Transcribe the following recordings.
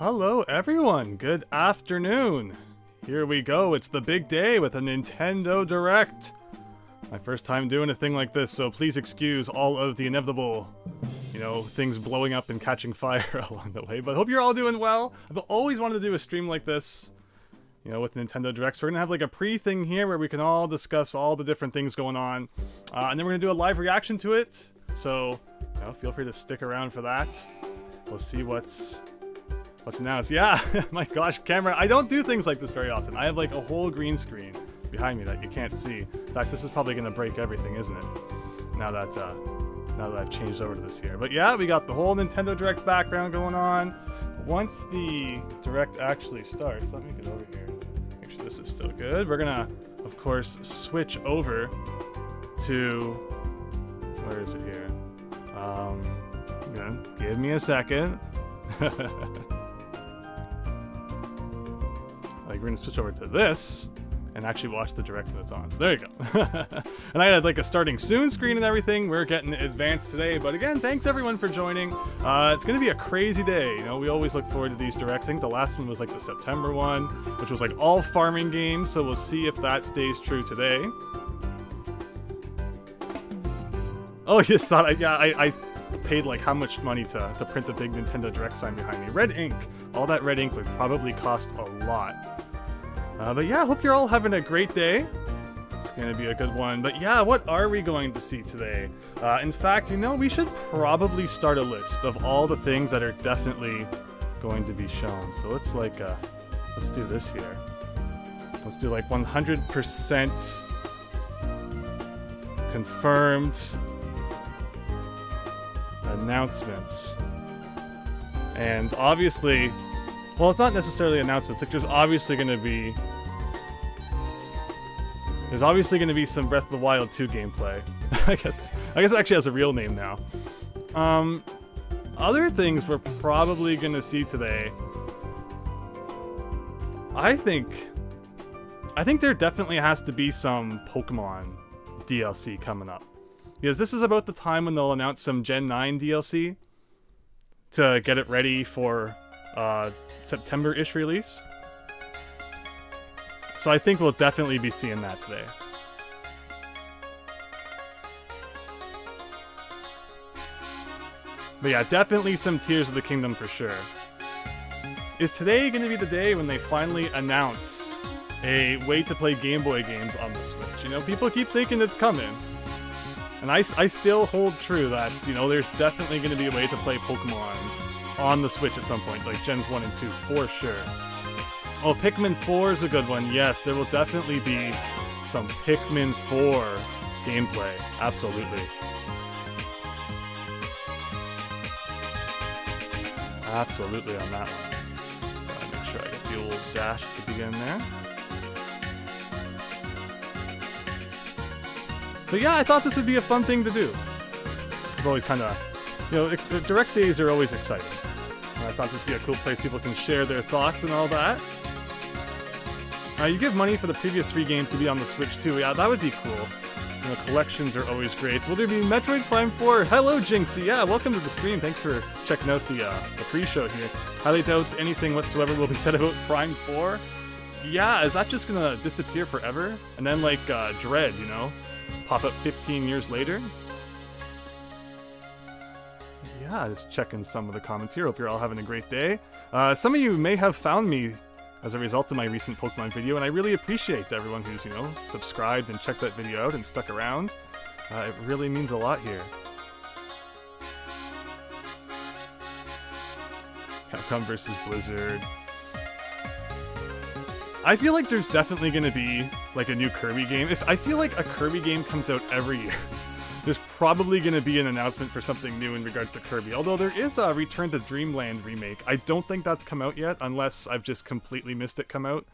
Hello everyone, good afternoon. Here we go, it's the big day with a Nintendo Direct. My first time doing a thing like this, so please excuse all of the inevitable, things blowing up and catching fire along the way. But I hope you're all doing well. I've always wanted to do a stream like this, with Nintendo Directs. We're gonna have like a pre-thing here where we can all discuss all the different things going on. And then we're gonna do a live reaction to it. So, feel free to stick around for that. We'll see what's announced. Yeah, my gosh, camera. I don't do things like this very often. I have like a whole green screen behind me that you can't see. In fact, this is probably gonna break everything, isn't it? Now that I've changed over to this here. But yeah, we got the whole Nintendo Direct background going on. Once the Direct actually starts, let me get over here. Make sure this is still good. We're gonna, of course, switch over to, where is it here? Give me a second. Like, we're gonna switch over to this and actually watch the Direct when it's on. So there you go. And I had like a starting soon screen and everything. We're getting advanced today, but again, thanks everyone for joining. It's gonna be a crazy day. We always look forward to these Directs. I think the last one was like the September one, which was like all farming games. So we'll see if that stays true today. Oh, you just thought I paid like how much money to print the big Nintendo Direct sign behind me. Red ink. All that red ink would probably cost a lot. But yeah, I hope you're all having a great day. It's gonna be a good one. But yeah, what are we going to see today? In fact, we should probably start a list of all the things that are definitely going to be shown. So let's let's do this here. Let's do like 100% confirmed announcements. And obviously, well, it's not necessarily announcements. Like, there's obviously going to be some Breath of the Wild 2 gameplay. I guess it actually has a real name now. Other things we're probably going to see today. I think there definitely has to be some Pokemon DLC coming up. Because this is about the time when they'll announce some Gen 9 DLC to get it ready for September-ish release. So I think we'll definitely be seeing that today. But yeah, definitely some Tears of the Kingdom for sure. Is today going to be the day when they finally announce a way to play Game Boy games on the Switch? People keep thinking it's coming. And I still hold true that, there's definitely going to be a way to play Pokemon on the Switch at some point, like Gens 1 and 2, for sure. Oh, Pikmin 4 is a good one. Yes, there will definitely be some Pikmin 4 gameplay. Absolutely. Absolutely on that one. Make sure I get the old dash at the beginning there. But yeah, I thought this would be a fun thing to do. I've always kind of, Direct days are always exciting. And I thought this would be a cool place people can share their thoughts and all that. You give money for the previous 3 games to be on the Switch too. Yeah, that would be cool. Collections are always great. Will there be Metroid Prime 4? Hello, Jinxie. Yeah, welcome to the stream. Thanks for checking out the pre-show here. Highly doubt anything whatsoever will be said about Prime 4. Yeah, is that just gonna disappear forever? And then like Dread, pop up 15 years later? Yeah, just checking some of the comments here. Hope you're all having a great day. Some of you may have found me as a result of my recent Pokemon video, and I really appreciate everyone who's, subscribed and checked that video out and stuck around. It really means a lot here. Capcom vs. Blizzard. I feel like there's definitely going to be like a new Kirby game. I feel like a Kirby game comes out every year, there's probably going to be an announcement for something new in regards to Kirby. Although there is a Return to Dreamland remake. I don't think that's come out yet, unless I've just completely missed it come out.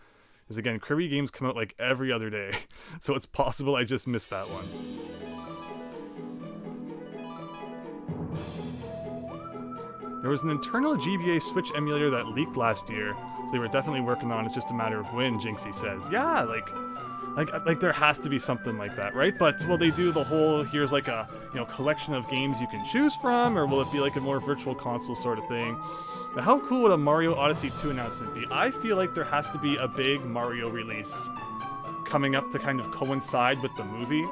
Because again, Kirby games come out like every other day. So it's possible I just missed that one. There was an internal GBA Switch emulator that leaked last year, so they were definitely working on it. It's just a matter of when, Jinxie says. Yeah, like there has to be something like that, right? But will they do the whole, here's like a, collection of games you can choose from, or will it be like a more virtual console sort of thing? Now, how cool would a Mario Odyssey 2 announcement be? I feel like there has to be a big Mario release coming up to kind of coincide with the movie.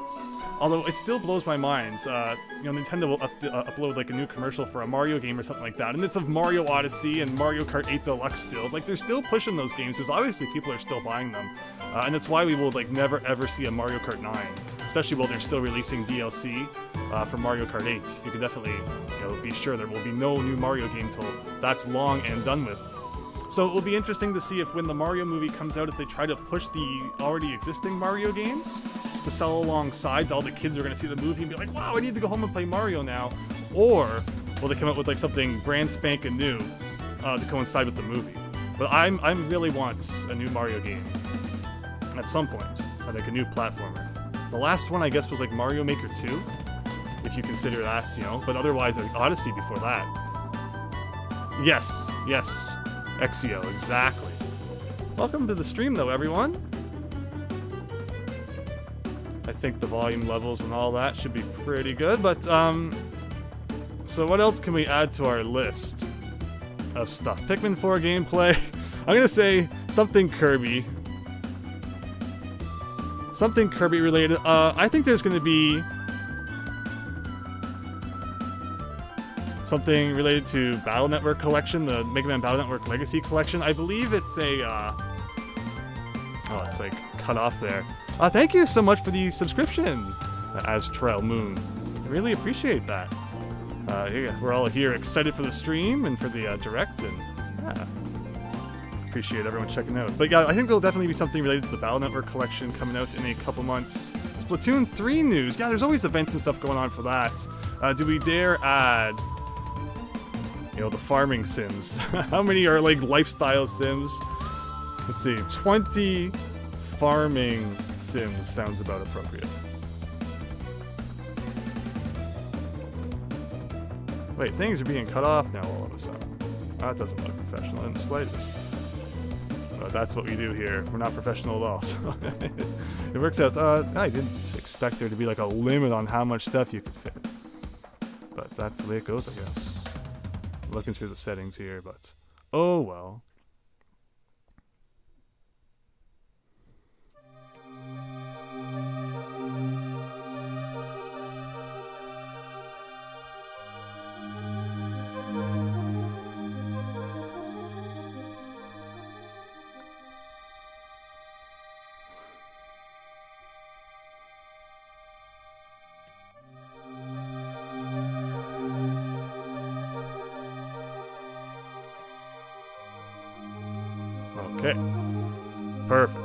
Although it still blows my mind, Nintendo will upload like a new commercial for a Mario game or something like that, and it's of Mario Odyssey and Mario Kart 8 Deluxe still. Like, they're still pushing those games because obviously people are still buying them, and that's why we will like never ever see a Mario Kart 9, especially while they're still releasing DLC for Mario Kart 8. You can definitely be sure there will be no new Mario game till that's long and done with. So it will be interesting to see if when the Mario movie comes out, if they try to push the already existing Mario games to sell alongside, all the kids are going to see the movie and be like, wow, I need to go home and play Mario now. Or will they come up with like something brand spanking new to coincide with the movie? But I really want a new Mario game at some point, like a new platformer. The last one, I guess, was like Mario Maker 2, if you consider that, but otherwise Odyssey before that. Yes, Exio, exactly. Welcome to the stream, though, everyone. I think the volume levels and all that should be pretty good, but, so what else can we add to our list of stuff? Pikmin 4 gameplay. I'm gonna say something Kirby. Something Kirby related. I think there's gonna be something related to Battle Network Collection, the Mega Man Battle Network Legacy Collection. I believe it's a, oh, it's like cut off there. Thank you so much for the subscription, Astrel Moon. I really appreciate that. Yeah, we're all here excited for the stream and for the direct, and yeah, appreciate everyone checking out. But yeah, I think there'll definitely be something related to the Battle Network Collection coming out in a couple months. Splatoon 3 news. Yeah, there's always events and stuff going on for that. Do we dare add, the farming sims? How many are like lifestyle sims? Let's see, 20 farming sims sounds about appropriate. Wait, things are being cut off now all of a sudden. That doesn't look professional in the slightest. But that's what we do here. We're not professional at all, so it works out. I didn't expect there to be like a limit on how much stuff you could fit. But that's the way it goes, I guess. Looking through the settings here, but oh well. Okay. Perfect.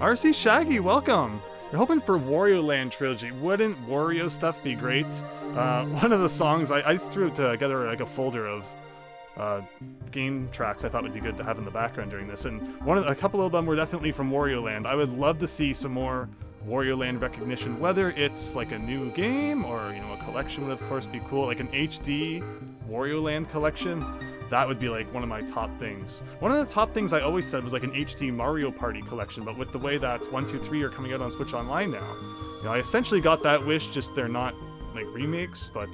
RC Shaggy, welcome! You're hoping for Wario Land Trilogy. Wouldn't Wario stuff be great? One of the songs, I just threw together like a folder of game tracks I thought would be good to have in the background during this, and a couple of them were definitely from Wario Land. I would love to see some more Wario Land recognition, whether it's like a new game or, a collection would of course be cool, like an HD Wario Land collection. That would be like one of my top things. One of the top things I always said was like an HD Mario Party collection, but with the way that 1, 2, 3 are coming out on Switch Online now, I essentially got that wish, just they're not like remakes, but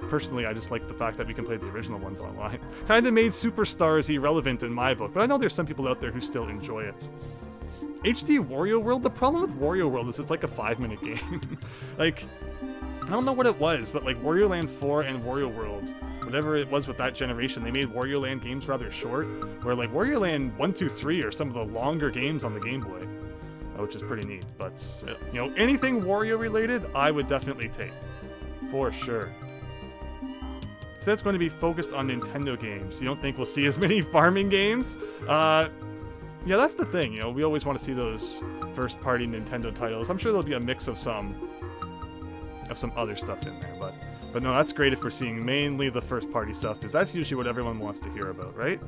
personally I just like the fact that we can play the original ones online. Kind of made Superstars irrelevant in my book, but I know there's some people out there who still enjoy it. HD Wario World, the problem with Wario World is it's like a 5-minute game. Like, I don't know what it was, but like Wario Land 4 and Wario World, whatever it was with that generation, they made Wario Land games rather short, where like Wario Land 1, 2, 3 are some of the longer games on the Game Boy, which is pretty neat. But, anything Wario related, I would definitely take, for sure. So that's going to be focused on Nintendo games. You don't think we'll see as many farming games? Yeah, that's the thing, we always want to see those first-party Nintendo titles. I'm sure there'll be a mix of some other stuff in there, but no, that's great if we're seeing mainly the first-party stuff, because that's usually what everyone wants to hear about, right?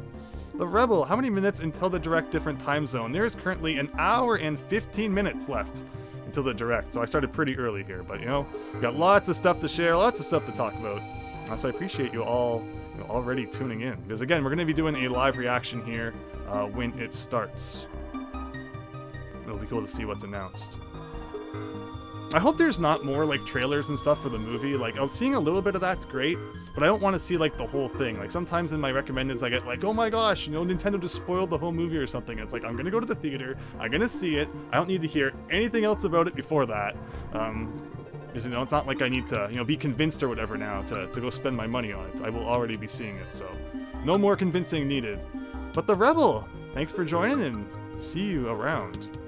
The Rebel, how many minutes until the direct different time zone? There is currently 1 hour and 15 minutes left until the Direct, so I started pretty early here. But, you know, we got lots of stuff to share, lots of stuff to talk about. So I appreciate you all already tuning in. Because, again, we're going to be doing a live reaction here when it starts. It'll be cool to see what's announced. I hope there's not more, like, trailers and stuff for the movie. Like, seeing a little bit of that's great, but I don't want to see, like, the whole thing. Like, sometimes in my recommendeds I get, like, oh my gosh, you know, Nintendo just spoiled the whole movie or something. It's like, I'm gonna go to the theater, I'm gonna see it, I don't need to hear anything else about it before that. Because, you know, it's not like I need to, you know, be convinced or whatever now to go spend my money on it. I will already be seeing it, so no more convincing needed. But the Rebel, thanks for joining, and see you around.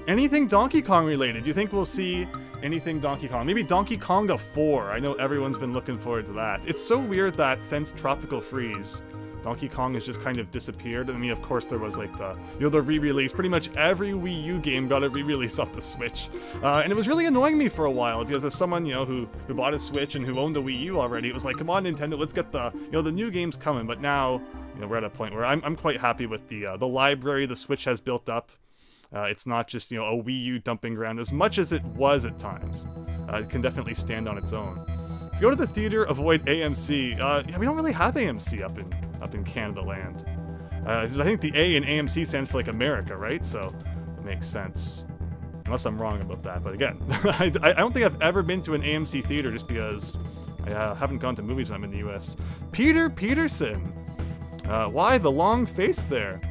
Anything Donkey Kong related? Do you think we'll see anything Donkey Kong? Maybe Donkey Konga 4. I know everyone's been looking forward to that. It's so weird that since Tropical Freeze, Donkey Kong has just kind of disappeared. I mean, of course, there was like the, you know, the re-release. Pretty much every Wii U game got a re-release on the Switch. And it was really annoying me for a while because as someone, you know, who bought a Switch and who owned a Wii U already, it was like, come on, Nintendo, let's get the, you know, the new games coming. But now, you know, we're at a point where I'm quite happy with the library the Switch has built up. It's not just, you know, a Wii U dumping ground as much as it was at times. It can definitely stand on its own. If you go to the theater, avoid AMC. Yeah, we don't really have AMC up in Canada land. I think the A in AMC stands for like America, right? So it makes sense. Unless I'm wrong about that. But again, I don't think I've ever been to an AMC theater just because I haven't gone to movies when I'm in the US. Peter Peterson. Why the long face there?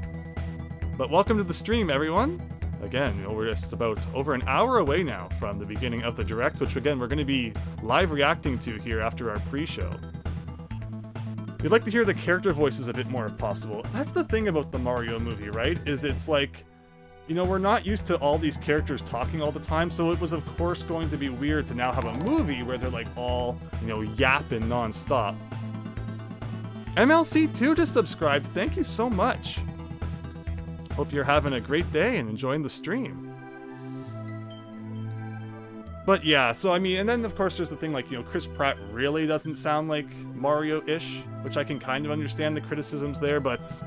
But welcome to the stream, everyone. Again, you know, we're just about over an hour away now from the beginning of the Direct, which again, we're going to be live reacting to here after our pre-show. We'd like to hear the character voices a bit more if possible. That's the thing about the Mario movie, right? Is it's like, you know, we're not used to all these characters talking all the time, so it was of course going to be weird to now have a movie where they're like all, you know, yapping non-stop. MLC2 just subscribed, thank you so much. Hope you're having a great day and enjoying the stream. But yeah, so I mean, and then of course there's the thing like, you know, Chris Pratt really doesn't sound like Mario-ish, which I can kind of understand the criticisms there, but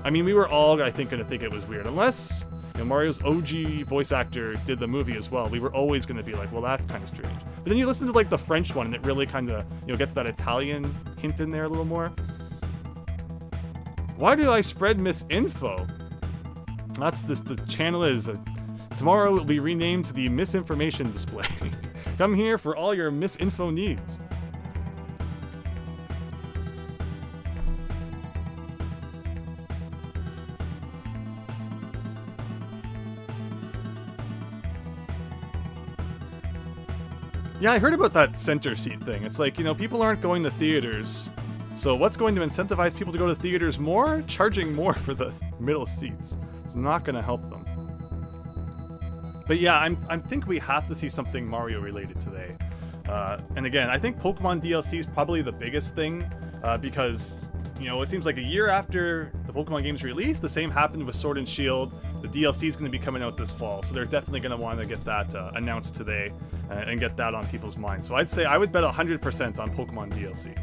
I mean, we were all, I think, gonna think it was weird. Unless, you know, Mario's OG voice actor did the movie as well, we were always gonna be like, well, that's kind of strange. But then you listen to like the French one and it really kind of, you know, gets that Italian hint in there a little more. Why do I spread misinfo? That's this, the channel is, tomorrow it will be renamed to the misinformation display. Come here for all your misinfo needs. Yeah, I heard about that center seat thing. It's like, you know, people aren't going to theaters. So what's going to incentivize people to go to theaters more? Charging more for the middle seats. It's not going to help them. But yeah, I think we have to see something Mario related today. And again, I think Pokemon DLC is probably the biggest thing because, you know, it seems like a year after the Pokemon game's release, the same happened with Sword and Shield. The DLC is going to be coming out this fall, so they're definitely going to want to get that announced today and get that on people's minds. So I'd say I would bet 100% on Pokemon DLC.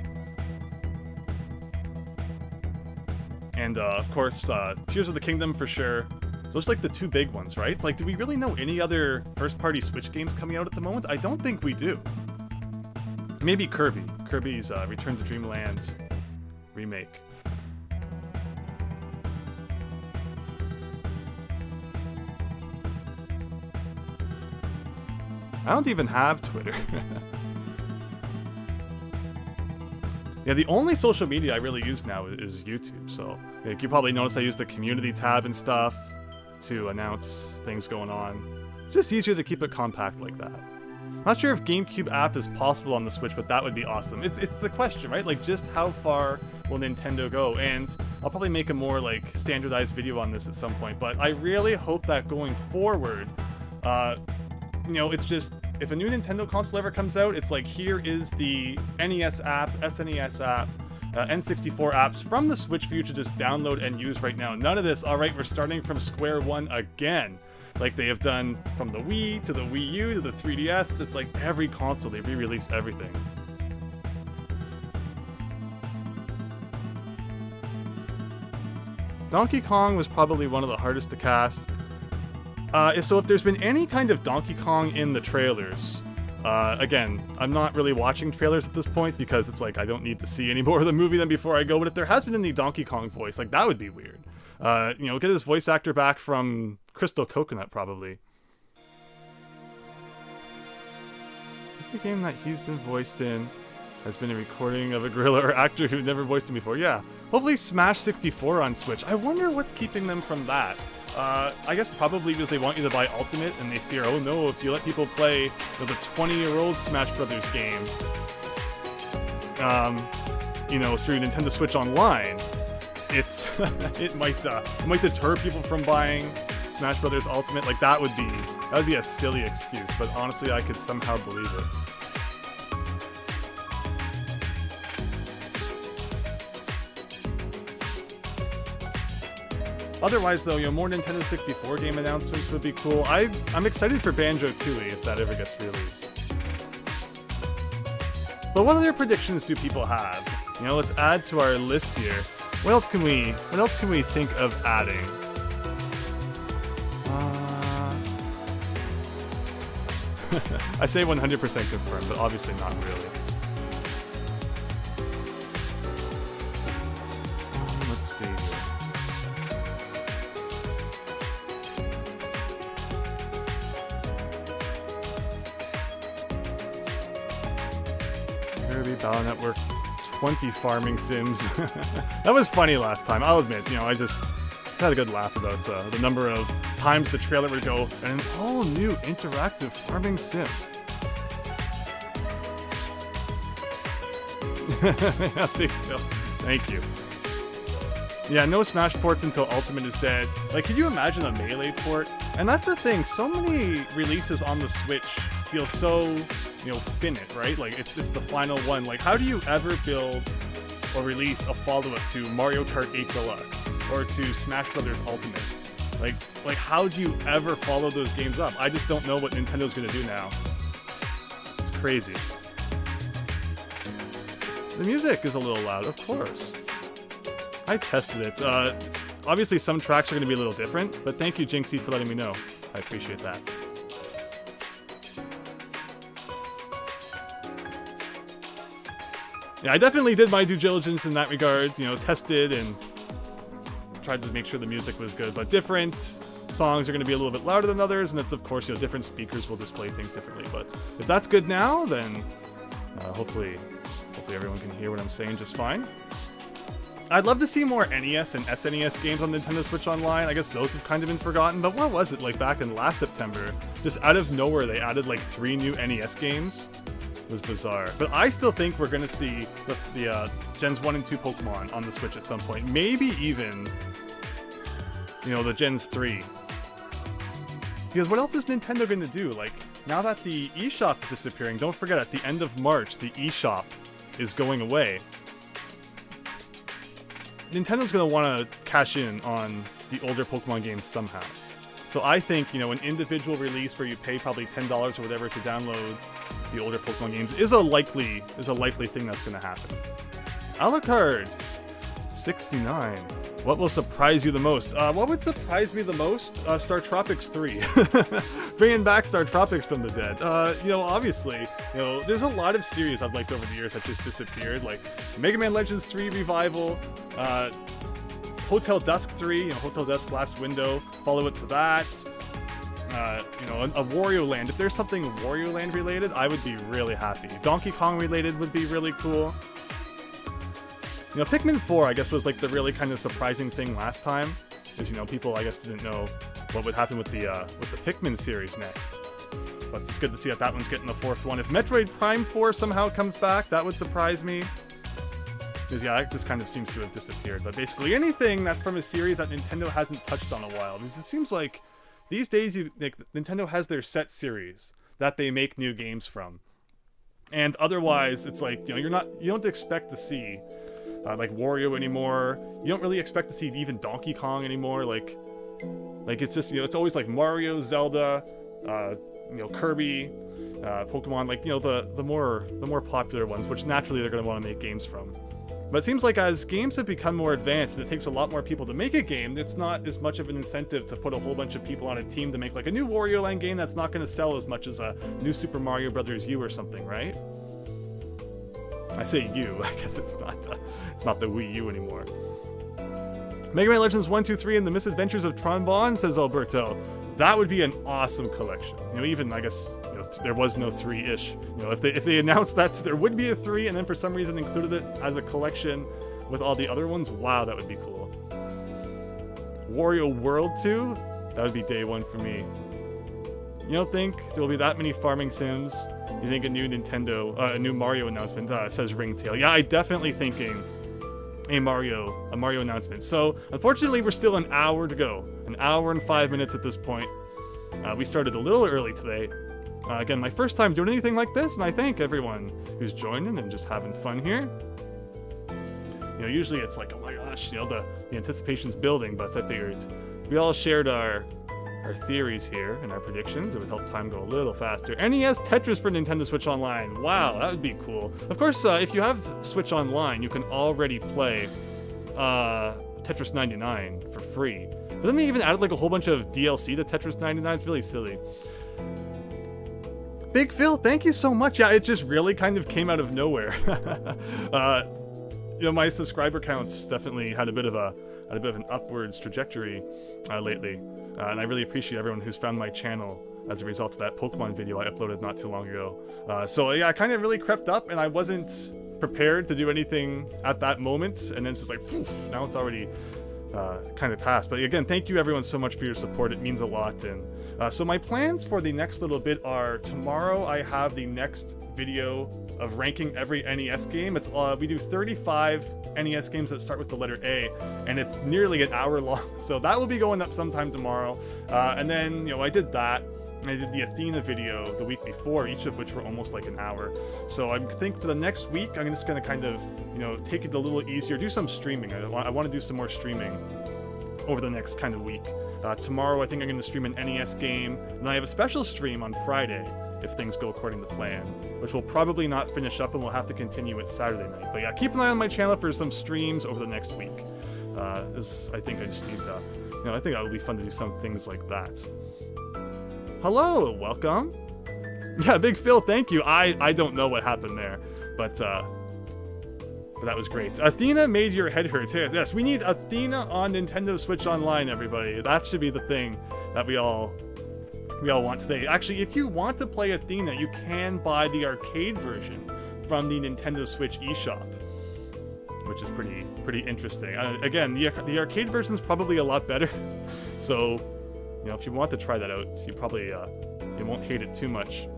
And of course, Tears of the Kingdom for sure. Those are like the two big ones, right? It's like, do we really know any other first-party Switch games coming out at the moment? I don't think we do. Maybe Kirby. Kirby's Return to Dreamland remake. I don't even have Twitter. Yeah, the only social media I really use now is YouTube, so like, you probably notice I use the community tab and stuff to announce things going on. It's just easier to keep it compact like that. Not sure if GameCube app is possible on the Switch, but that would be awesome. It's the question, right? Like, just how far will Nintendo go? And I'll probably make a more, like, standardized video on this at some point, but I really hope that going forward, you know, it's just, if a new Nintendo console ever comes out, it's like, here is the NES app, SNES app, N64 apps from the Switch for you to just download and use right now. None of this, alright, we're starting from square one again. Like they have done from the Wii to the Wii U to the 3DS. It's like every console, they re-release everything. Donkey Kong was probably one of the hardest to cast. So if there's been any kind of Donkey Kong in the trailers, again, I'm not really watching trailers at this point because it's like I don't need to see any more of the movie than before I go, but if there has been any Donkey Kong voice, like that would be weird. You know, get his voice actor back from Crystal Coconut, probably. The game that he's been voiced in has been a recording of a gorilla or actor who never voiced him before. Yeah, hopefully Smash 64 on Switch. I wonder what's keeping them from that. I guess probably because they want you to buy Ultimate and they fear, oh no, if you let people play the 20-year-old Smash Brothers game, you know, through Nintendo Switch Online, it's it might deter people from buying Smash Brothers Ultimate. Like that would be a silly excuse, but honestly, I could somehow believe it. Otherwise, though, you know, more Nintendo 64 game announcements would be cool. I'm excited for Banjo-Tooie if that ever gets released. But what other predictions do people have? You know, let's add to our list here. What else can we think of adding? I say 100% confirmed, but obviously not really. Let's see here. Battle Network 20 farming sims. That was funny last time, I'll admit. You know, I just had a good laugh about the number of times the trailer would go, and an all-new interactive farming sim. Yeah, big Phil. Thank you. Yeah, no Smash ports until Ultimate is dead. Like, could you imagine a Melee port? And that's the thing, so many releases on the Switch feel so, you know, finite, right? Like, it's the final one. Like, how do you ever build or release a follow-up to Mario Kart 8 Deluxe or to Smash Brothers Ultimate? Like, how do you ever follow those games up? I just don't know what Nintendo's gonna do now. It's crazy. The music is a little loud, of course. I tested it. Obviously, some tracks are going to be a little different, but thank you, Jinxie, for letting me know. I appreciate that. Yeah, I definitely did my due diligence in that regard. You know, tested and tried to make sure the music was good, but different songs are going to be a little bit louder than others, and that's, of course, you know, different speakers will display things differently. But if that's good now, then hopefully everyone can hear what I'm saying just fine. I'd love to see more NES and SNES games on Nintendo Switch Online. I guess those have kind of been forgotten, but what was it like back in last September? Just out of nowhere, they added like 3 new NES games. It was bizarre. But I still think we're going to see the Gens 1 and 2 Pokemon on the Switch at some point. Maybe even, you know, the Gens 3. Because what else is Nintendo going to do? Like, now that the eShop is disappearing, don't forget at the end of March, the eShop is going away. Nintendo's going to want to cash in on the older Pokemon games somehow. So I think, you know, an individual release where you pay probably $10 or whatever to download the older Pokemon games is a likely thing that's going to happen. Alucard 69. What will surprise you the most? What would surprise me the most? Star Tropics 3. Bringing back Star Tropics from the dead. You know, obviously, you know, there's a lot of series I've liked over the years that just disappeared, like Mega Man Legends 3 Revival, Hotel Dusk 3, you know, Hotel Dusk Last Window, follow it to that. You know, a Wario Land. If there's something Wario Land related, I would be really happy. Donkey Kong related would be really cool. You know, Pikmin 4, I guess, was like the really kind of surprising thing last time, because, you know, people, I guess, didn't know what would happen with the Pikmin series next. But it's good to see that one's getting the 4th one. If Metroid Prime 4 somehow comes back, that would surprise me. Because, yeah, that just kind of seems to have disappeared. But basically anything that's from a series that Nintendo hasn't touched on a while. Because it seems like these days, Nintendo has their set series that they make new games from. And otherwise, it's like, you know, you don't expect to see like Wario anymore. You don't really expect to see even Donkey Kong anymore. Like it's just, you know, it's always like Mario, Zelda, you know, Kirby, Pokemon, like, you know, the more popular ones, which naturally they're going to want to make games from. But it seems like as games have become more advanced and it takes a lot more people to make a game, it's not as much of an incentive to put a whole bunch of people on a team to make like a new Wario Land game that's not going to sell as much as a new Super Mario Brothers U or something, right? I say U, I guess it's not the Wii U anymore. Mega Man Legends 1, 2, 3 and the Misadventures of Trombone, says Alberto. That would be an awesome collection. You know, even, I guess, you know, there was no 3-ish. You know, if they announced that there would be a 3 and then for some reason included it as a collection with all the other ones, wow, that would be cool. Wario World 2? That would be day one for me. You don't think there will be that many farming sims? You think a new a new Mario announcement, says Ringtail. Yeah, I definitely thinking a Mario announcement. So, unfortunately, we're still an hour to go. An hour and 5 minutes at this point. We started a little early today. Again, my first time doing anything like this, and I thank everyone who's joining and just having fun here. You know, usually it's like, oh my gosh, you know, the anticipation's building, but I figured we all shared our theories here and our predictions. It would help time go a little faster. NES Tetris for Nintendo Switch Online. Wow, that would be cool. Of course, if you have Switch Online, you can already play Tetris 99 for free. But then they even added like a whole bunch of DLC to Tetris 99. It's really silly. Big Phil, thank you so much. Yeah, it just really kind of came out of nowhere. You know, my subscriber counts definitely had a bit of an upwards trajectory lately. And I really appreciate everyone who's found my channel as a result of that Pokemon video I uploaded not too long ago. So yeah, I kind of really crept up, and I wasn't prepared to do anything at that moment, and then it's just like, poof, now it's already kind of passed. But again, thank you everyone so much for your support. It means a lot. And so my plans for the next little bit are tomorrow I have the next video of ranking every NES game. It's we do 35 NES games that start with the letter A, and it's nearly an hour long. So that will be going up sometime tomorrow. And then, you know, I did that, and I did the Athena video the week before, each of which were almost like an hour. So I think for the next week, I'm just going to kind of, you know, take it a little easier, do some streaming. I want to do some more streaming over the next kind of week. Tomorrow, I think I'm going to stream an NES game, and I have a special stream on Friday, if things go according to plan, which will probably not finish up, and we'll have to continue it Saturday night. But yeah, keep an eye on my channel for some streams over the next week. I think I just need to, you know, I think that would be fun to do some things like that. Hello, welcome. Yeah, Big Phil, thank you. I don't know what happened there, but that was great. Athena made your head hurt. Yes, we need Athena on Nintendo Switch Online, everybody. That should be the thing that we all want today. Actually, if you want to play Athena, you can buy the arcade version from the Nintendo Switch eShop, which is pretty interesting. Again, the arcade version is probably a lot better. So, you know, if you want to try that out, you probably you won't hate it too much.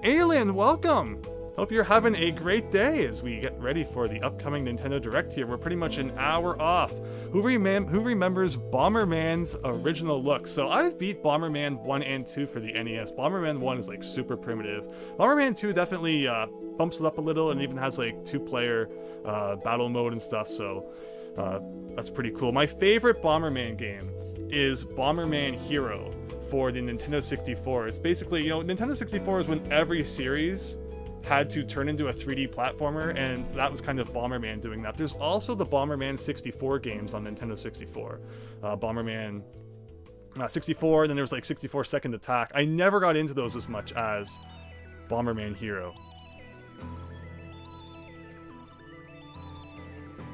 Alien, welcome! Hope you're having a great day as we get ready for the upcoming Nintendo Direct here. We're pretty much an hour off. Who remembers Bomberman's original look? So I've beat Bomberman 1 and 2 for the NES. Bomberman 1 is like super primitive. Bomberman 2 definitely bumps it up a little and even has like 2-player battle mode and stuff. So that's pretty cool. My favorite Bomberman game is Bomberman Hero for the Nintendo 64. It's basically, you know, Nintendo 64 is when every series had to turn into a 3D platformer, and that was kind of Bomberman doing that. There's also the Bomberman 64 games on Nintendo 64. Bomberman 64, and then there was like 64 Second Attack. I never got into those as much as Bomberman Hero.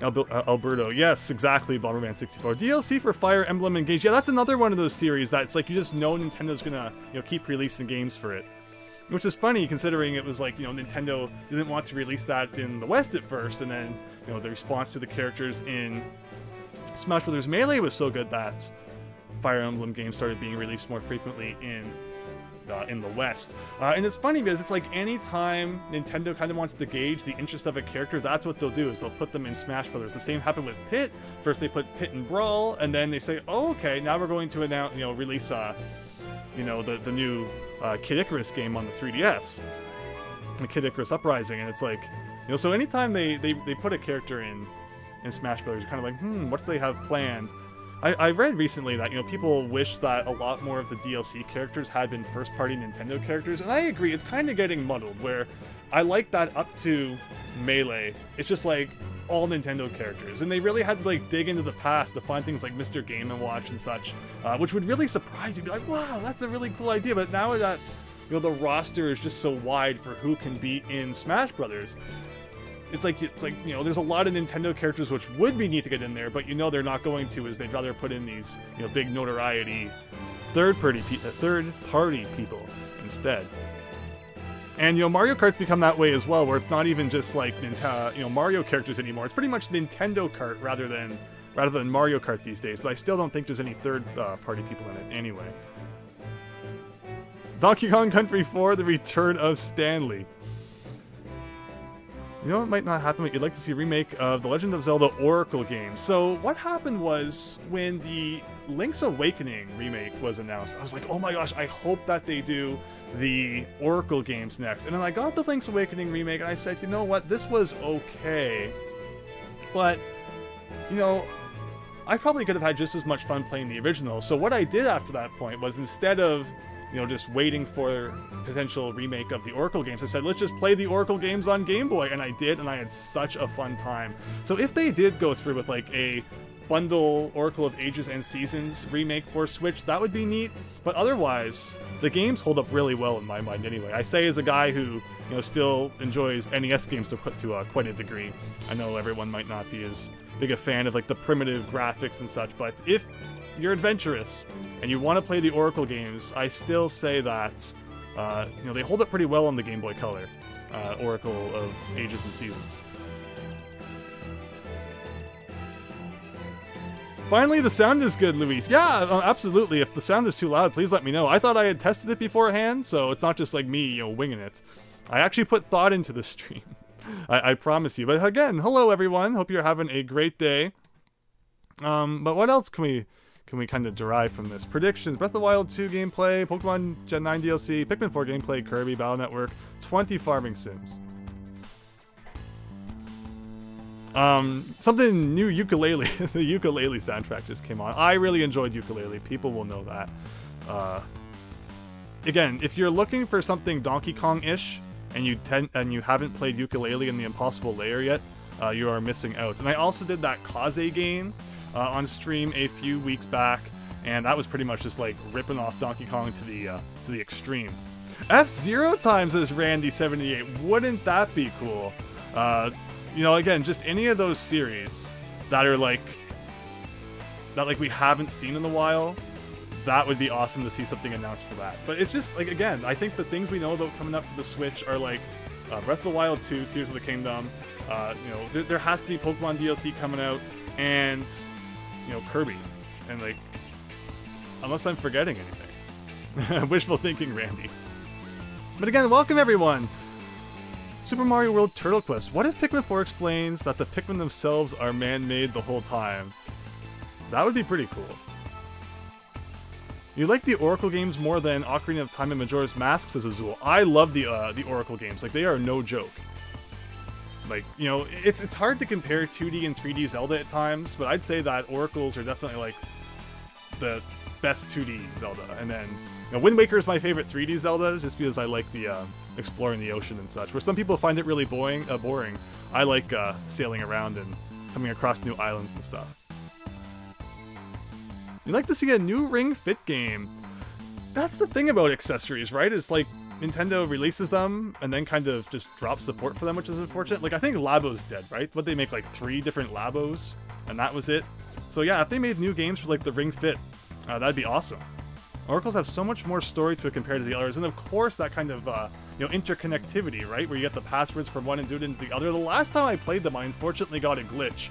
Alberto, yes, exactly, Bomberman 64. DLC for Fire Emblem Engage. Yeah, that's another one of those series that's like, you just know Nintendo's gonna, you know, keep releasing games for it. Which is funny considering it was like, you know, Nintendo didn't want to release that in the West at first, and then, you know, the response to the characters in Smash Bros. Melee was so good that Fire Emblem games started being released more frequently in the West. And it's funny because it's like anytime Nintendo kind of wants to gauge the interest of a character, that's what they'll do, is they'll put them in Smash Bros. The same happened with Pit. First they put Pit in Brawl, and then they say, oh, okay, now we're going to announce, you know, release, you know, the new Kid Icarus game on the 3DS, the Kid Icarus Uprising, and it's like, you know, so anytime they put a character in Smash Bros., you're kind of like, what do they have planned? I read recently that, you know, people wish that a lot more of the DLC characters had been first-party Nintendo characters, and I agree, it's kind of getting muddled, where I like that up to Melee. It's just like, all Nintendo characters, and they really had to like dig into the past to find things like Mr. Game & Watch and such, which would really surprise you. Be like, wow, that's a really cool idea. But now that the roster is just so wide for who can be in Smash Brothers, it's like there's a lot of Nintendo characters which would be neat to get in there, but they're not going to, as they'd rather put in these big notoriety third-party people instead. And Mario Kart's become that way as well, where it's not even just like Mario characters anymore. It's pretty much Nintendo Kart rather than Mario Kart these days. But I still don't think there's any third-party people in it anyway. Donkey Kong Country 4: The Return of Stanley. It might not happen, but you'd like to see a remake of the Legend of Zelda Oracle game. So what happened was, when the Link's Awakening remake was announced, I was like, oh my gosh, I hope that they do the Oracle games next. And then I got the Link's Awakening remake, and I said, you know what, this was okay. But, I probably could have had just as much fun playing the original. So what I did after that point was, instead of just waiting for potential remake of the Oracle games, I said, let's just play the Oracle games on Game Boy. And I did, and I had such a fun time. So if they did go through with like a bundle Oracle of Ages and Seasons remake for Switch, that would be neat. But otherwise, the games hold up really well in my mind anyway. I say as a guy who, still enjoys NES games to quite a degree. I know everyone might not be as big a fan of like the primitive graphics and such, but if you're adventurous and you want to play the Oracle games, I still say that they hold up pretty well on the Game Boy Color, Oracle of Ages and Seasons. Finally, the sound is good, Luis. Yeah, absolutely. If the sound is too loud, please let me know. I thought I had tested it beforehand, so it's not just like me, winging it. I actually put thought into the stream. I promise you. But again, hello everyone. Hope you're having a great day. But what else can we kind of derive from this? Predictions: Breath of the Wild 2 gameplay, Pokemon Gen 9 DLC, Pikmin 4 gameplay, Kirby Battle Network, 20 farming sims. Something new, ukulele. The ukulele soundtrack just came on. I really enjoyed ukulele. People will know that. Again, if you're looking for something Donkey Kong-ish and you haven't played ukulele in the Impossible Lair yet, you are missing out. And I also did that Kaze game on stream a few weeks back, and that was pretty much just like ripping off Donkey Kong to the extreme. F-Zero times as Randy78. Wouldn't that be cool? Again, just any of those series that are like we haven't seen in a while, that would be awesome to see something announced for that. But it's just like, again, I think the things we know about coming up for the Switch are like Breath of the Wild 2, Tears of the Kingdom. There has to be Pokemon DLC coming out, and Kirby, and like, unless I'm forgetting anything. Wishful thinking, Randy. But again, welcome everyone. Super Mario World Turtle Quest. What if Pikmin 4 explains that the Pikmin themselves are man-made the whole time? That would be pretty cool. You like the Oracle games more than Ocarina of Time and Majora's Mask, says Azul. I love the Oracle games. Like, they are no joke. Like, it's hard to compare 2D and 3D Zelda at times, but I'd say that Oracles are definitely like the best 2D Zelda. And then Wind Waker is my favorite 3D Zelda, just because I like the exploring the ocean and such. Where some people find it really boring. I like sailing around and coming across new islands and stuff. You'd like to see a new Ring Fit game. That's the thing about accessories, right? It's like Nintendo releases them and then kind of just drops support for them, which is unfortunate. Like, I think Labo's dead, right? But they make like 3 different Labos, and that was it. So yeah, if they made new games for like the Ring Fit, that'd be awesome. Oracles have so much more story to it compared to the others, and of course that kind of interconnectivity, right? Where you get the passwords from one and do it into the other. The last time I played them, I unfortunately got a glitch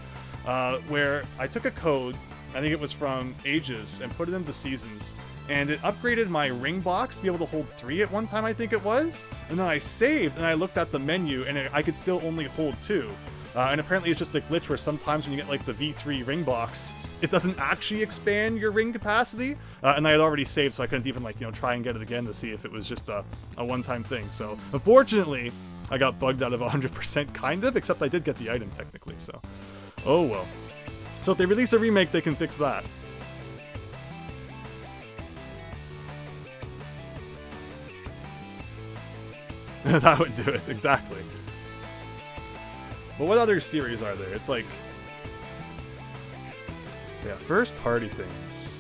where I took a code, I think it was from Ages, and put it into Seasons, and it upgraded my ring box to be able to hold 3 at one time, I think it was. And then I saved, and I looked at the menu, and I could still only hold 2. And apparently it's just a glitch where sometimes when you get like the V3 ring box, it doesn't actually expand your ring capacity. And I had already saved, so I couldn't even like, try and get it again to see if it was just a one-time thing. So unfortunately, I got bugged out of 100% kind of, except I did get the item technically, so. Oh well. So if they release a remake, they can fix that. That would do it, exactly. But what other series are there? It's like... yeah, first party things.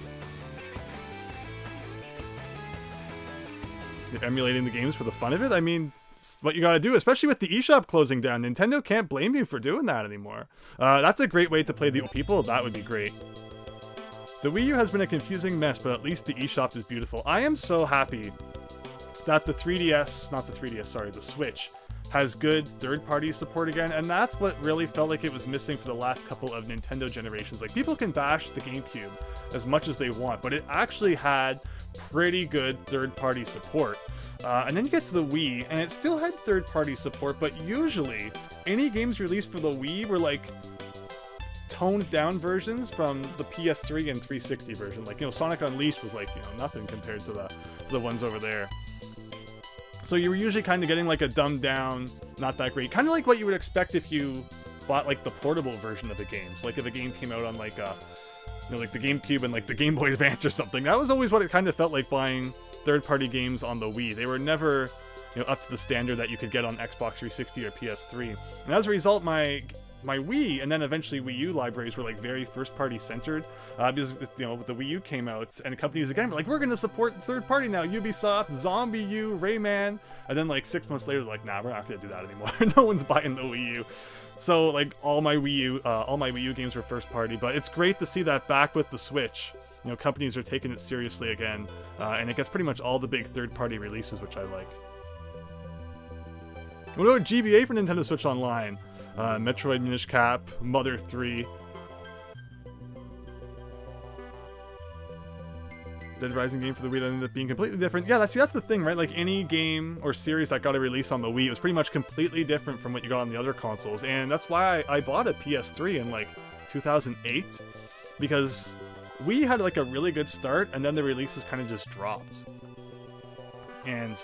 You're emulating the games for the fun of it? I mean, it's what you gotta do, especially with the eShop closing down. Nintendo can't blame you for doing that anymore. That's a great way to play the people. That would be great. The Wii U has been a confusing mess, but at least the eShop is beautiful. I am so happy that the 3DS, not the 3DS, sorry, the Switch, has good third-party support again, and that's what really felt like it was missing for the last couple of Nintendo generations. Like, people can bash the GameCube as much as they want, but it actually had pretty good third-party support. And then you get to the Wii, and it still had third-party support, but usually, any games released for the Wii were like toned down versions from the PS3 and 360 version. Like, you know, Sonic Unleashed was like, you know, nothing compared to the ones over there. So you were usually kind of getting like a dumbed down, not that great, kind of like what you would expect if you bought like the portable version of the games. Like if a game came out on like you know, like the GameCube and like the Game Boy Advance or something. That was always what it kind of felt like buying third-party games on the Wii. They were never, you know, up to the standard that you could get on Xbox 360 or PS3. And as a result, my Wii and then eventually Wii U libraries were like very first-party centered, because, you know, the Wii U came out and companies again were like, we're going to support third-party now, Ubisoft, Zombie U, Rayman, and then like 6 months later, like, nah, we're not going to do that anymore. No one's buying the Wii U. So like all my Wii U games were first-party, but it's great to see that back with the Switch. You know, companies are taking it seriously again, and it gets pretty much all the big third-party releases, which I like. What about GBA for Nintendo Switch Online? Metroid Minish Cap, Mother 3. Dead Rising game for the Wii that ended up being completely different. Yeah, that's the thing, right? Like any game or series that got a release on the Wii, it was pretty much completely different from what you got on the other consoles. And that's why I bought a PS3 in like 2008, because Wii had like a really good start, and then the releases kind of just dropped. And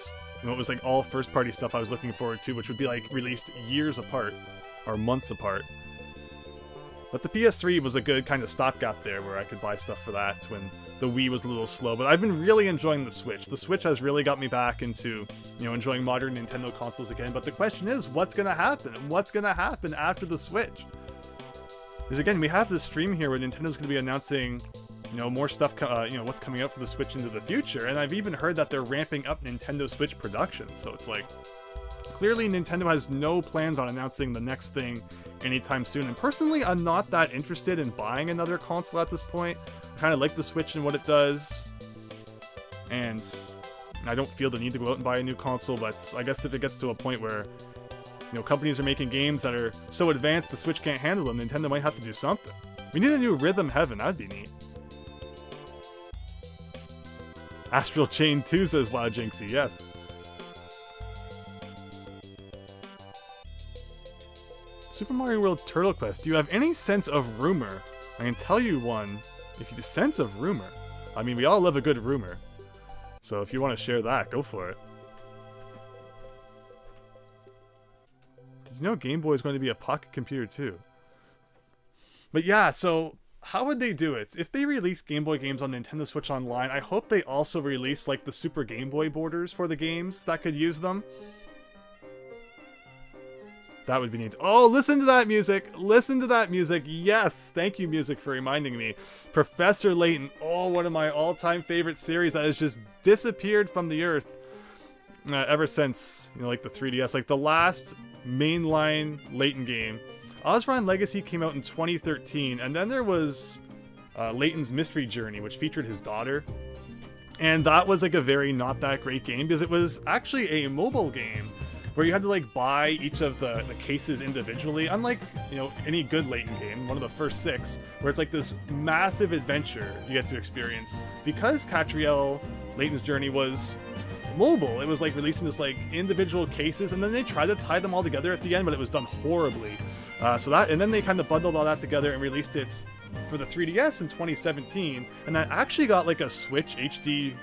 you know, it was like all first-party stuff I was looking forward to, which would be like released years apart. Or months apart. But the PS3 was a good kind of stopgap there where I could buy stuff for that when the Wii was a little slow. But I've been really enjoying the Switch. The Switch has really got me back into, you know, enjoying modern Nintendo consoles again. But the question is, what's going to happen? What's going to happen after the Switch? Because again, we have this stream here where Nintendo's going to be announcing, you know, more stuff, you know, what's coming out for the Switch into the future. And I've even heard that they're ramping up Nintendo Switch production. So it's like, clearly, Nintendo has no plans on announcing the next thing anytime soon. And personally, I'm not that interested in buying another console at this point. I kind of like the Switch and what it does. And I don't feel the need to go out and buy a new console. But I guess if it gets to a point where, you know, companies are making games that are so advanced the Switch can't handle them, Nintendo might have to do something. We need a new Rhythm Heaven. That'd be neat. Astral Chain 2 says Wow Jinxie. Yes. Super Mario World Turtle Quest. Do you have any sense of rumor? I can tell you one. If you sense of rumor. I mean, we all love a good rumor. So if you want to share that, go for it. Did you know Game Boy is going to be a pocket computer too? But yeah, so how would they do it? If they release Game Boy games on Nintendo Switch Online, I hope they also release like the Super Game Boy borders for the games that could use them. That would be neat. Oh, listen to that music. Listen to that music. Yes. Thank you, music, for reminding me. Professor Layton. Oh, one of my all-time favorite series that has just disappeared from the earth ever since, you know, like the 3DS. Like the last mainline Layton game. Osran Legacy came out in 2013. And then there was Layton's Mystery Journey, which featured his daughter. And that was like a very not that great game because it was actually a mobile game where you had to like buy each of the cases individually, unlike, you know, any good Layton game, one of the first 6, where it's like this massive adventure you get to experience. Because Catriel Layton's Journey was mobile, it was like releasing this like individual cases, and then they tried to tie them all together at the end, but it was done horribly. And then they kind of bundled all that together and released it for the 3DS in 2017, and that actually got like a Switch HD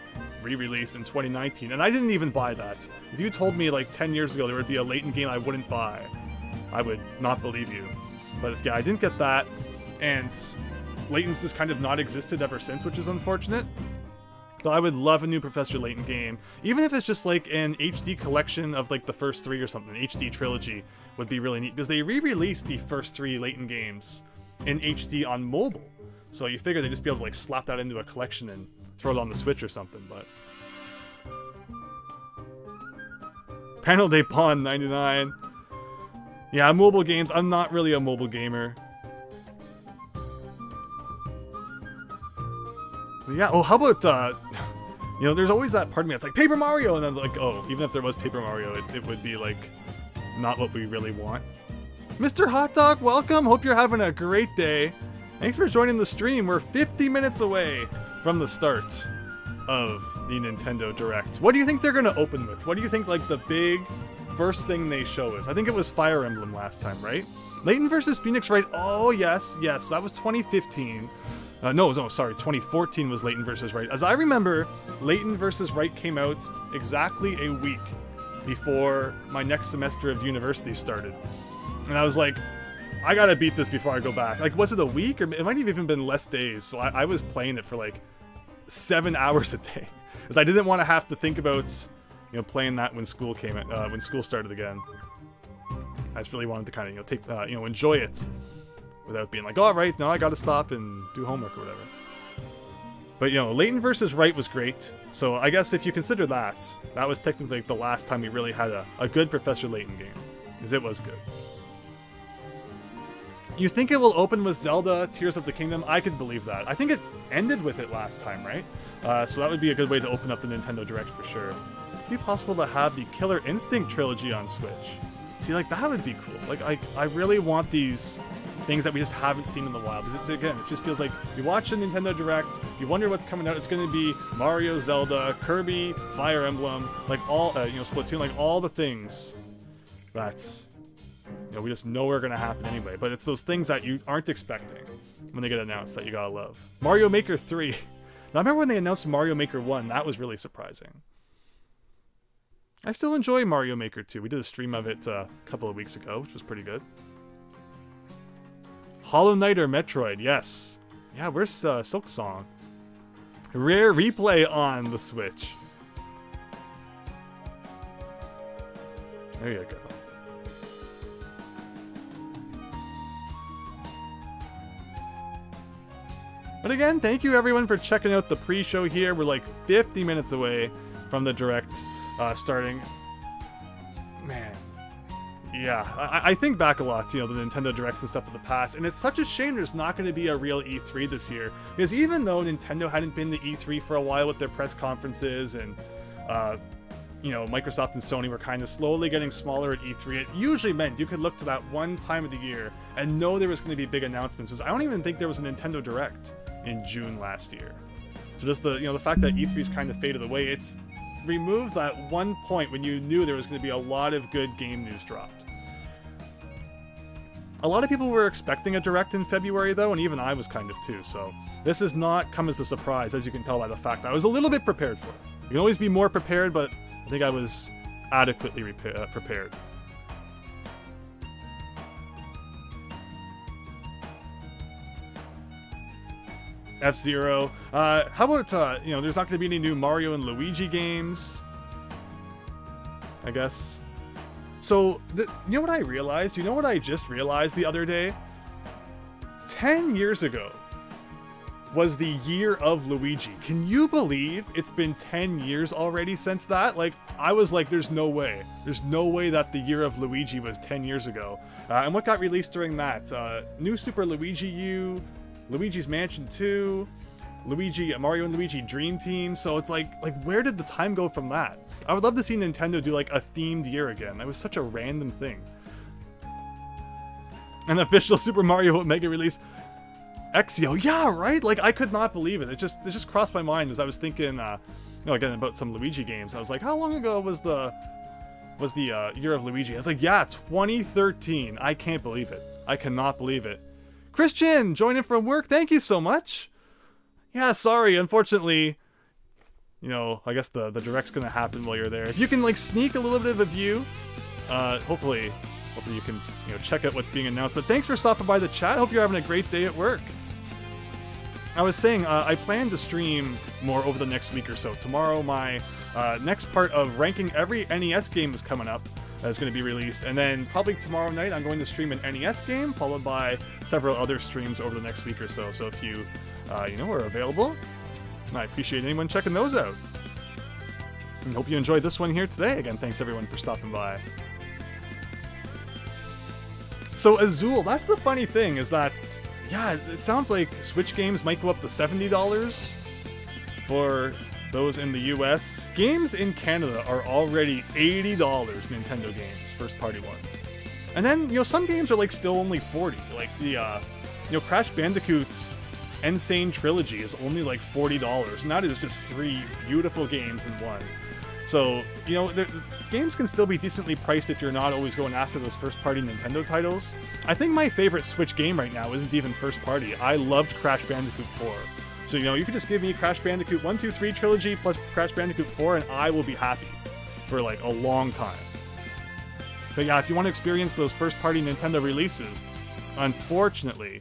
re-release in 2019, and I didn't even buy that. If you told me like 10 years ago there would be a Layton game I wouldn't buy, I would not believe you. But yeah, I didn't get that, and Layton's just kind of not existed ever since, which is unfortunate. So I would love a new Professor Layton game, even if it's just like an HD collection of like the first 3 or something. An HD trilogy would be really neat, because they re-released the first 3 Layton games in HD on mobile. So you figure they'd just be able to like slap that into a collection and throw it on the Switch or something, but... Panel Day Pawn 99. Yeah, mobile games. I'm not really a mobile gamer. But yeah, oh, how about, you know, there's always that part of me that's like, Paper Mario! And then like, oh, even if there was Paper Mario, it would be like, not what we really want. Mr. Hot Dog, welcome! Hope you're having a great day. Thanks for joining the stream. We're 50 minutes away from the start of the Nintendo Direct. What do you think they're going to open with? What do you think, like, the big first thing they show is? I think it was Fire Emblem last time, right? Layton versus Phoenix Wright. Oh, yes, yes. That was 2015. No, sorry. 2014 was Layton versus Wright. As I remember, Layton versus Wright came out exactly a week before my next semester of university started. And I was like, I gotta beat this before I go back. Like, was it a week? Or it might have even been less days. So I was playing it for like 7 hours a day, because I didn't want to have to think about, you know, playing that when school came, when school started again. I just really wanted to kind of, you know, take, you know, enjoy it without being like, all right, now I got to stop and do homework or whatever. But, you know, Layton versus Wright was great. So I guess if you consider that, that was technically the last time we really had a good Professor Layton game, because it was good. You think it will open with Zelda Tears of the Kingdom? I could believe that. I think it ended with it last time, right? So that would be a good way to open up the Nintendo Direct for sure. It'd be possible to have the Killer Instinct trilogy on Switch. See, like, that would be cool. Like, I really want these things that we just haven't seen in the wild. Because, again, it just feels like you watch the Nintendo Direct, you wonder what's coming out. It's going to be Mario, Zelda, Kirby, Fire Emblem, like all, you know, Splatoon, like all the things that's... You know, we just know are going to happen anyway, but it's those things that you aren't expecting when they get announced that you gotta love. Mario Maker 3. Now, I remember when they announced Mario Maker 1, that was really surprising. I still enjoy Mario Maker 2. We did a stream of it a couple of weeks ago, which was pretty good. Hollow Knight or Metroid, yes. Yeah, where's Silk Song? Rare replay on the Switch. There you go. But again, thank you everyone for checking out the pre-show here. We're like 50 minutes away from the Direct starting. Man. Yeah, I think back a lot to, you know, the Nintendo Directs and stuff of the past, and it's such a shame there's not going to be a real E3 this year. Because even though Nintendo hadn't been to E3 for a while with their press conferences, and, you know, Microsoft and Sony were kind of slowly getting smaller at E3, it usually meant you could look to that one time of the year and know there was going to be big announcements. Because I don't even think there was a Nintendo Direct in June last year. So just the, you know, the fact that E3's kind of faded away, it's removes that one point when you knew there was going to be a lot of good game news dropped. A lot of people were expecting a Direct in February though, and even I was kind of too, so this has not come as a surprise, as you can tell by the fact that I was a little bit prepared for it. You can always be more prepared, but I think I was adequately prepared. F-Zero. How about, you know, there's not going to be any new Mario and Luigi games, I guess. So, you know what I realized? You know what I just realized the other day? 10 years ago was the year of Luigi. Can you believe it's been 10 years already since that? Like, I was like, there's no way. There's no way that the year of Luigi was 10 years ago. And what got released during that? New Super Luigi U, Luigi's Mansion 2, Mario and Luigi Dream Team. So it's like where did the time go from that? I would love to see Nintendo do like a themed year again. That was such a random thing. An official Super Mario Mega release. Exio, yeah, right? Like, I could not believe it. It just crossed my mind as I was thinking, you know, again, about some Luigi games. I was like, how long ago was the year of Luigi? I was like, yeah, 2013. I can't believe it. I cannot believe it. Christian, joining from work. Thank you so much. Yeah, sorry. Unfortunately, you know, I guess the Direct's gonna happen while you're there. If you can, like, sneak a little bit of a view, hopefully you can, you know, check out what's being announced. But thanks for stopping by the chat. Hope you're having a great day at work. I was saying, I plan to stream more over the next week or so. Tomorrow, my next part of ranking every NES game is coming up. Is going to be released, and then probably tomorrow night I'm going to stream an NES game, followed by several other streams over the next week or so. So if you, are available, I appreciate anyone checking those out. And hope you enjoyed this one here today. Again, thanks everyone for stopping by. So Azul, that's the funny thing, is that, yeah, it sounds like Switch games might go up to $70 for those in the US. Games in Canada are already $80, Nintendo games, first-party ones. And then, some games are like still only $40. Like the, Crash Bandicoot's Insane Trilogy is only like $40, and that is just 3 beautiful games in one. So, games can still be decently priced if you're not always going after those first-party Nintendo titles. I think my favorite Switch game right now isn't even first-party. I loved Crash Bandicoot 4. So, you could just give me Crash Bandicoot 1, 2, 3 trilogy plus Crash Bandicoot 4 and I will be happy for like a long time. But yeah, if you want to experience those first-party Nintendo releases, unfortunately,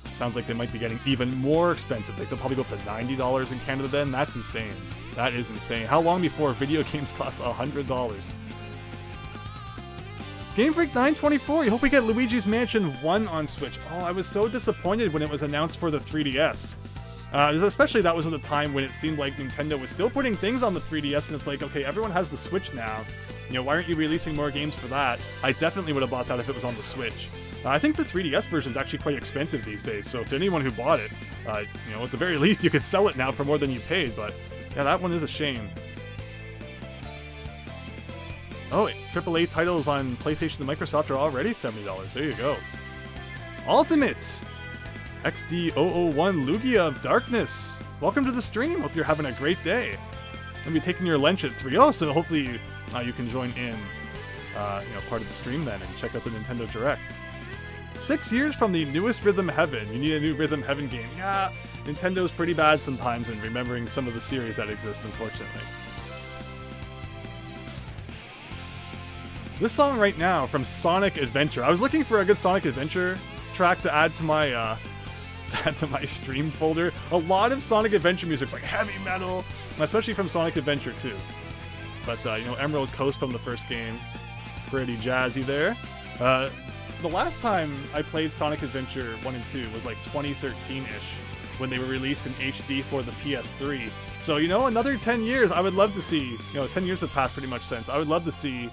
sounds like they might be getting even more expensive. Like they'll probably go up to $90 in Canada then. That's insane. That is insane. How long before video games cost $100? Game Freak 924, you hope we get Luigi's Mansion 1 on Switch. Oh, I was so disappointed when it was announced for the 3DS. Especially that was at the time when it seemed like Nintendo was still putting things on the 3DS, when it's like, okay, everyone has the Switch now. Why aren't you releasing more games for that? I definitely would have bought that if it was on the Switch. I think the 3DS version is actually quite expensive these days, so to anyone who bought it, at the very least you could sell it now for more than you paid, but yeah, that one is a shame. Oh, AAA titles on PlayStation and Microsoft are already $70. There you go. Ultimate! XD001 Lugia of Darkness. Welcome to the stream. Hope you're having a great day. I'll be taking your lunch at 3. Oh, so hopefully you can join in, part of the stream then and check out the Nintendo Direct. 6 years from the newest Rhythm Heaven. You need a new Rhythm Heaven game. Yeah, Nintendo's pretty bad sometimes in remembering some of the series that exist, unfortunately. This song right now from Sonic Adventure. I was looking for a good Sonic Adventure track to add to my stream folder. A lot of Sonic Adventure music's like heavy metal, especially from Sonic Adventure 2. But Emerald Coast from the first game, pretty jazzy there. The last time I played Sonic Adventure 1 and 2 was like 2013-ish, when they were released in HD for the PS3. So, another 10 years, I would love to see, 10 years have passed pretty much since. I would love to see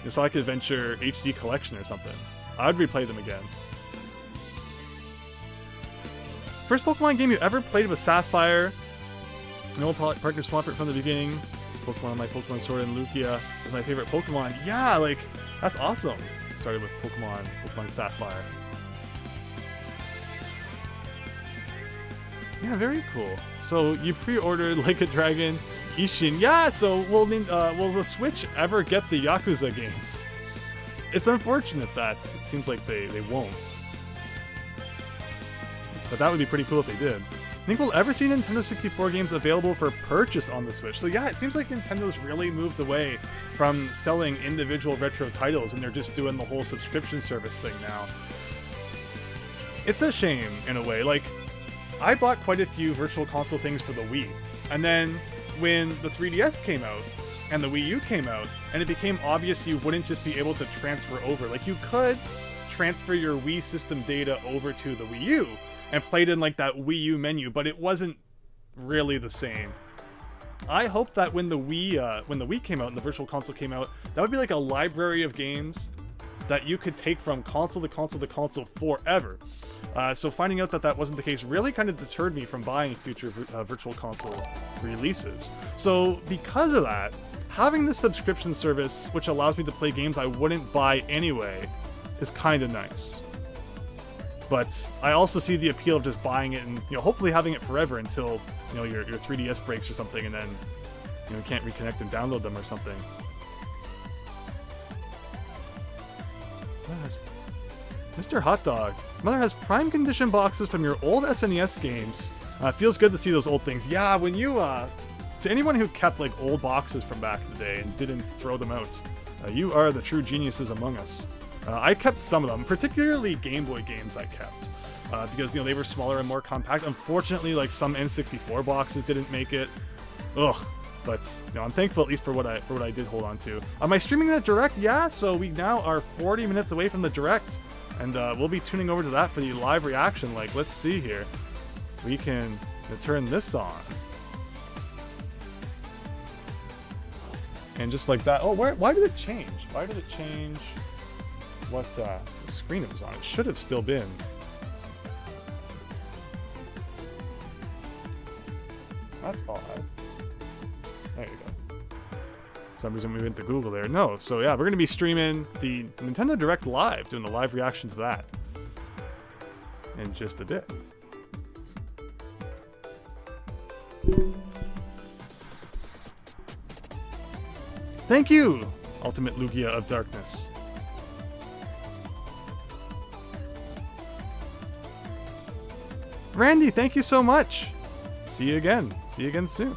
the Sonic Adventure HD collection or something. I would replay them again. First Pokemon game you ever played was Sapphire. No partner Swampert from the beginning. This Pokemon, my Pokemon Sword and Lugia is my favorite Pokemon. Yeah, like, that's awesome. Started with Pokemon Sapphire. Yeah, very cool. So you pre-ordered Like a Dragon, Ishin. Yeah, so will the Switch ever get the Yakuza games? It's unfortunate that it seems like they won't. But that would be pretty cool if they did. Think we'll ever see Nintendo 64 games available for purchase on the Switch? So yeah, it seems like Nintendo's really moved away from selling individual retro titles, and they're just doing the whole subscription service thing now. It's a shame, in a way. Like, I bought quite a few Virtual Console things for the Wii, and then when the 3DS came out, and the Wii U came out, and it became obvious you wouldn't just be able to transfer over. Like, you could transfer your Wii system data over to the Wii U, and played in like that Wii U menu, but it wasn't really the same. I hope that when the Wii came out and the Virtual Console came out, that would be like a library of games that you could take from console to console to console forever. So finding out that that wasn't the case really kind of deterred me from buying future Virtual Console releases. So because of that, having this subscription service, which allows me to play games I wouldn't buy anyway, is kind of nice. But I also see the appeal of just buying it and hopefully having it forever until your 3DS breaks or something, and then you can't reconnect and download them or something. Mr. Hot Dog, Mother has prime condition boxes from your old SNES games. Feels good to see those old things. Yeah, when you to anyone who kept like old boxes from back in the day and didn't throw them out, you are the true geniuses among us. I kept some of them, particularly Game Boy games I kept. because, you know, they were smaller and more compact. Unfortunately, like, some N64 boxes didn't make it. Ugh. But, you know, I'm thankful at least for what I did hold on to. Am I streaming that Direct? Yeah, so we now are 40 minutes away from the Direct. And we'll be tuning over to that for the live reaction. Like, let's see here. We can turn this on. And just like that. Oh, why did it change? Why did it change what screen it was on? It should have still been. That's odd. There you go. For some reason we went to Google there. No, so yeah, we're going to be streaming the Nintendo Direct live, doing the live reaction to that in just a bit. Thank you, Ultimate Lugia of Darkness. Randy, thank you so much. See you again. See you again soon.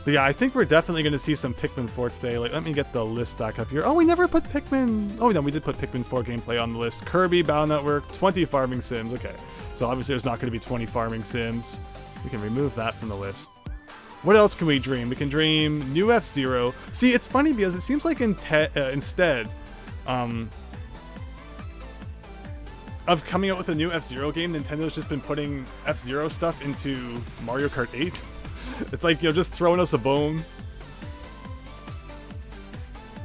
But yeah, I think we're definitely going to see some Pikmin 4 today. Like, let me get the list back up here. Oh, we never put Pikmin... Oh, no, we did put Pikmin 4 gameplay on the list. Kirby, Battle Network, 20 farming sims. Okay, so obviously there's not going to be 20 farming sims. We can remove that from the list. What else can we dream? We can dream new F-Zero. See, it's funny because it seems like instead of coming out with a new F-Zero game, Nintendo's just been putting F-Zero stuff into Mario Kart 8. It's like, you know, just throwing us a bone.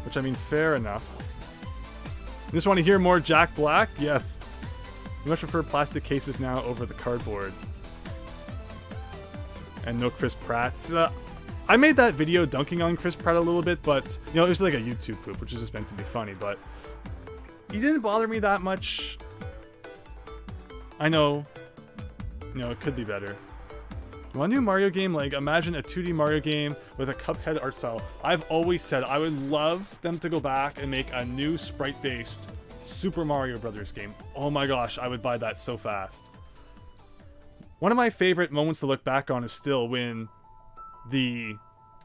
Which, I mean, fair enough. You just want to hear more Jack Black? Yes. You much prefer plastic cases now over the cardboard. And no Chris Pratt. I made that video dunking on Chris Pratt a little bit, but, you know, it was like a YouTube poop, which is just meant to be funny, but he didn't bother me that much. I know, you know, it could be better. One new Mario game, like, imagine a 2D Mario game with a Cuphead art style. I've always said I would love them to go back and make a new sprite-based Super Mario Brothers game. Oh my gosh, I would buy that so fast. One of my favorite moments to look back on is still when the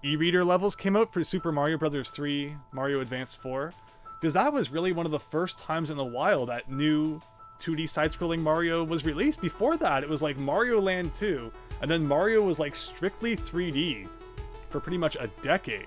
e-reader levels came out for Super Mario Bros. 3, Mario Advance 4. Because that was really one of the first times in a while that new 2D side-scrolling Mario was released. Before that, it was like Mario Land 2. And then Mario was like strictly 3D for pretty much a decade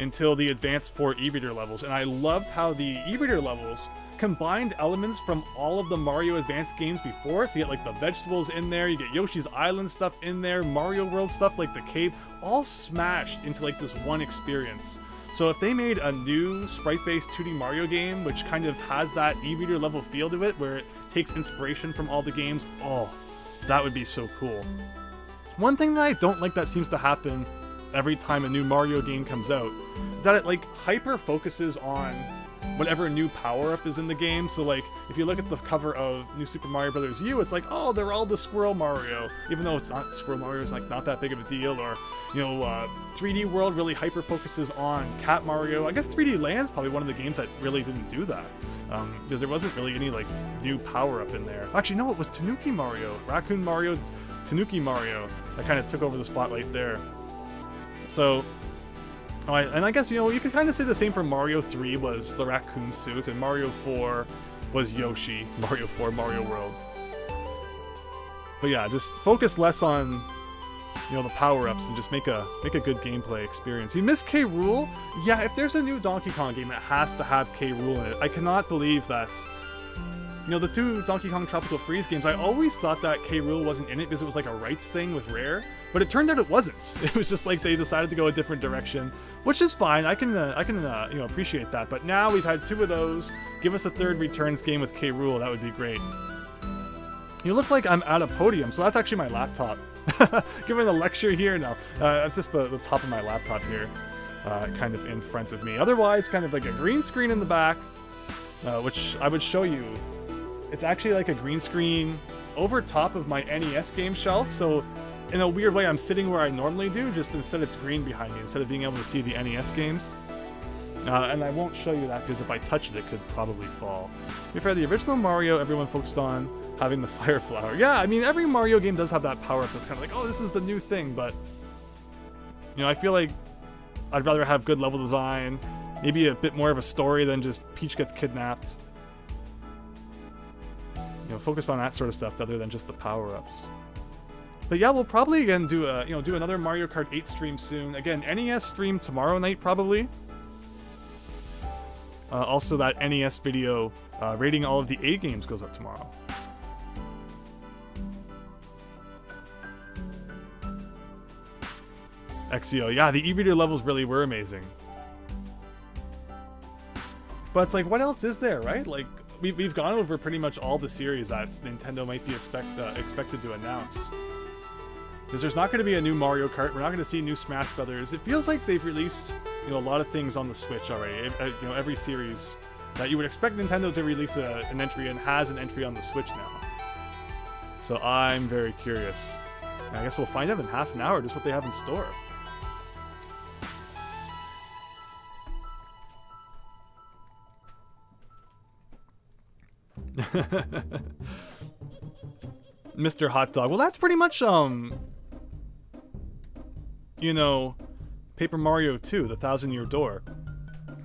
until the Advance 4 e-reader levels. And I loved how the e-reader levels combined elements from all of the Mario Advance games before. So you get like the vegetables in there, you get Yoshi's Island stuff in there, Mario World stuff like the cave, all smashed into like this one experience. So if they made a new sprite-based 2D Mario game, which kind of has that e-reader level feel to it, where it takes inspiration from all the games, oh, that would be so cool. One thing that I don't like that seems to happen every time a new Mario game comes out is that it like hyper focuses on whatever new power-up is in the game. So like, if you look at the cover of New Super Mario Bros. U, it's like, oh, they're all the Squirrel Mario, even though it's not, Squirrel Mario is like not that big of a deal. Or, you know, 3D World really hyper focuses on Cat Mario. I guess 3D Land's probably one of the games that really didn't do that, because there wasn't really any like new power-up in there. Actually, no, it was Tanuki Mario, Raccoon Mario, Tanuki Mario that kind of took over the spotlight there. So, and I guess, you know, you could kind of say the same for Mario 3 was the raccoon suit, and Mario 4 was Yoshi, Mario 4, Mario World. But yeah, just focus less on, you know, the power-ups and just make a good gameplay experience. You miss K. Rool? Yeah, if there's a new Donkey Kong game, it has to have K. Rool in it. I cannot believe that. You know, the two Donkey Kong Tropical Freeze games, I always thought that K. Rool wasn't in it because it was like a rights thing with Rare, but it turned out it wasn't. It was just like they decided to go a different direction, which is fine. I can you know, appreciate that. But now we've had two of those. Give us a third Returns game with K. Rool. That would be great. You look like I'm at a podium, so that's actually my laptop. Giving a lecture here now. That's just the top of my laptop here, kind of in front of me. Otherwise, kind of like a green screen in the back, which I would show you. It's actually like a green screen over top of my NES game shelf, so in a weird way I'm sitting where I normally do, just instead it's green behind me, instead of being able to see the NES games. And I won't show you that because if I touch it, it could probably fall. To be fair, the original Mario, everyone focused on having the fire flower. Yeah, I mean, every Mario game does have that power-up that's kind of like, oh, this is the new thing, but... You know, I feel like I'd rather have good level design, maybe a bit more of a story than just Peach gets kidnapped. You know, focus on that sort of stuff other than just the power-ups. But yeah, we'll probably again do another Mario Kart 8 stream soon. Again, NES stream tomorrow night probably. Also, that NES video rating all of the A games goes up tomorrow. XEO, yeah, the e-reader levels really were amazing. But it's like, what else is there, right? Like, we've gone over pretty much all the series that Nintendo might be expected to announce. Because there's not going to be a new Mario Kart, we're not going to see new Smash Brothers. It feels like they've released, you know, a lot of things on the Switch already. You know, every series that you would expect Nintendo to release an entry and has an entry on the Switch now. So I'm very curious. And I guess we'll find out in half an hour just what they have in store. Mr. Hot Dog. Well, that's pretty much, you know, Paper Mario 2, the Thousand-Year Door.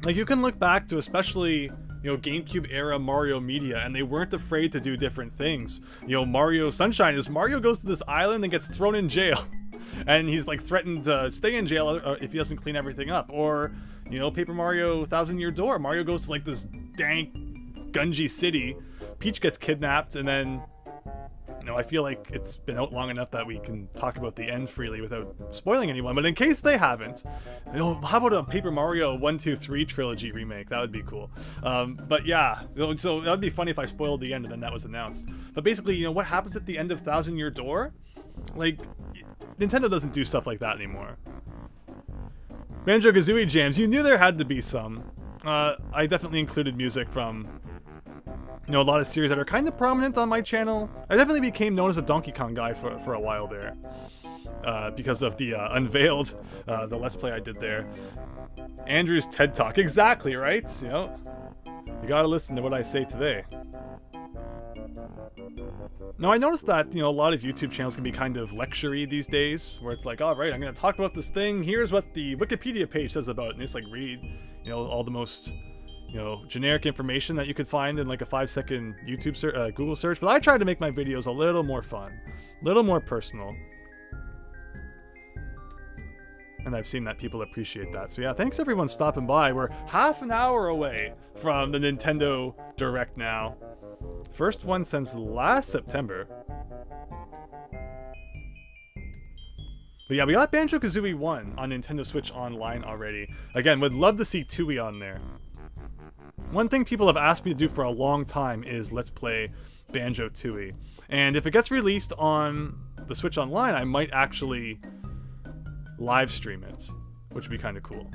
Like, you can look back to especially, you know, GameCube era Mario media, and they weren't afraid to do different things. You know, Mario Sunshine is Mario goes to this island and gets thrown in jail. And he's, like, threatened to stay in jail if he doesn't clean everything up. Or, you know, Paper Mario Thousand-Year Door. Mario goes to, like, this dank, gungy city. Peach gets kidnapped, and then, you know, I feel like it's been out long enough that we can talk about the end freely without spoiling anyone, but in case they haven't, you know, how about a Paper Mario 1, 2, 3 trilogy remake? That would be cool. But yeah, so that would be funny if I spoiled the end and then that was announced. But basically, you know, what happens at the end of Thousand Year Door? Like, Nintendo doesn't do stuff like that anymore. Banjo-Kazooie jams, you knew there had to be some. I definitely included music from, you know, a lot of series that are kind of prominent on my channel. I definitely became known as a Donkey Kong guy for a while there. Because of the Unveiled, the Let's Play I did there. Andrew's TED Talk, exactly, right? You know, you gotta listen to what I say today. Now, I noticed that, you know, a lot of YouTube channels can be kind of lecture-y these days, where it's like, all right, I'm gonna talk about this thing, here's what the Wikipedia page says about it, and it's like read, you know, all the most, you know, generic information that you could find in like a 5-second YouTube Google search. But I try to make my videos a little more fun, a little more personal. And I've seen that people appreciate that. So yeah, thanks everyone stopping by. We're half an hour away from the Nintendo Direct now. First one since last September. But yeah, we got Banjo-Kazooie 1 on Nintendo Switch Online already. Again, would love to see Tui on there. One thing people have asked me to do for a long time is Let's Play Banjo-Tooie. And if it gets released on the Switch Online, I might actually live stream it, which would be kind of cool.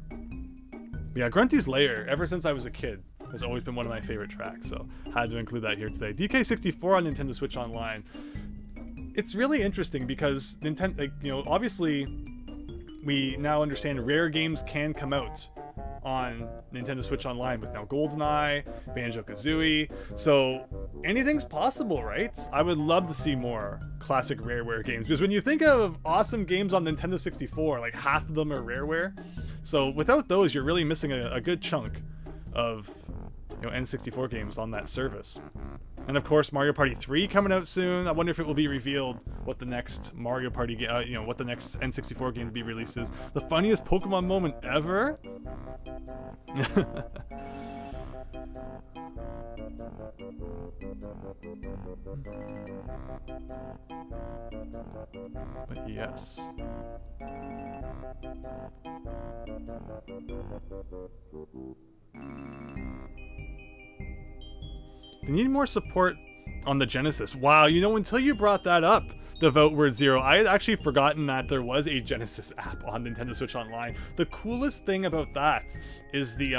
But yeah, Grunty's Lair, ever since I was a kid, has always been one of my favorite tracks, so had to include that here today. DK64 on Nintendo Switch Online. It's really interesting because Nintendo, like, you know, obviously we now understand rare games can come out on Nintendo Switch Online with now GoldenEye, Banjo-Kazooie, so anything's possible, right? I would love to see more classic Rareware games, because when you think of awesome games on Nintendo 64, like half of them are Rareware, so without those you're really missing a good chunk of, you know, N64 games on that service. And of course, Mario Party 3 coming out soon. I wonder if it will be revealed what the next Mario Party game, you know, what the next N64 game to be released is. The funniest Pokemon moment ever? But yes. They need more support on the Genesis. Wow, you know, until you brought that up, Devout Word Zero, I had actually forgotten that there was a Genesis app on Nintendo Switch Online. The coolest thing about that is the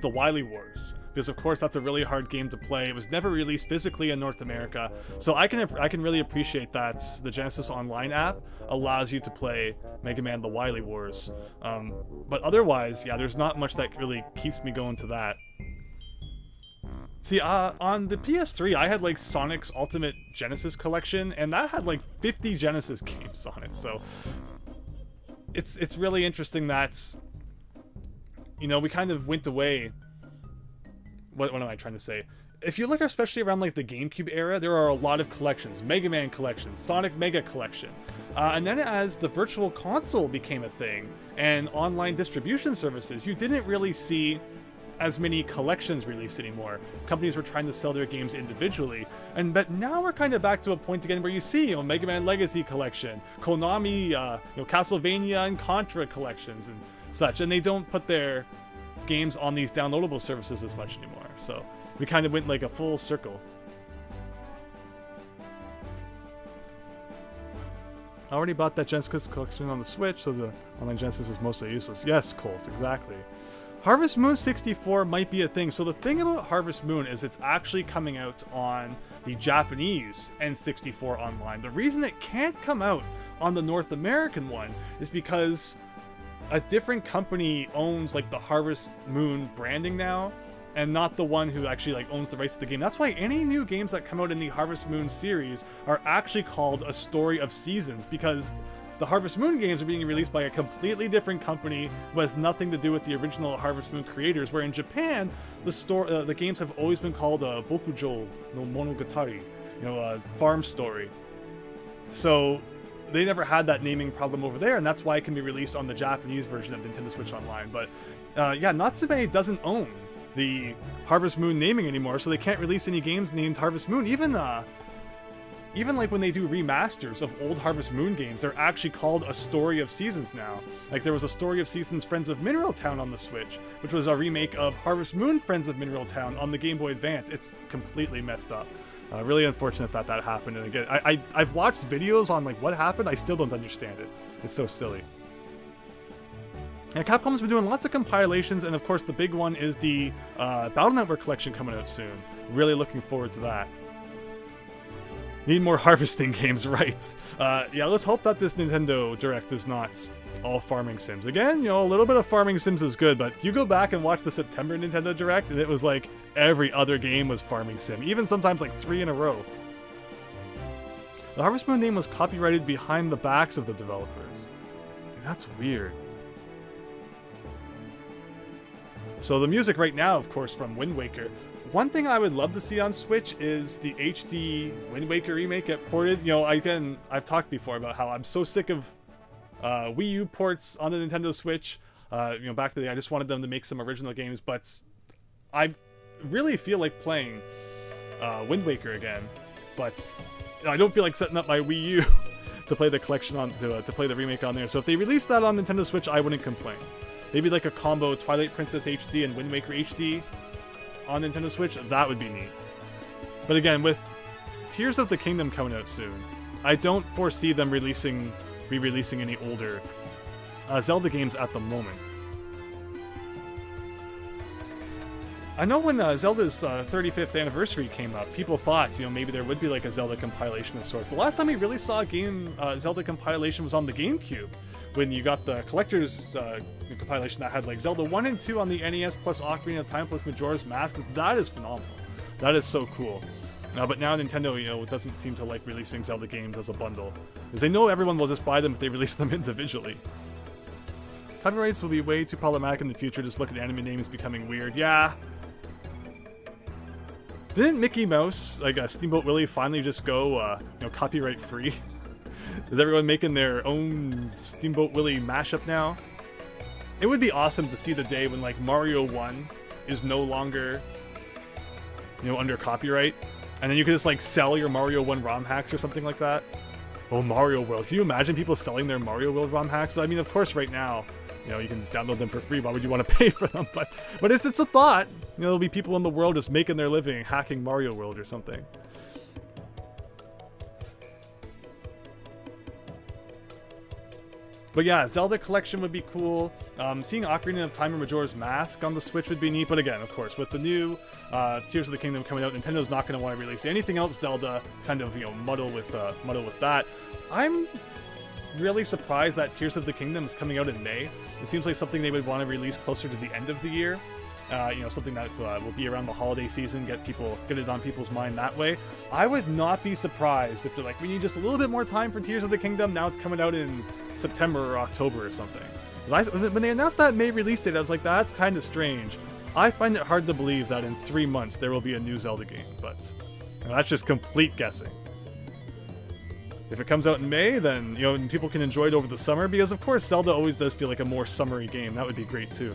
Wily Wars. because of course that's a really hard game to play. It was never released physically in North America, so I can really appreciate that the Genesis Online app allows you to play Mega Man The Wily Wars. But otherwise, yeah, there's not much that really keeps me going to that. See, on the PS3, I had like Sonic's Ultimate Genesis Collection, and that had like 50 Genesis games on it, so it's really interesting that, you know, we kind of went away. What am I trying to say? If you look especially around like the GameCube era, there are a lot of collections. Mega Man collection, Sonic Mega collection. And then as the Virtual Console became a thing, and online distribution services, you didn't really see as many collections released anymore. Companies were trying to sell their games individually, but now we're kind of back to a point again where you see, you know, Mega Man Legacy collection, Konami, you know, Castlevania and Contra collections and such, and they don't put their games on these downloadable services as much anymore. So we kind of went like a full circle. I already bought that Genesis collection on the Switch, so the online Genesis is mostly useless. Yes, Colt, exactly. Harvest Moon 64 might be a thing. So the thing about Harvest Moon is it's actually coming out on the Japanese N64 online. The reason it can't come out on the North American one is because a different company owns like the Harvest Moon branding now, and not the one who actually like owns the rights to the game. That's why any new games that come out in the Harvest Moon series are actually called A Story of Seasons, because the Harvest Moon games are being released by a completely different company who has nothing to do with the original Harvest Moon creators, where in Japan, the games have always been called Bokujo no Monogatari, you know, farm story. So they never had that naming problem over there, and that's why it can be released on the Japanese version of Nintendo Switch Online. But yeah, Natsume doesn't own the Harvest Moon naming anymore, so they can't release any games named Harvest Moon. Even like when they do remasters of old Harvest Moon games, they're actually called A Story of Seasons now. Like there was A Story of Seasons Friends of Mineral Town on the Switch, which was a remake of Harvest Moon Friends of Mineral Town on the Game Boy Advance. It's completely messed up. Really unfortunate that that happened. And again, I've watched videos on like what happened. I still don't understand it. It's so silly. And Capcom's been doing lots of compilations, and of course the big one is the Battle Network collection coming out soon. Really looking forward to that. Need more harvesting games, right? Yeah, let's hope that this Nintendo Direct is not all farming sims. Again, you know, a little bit of farming sims is good, but you go back and watch the September Nintendo Direct, and it was like every other game was farming sim, even sometimes like 3 in a row. The Harvest Moon name was copyrighted behind the backs of the developers. That's weird. So the music right now, of course, from Wind Waker. One thing I would love to see on Switch is the HD Wind Waker remake get ported. You know, I've talked before about how I'm so sick of Wii U ports on the Nintendo Switch. You know, back to the day, I just wanted them to make some original games, but I really feel like playing Wind Waker again. But I don't feel like setting up my Wii U to play the collection on to play the remake on there. So if they release that on Nintendo Switch, I wouldn't complain. Maybe like a combo Twilight Princess HD and Wind Waker HD on Nintendo Switch, that would be neat. But again, with Tears of the Kingdom coming out soon, I don't foresee them re-releasing any older Zelda games at the moment. I know when Zelda's 35th anniversary came up, people thought, you know, maybe there would be like a Zelda compilation of sorts. The last time we really saw a game Zelda compilation was on the GameCube, when you got the collector's compilation that had like Zelda 1 and 2 on the NES plus Ocarina of Time plus Majora's Mask. That is phenomenal. That is so cool. But now Nintendo, you know, doesn't seem to like releasing Zelda games as a bundle, because they know everyone will just buy them if they release them individually. Copyrights will be way too problematic in the future. Just look at anime names becoming weird. Yeah. Didn't Mickey Mouse, like Steamboat Willie, finally just go, you know, copyright free? Is everyone making their own Steamboat Willie mashup now? It would be awesome to see the day when like Mario 1 is no longer, you know, under copyright, and then you could just like sell your Mario 1 ROM hacks or something like that. Oh, Mario World. Can you imagine people selling their Mario World ROM hacks? But I mean, of course, right now, you know, you can download them for free. Why would you want to pay for them? But it's a thought. You know, there'll be people in the world just making their living hacking Mario World or something. But yeah, Zelda Collection would be cool. Seeing Ocarina of Time and Majora's Mask on the Switch would be neat. But again, of course, with the new Tears of the Kingdom coming out, Nintendo's not going to want to release anything else Zelda, kind of, you know, muddle with that. I'm really surprised that Tears of the Kingdom is coming out in May. It seems like something they would want to release closer to the end of the year. You know, something that will be around the holiday season, get it on people's mind that way. I would not be surprised if they're like, we need just a little bit more time for Tears of the Kingdom. Now it's coming out in September or October or something. When they announced that May release date, I was like, that's kind of strange. I find it hard to believe that in 3 months there will be a new Zelda game, but you know, that's just complete guessing. If it comes out in May, then, you know, people can enjoy it over the summer, because of course Zelda always does feel like a more summery game. That would be great too.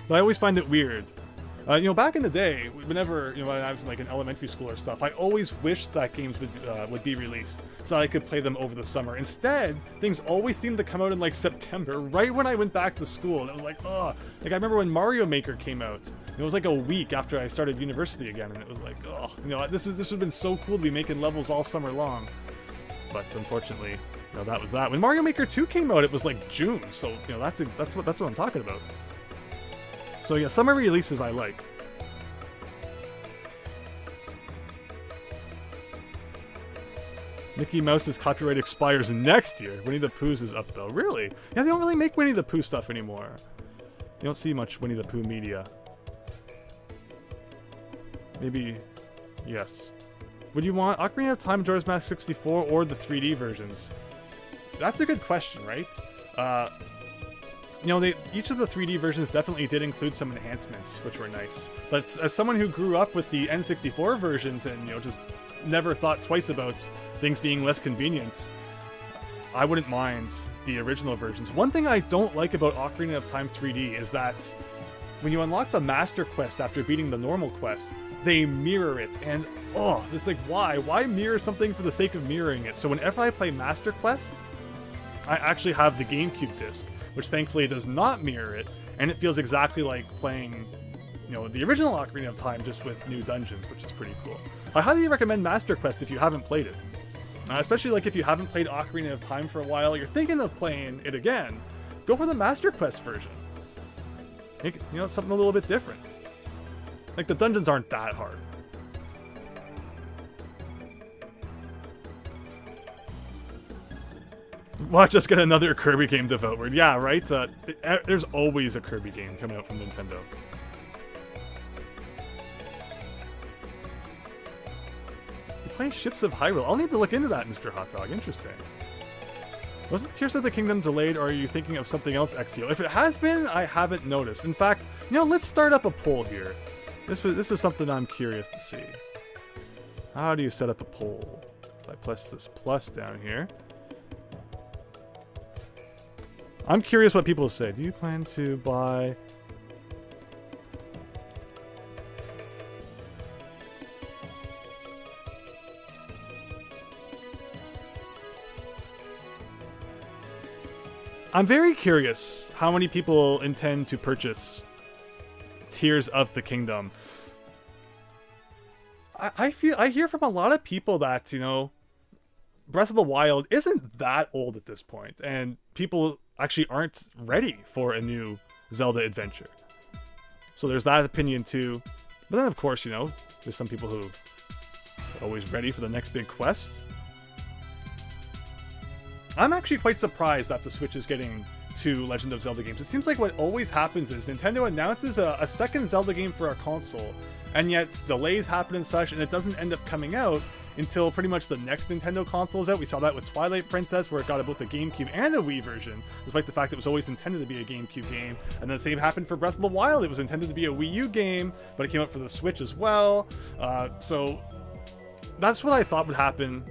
But I always find it weird. You know, back in the day, whenever, you know, when I was in, like, in elementary school or stuff, I always wished that games would be released so I could play them over the summer. Instead, things always seemed to come out in, like, September, right when I went back to school. And it was like, oh. Like, I remember when Mario Maker came out. It was like a week after I started university again, and it was like, oh, you know, this would have been so cool to be making levels all summer long. But unfortunately, you know, that was that. When Mario Maker 2 came out, it was like June, so, you know, that's what I'm talking about. So yeah, summer releases I like. Mickey Mouse's copyright expires next year. Winnie the Pooh's is up though. Really? Yeah, they don't really make Winnie the Pooh stuff anymore. You don't see much Winnie the Pooh media. Maybe, yes. Would you want Ocarina of Time, Majora's Mask 64, or the 3D versions? That's a good question, right? You know, each of the 3D versions definitely did include some enhancements, which were nice. But as someone who grew up with the N64 versions and, you know, just never thought twice about things being less convenient, I wouldn't mind the original versions. One thing I don't like about Ocarina of Time 3D is that when you unlock the Master Quest after beating the normal quest, they mirror it, and oh, it's like, why? Why mirror something for the sake of mirroring it? So whenever I play Master Quest, I actually have the GameCube disc, which thankfully does not mirror it, and it feels exactly like playing, you know, the original Ocarina of Time, just with new dungeons, which is pretty cool. I highly recommend Master Quest if you haven't played it. Especially like if you haven't played Ocarina of Time for a while, you're thinking of playing it again, go for the Master Quest version. Make it, you know, something a little bit different. Like, the dungeons aren't that hard. Watch us get another Kirby game to vote with. Yeah, right? There's always a Kirby game coming out from Nintendo. You're playing Ships of Hyrule. I'll need to look into that, Mr. Hot Dog. Interesting. Wasn't Tears of the Kingdom delayed, or are you thinking of something else, Exio? If it has been, I haven't noticed. In fact, you know, let's start up a poll here. This is something I'm curious to see. How do you set up a poll? I press this plus down here. I'm curious what people say. Do you plan to buy... I'm very curious how many people intend to purchase Tears of the Kingdom. I hear from a lot of people that, you know, Breath of the Wild isn't that old at this point, and people actually aren't ready for a new Zelda adventure. So there's that opinion too. But then, of course, you know, there's some people who are always ready for the next big quest. I'm actually quite surprised that the Switch is getting 2 Legend of Zelda games. It seems like what always happens is Nintendo announces a second Zelda game for a console, and yet delays happen and such, and it doesn't end up coming out until pretty much the next Nintendo console is out. We saw that with Twilight Princess, where it got both the GameCube and the Wii version, despite the fact it was always intended to be a GameCube game. And then the same happened for Breath of the Wild. It was intended to be a Wii U game, but it came out for the Switch as well. So that's what I thought would happen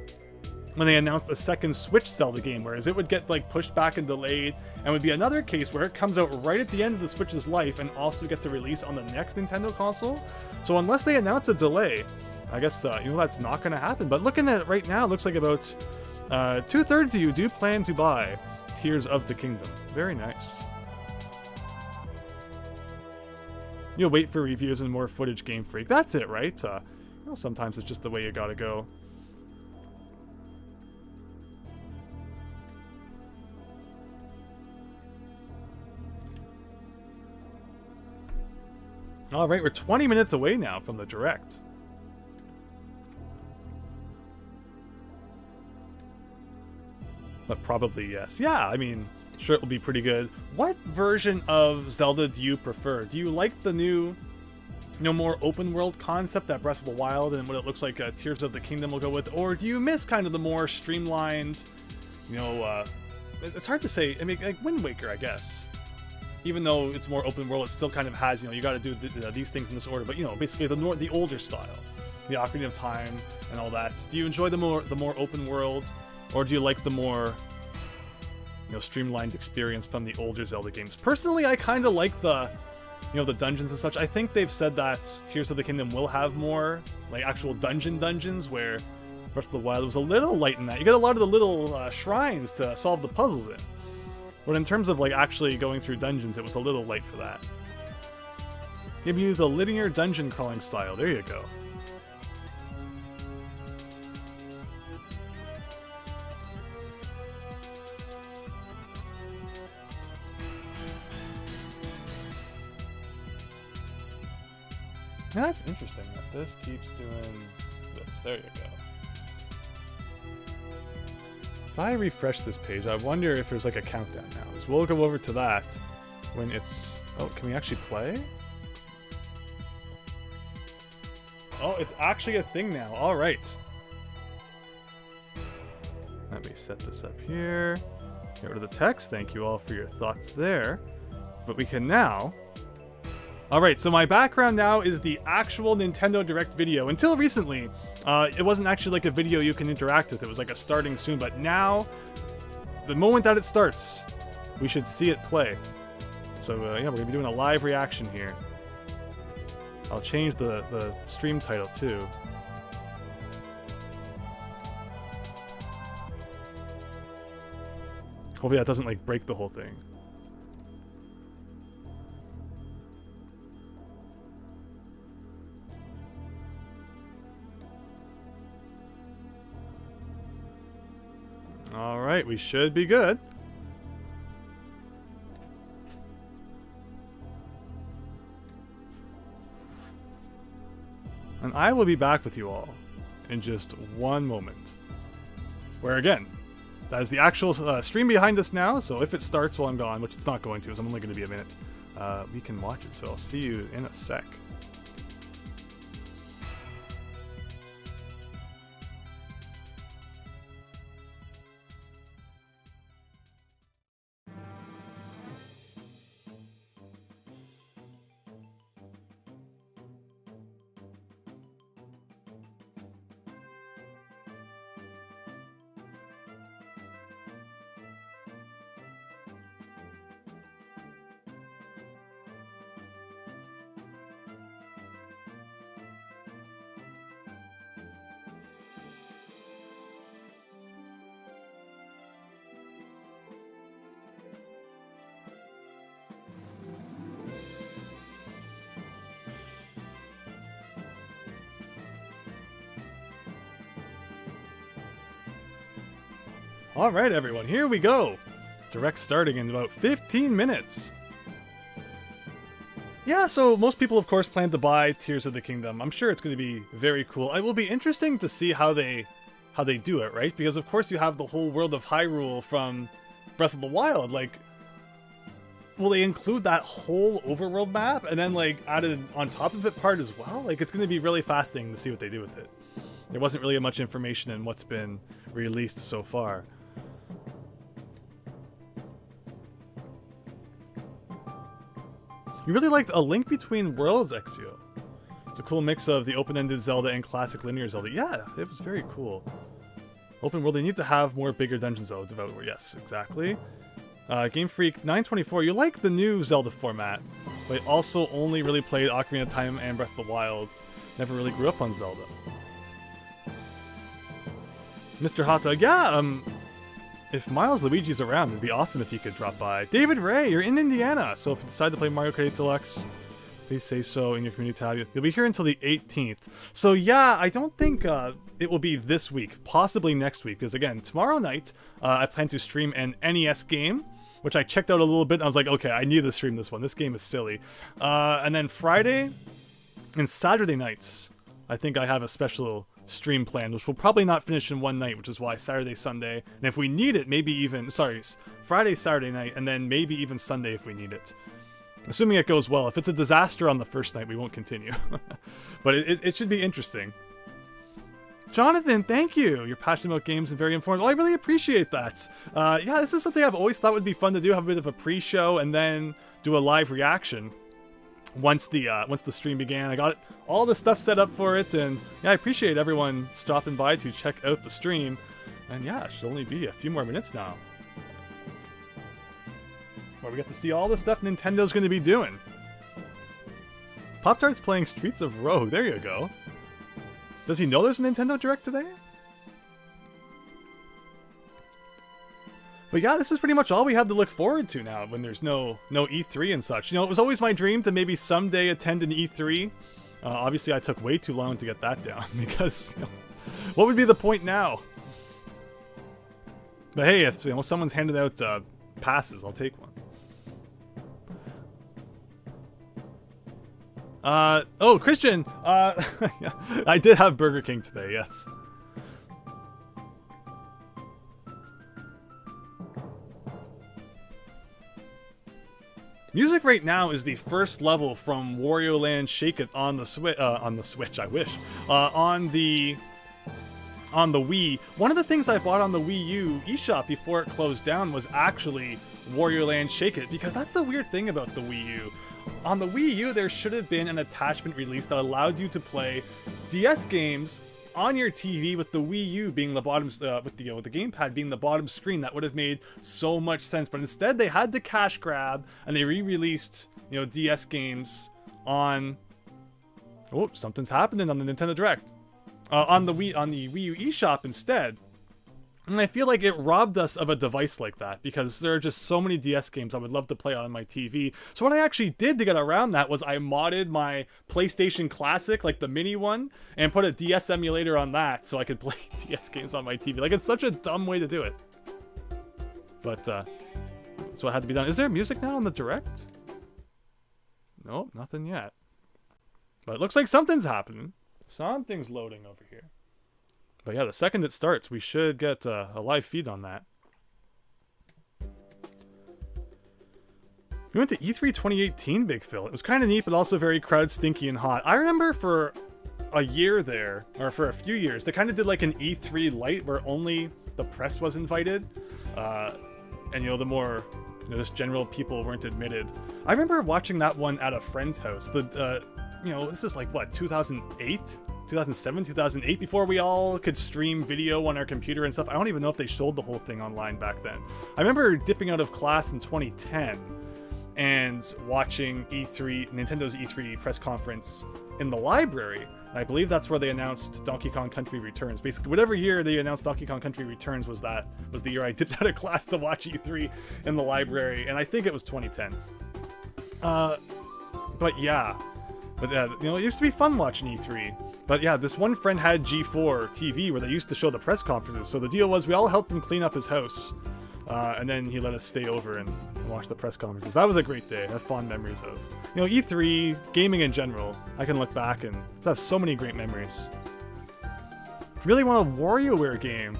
when they announced a second Switch Zelda game, whereas it would get like pushed back and delayed, and would be another case where it comes out right at the end of the Switch's life and also gets a release on the next Nintendo console. So unless they announce a delay, I guess, you know, that's not going to happen. But looking at it right now, it looks like about 2/3 of you do plan to buy Tears of the Kingdom. Very nice. You'll wait for reviews and more footage, Game Freak. That's it, right? You know, sometimes it's just the way you gotta go. Alright, we're 20 minutes away now from the Direct. But probably yes. Yeah, I mean, sure, it will be pretty good. What version of Zelda do you prefer? Do you like the new, more open world concept that Breath of the Wild and what it looks like Tears of the Kingdom will go with? Or do you miss kind of the more streamlined, it's hard to say. I mean, like Wind Waker, I guess. Even though it's more open world, it still kind of has, you got to do these things in this order. But, basically the older style. The Ocarina of Time and all that. Do you enjoy the more open world? Or do you like the more, streamlined experience from the older Zelda games? Personally, I kind of like the, the dungeons and such. I think they've said that Tears of the Kingdom will have more, like, actual dungeons, where Breath of the Wild was a little light in that. You get a lot of the little shrines to solve the puzzles in. But in terms of, like, actually going through dungeons, it was a little light for that. Give you the linear dungeon crawling style. There you go. That's interesting that this keeps doing this. There you go. If I refresh this page, I wonder if there's like a countdown now. So we'll go over to that when it's... Oh, can we actually play? Oh, it's actually a thing now. All right. Let me set this up here. Get rid of the text. Thank you all for your thoughts there. But we can now... Alright, so my background now is the actual Nintendo Direct video. Until recently, it wasn't actually like a video you can interact with. It was like a starting soon, but now, the moment that it starts, we should see it play. So yeah, we're going to be doing a live reaction here. I'll change the stream title too. Hopefully that doesn't like break the whole thing. Alright, we should be good. And I will be back with you all in just one moment. Where again, that is the actual stream behind us now, so if it starts while I'm gone, which it's not going to, as I'm only going to be a minute, we can watch it, so I'll see you in a sec. Alright everyone, here we go! Direct starting in about 15 minutes. Yeah, so most people of course plan to buy Tears of the Kingdom. I'm sure it's going to be very cool. It will be interesting to see how they do it, right? Because of course you have the whole world of Hyrule from Breath of the Wild. Like, will they include that whole overworld map and then like added on top of it part as well? Like, it's going to be really fascinating to see what they do with it. There wasn't really much information in what's been released so far. You really liked A Link Between Worlds, Exio. It's a cool mix of the open-ended Zelda and classic linear Zelda. Yeah, it was very cool. Open world, they need to have more bigger dungeons though. Developer, yes, exactly. Game Freak 924, you like the new Zelda format, but also only really played Ocarina of Time and Breath of the Wild. Never really grew up on Zelda. Mr. Hotdog, yeah, if Miles Luigi's around, it'd be awesome if he could drop by. David Ray, you're in Indiana, so if you decide to play Mario Kart 8 Deluxe, please say so in your community tab. You'll be here until the 18th. So yeah, I don't think it will be this week, possibly next week, because again, tomorrow night, I plan to stream an NES game. which I checked out a little bit. And I was like, okay, I need to stream this one. This game is silly. And then Friday and Saturday nights, I think I have a special stream planned, which will probably not finish in one night, which is why Saturday, Sunday, and if we need it, maybe even, sorry, Friday, Saturday night, and then maybe even Sunday if we need it. Assuming it goes well. If it's a disaster on the first night, we won't continue. But it should be interesting. Jonathan, thank you. You're passionate about games and very informed. Oh, I really appreciate that. Yeah, this is something I've always thought would be fun to do, have a bit of a pre-show and then do a live reaction. Once the stream began, I got all the stuff set up for it, and yeah, I appreciate everyone stopping by to check out the stream. And yeah, it should only be a few more minutes now, where we get to see all the stuff Nintendo's going to be doing. Pop-Tart's playing Streets of Rogue. There you go. Does he know there's a Nintendo Direct today? But yeah, this is pretty much all we have to look forward to now when there's no E3 and such. You know, it was always my dream to maybe someday attend an E3. Obviously, I took way too long to get that down because, you know, what would be the point now? But hey, if someone's handed out passes, I'll take one. Oh, Christian, I did have Burger King today, yes. Music right now is the first level from Wario Land Shake It on the Switch, on the Wii. One of the things I bought on the Wii U eShop before it closed down was actually Wario Land Shake It, because that's the weird thing about the Wii U. On the Wii U, there should have been an attachment release that allowed you to play DS games on your TV with the Wii U being the bottom, with the gamepad being the bottom screen. That would have made so much sense. But instead, they had the cash grab and they re-released, DS games on. Oh, something's happening on the Nintendo Direct. On the Wii U eShop instead. And I feel like it robbed us of a device like that, because there are just so many DS games I would love to play on my TV. So what I actually did to get around that was I modded my PlayStation Classic, like the mini one, and put a DS emulator on that so I could play DS games on my TV. Like, it's such a dumb way to do it. But, that's what had to be done. Is there music now on the Direct? Nope, nothing yet. But it looks like something's happening. Something's loading over here. But yeah, the second it starts, we should get a live feed on that. We went to E3 2018, Big Phil. It was kind of neat, but also very crowd stinky and hot. I remember for a year there, or for a few years, they kind of did like an E3 light where only the press was invited. And the more, just general people weren't admitted. I remember watching that one at a friend's house. This is like, what, 2008? 2007, 2008, before we all could stream video on our computer and stuff. I don't even know if they showed the whole thing online back then. I remember dipping out of class in 2010 and watching Nintendo's E3 press conference in the library. And I believe that's where they announced Donkey Kong Country Returns. Basically, whatever year they announced Donkey Kong Country Returns was the year I dipped out of class to watch E3 in the library, and I think it was 2010. But yeah. But it used to be fun watching E3. But yeah, this one friend had G4 TV where they used to show the press conferences. So the deal was we all helped him clean up his house. And then he let us stay over and watch the press conferences. That was a great day. I have fond memories of, E3, gaming in general. I can look back and have so many great memories. Really want a WarioWare game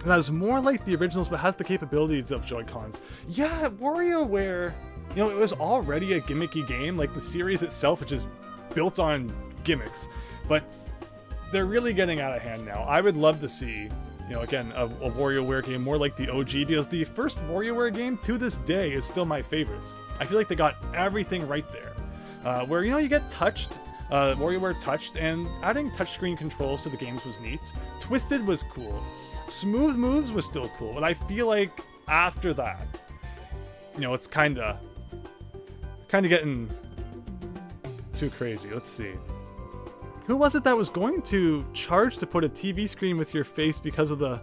that is more like the originals but has the capabilities of Joy-Cons. Yeah, WarioWare, it was already a gimmicky game. Like the series itself, which is built on gimmicks. But they're really getting out of hand now. I would love to see, again, a WarioWare game more like the OG, because the first WarioWare game to this day is still my favorites. I feel like they got everything right there. Where, you get touched, WarioWare touched, and adding touchscreen controls to the games was neat. Twisted was cool. Smooth Moves was still cool, but I feel like after that, it's kind of getting too crazy. Let's see. Who was it that was going to charge to put a TV screen with your face because of the...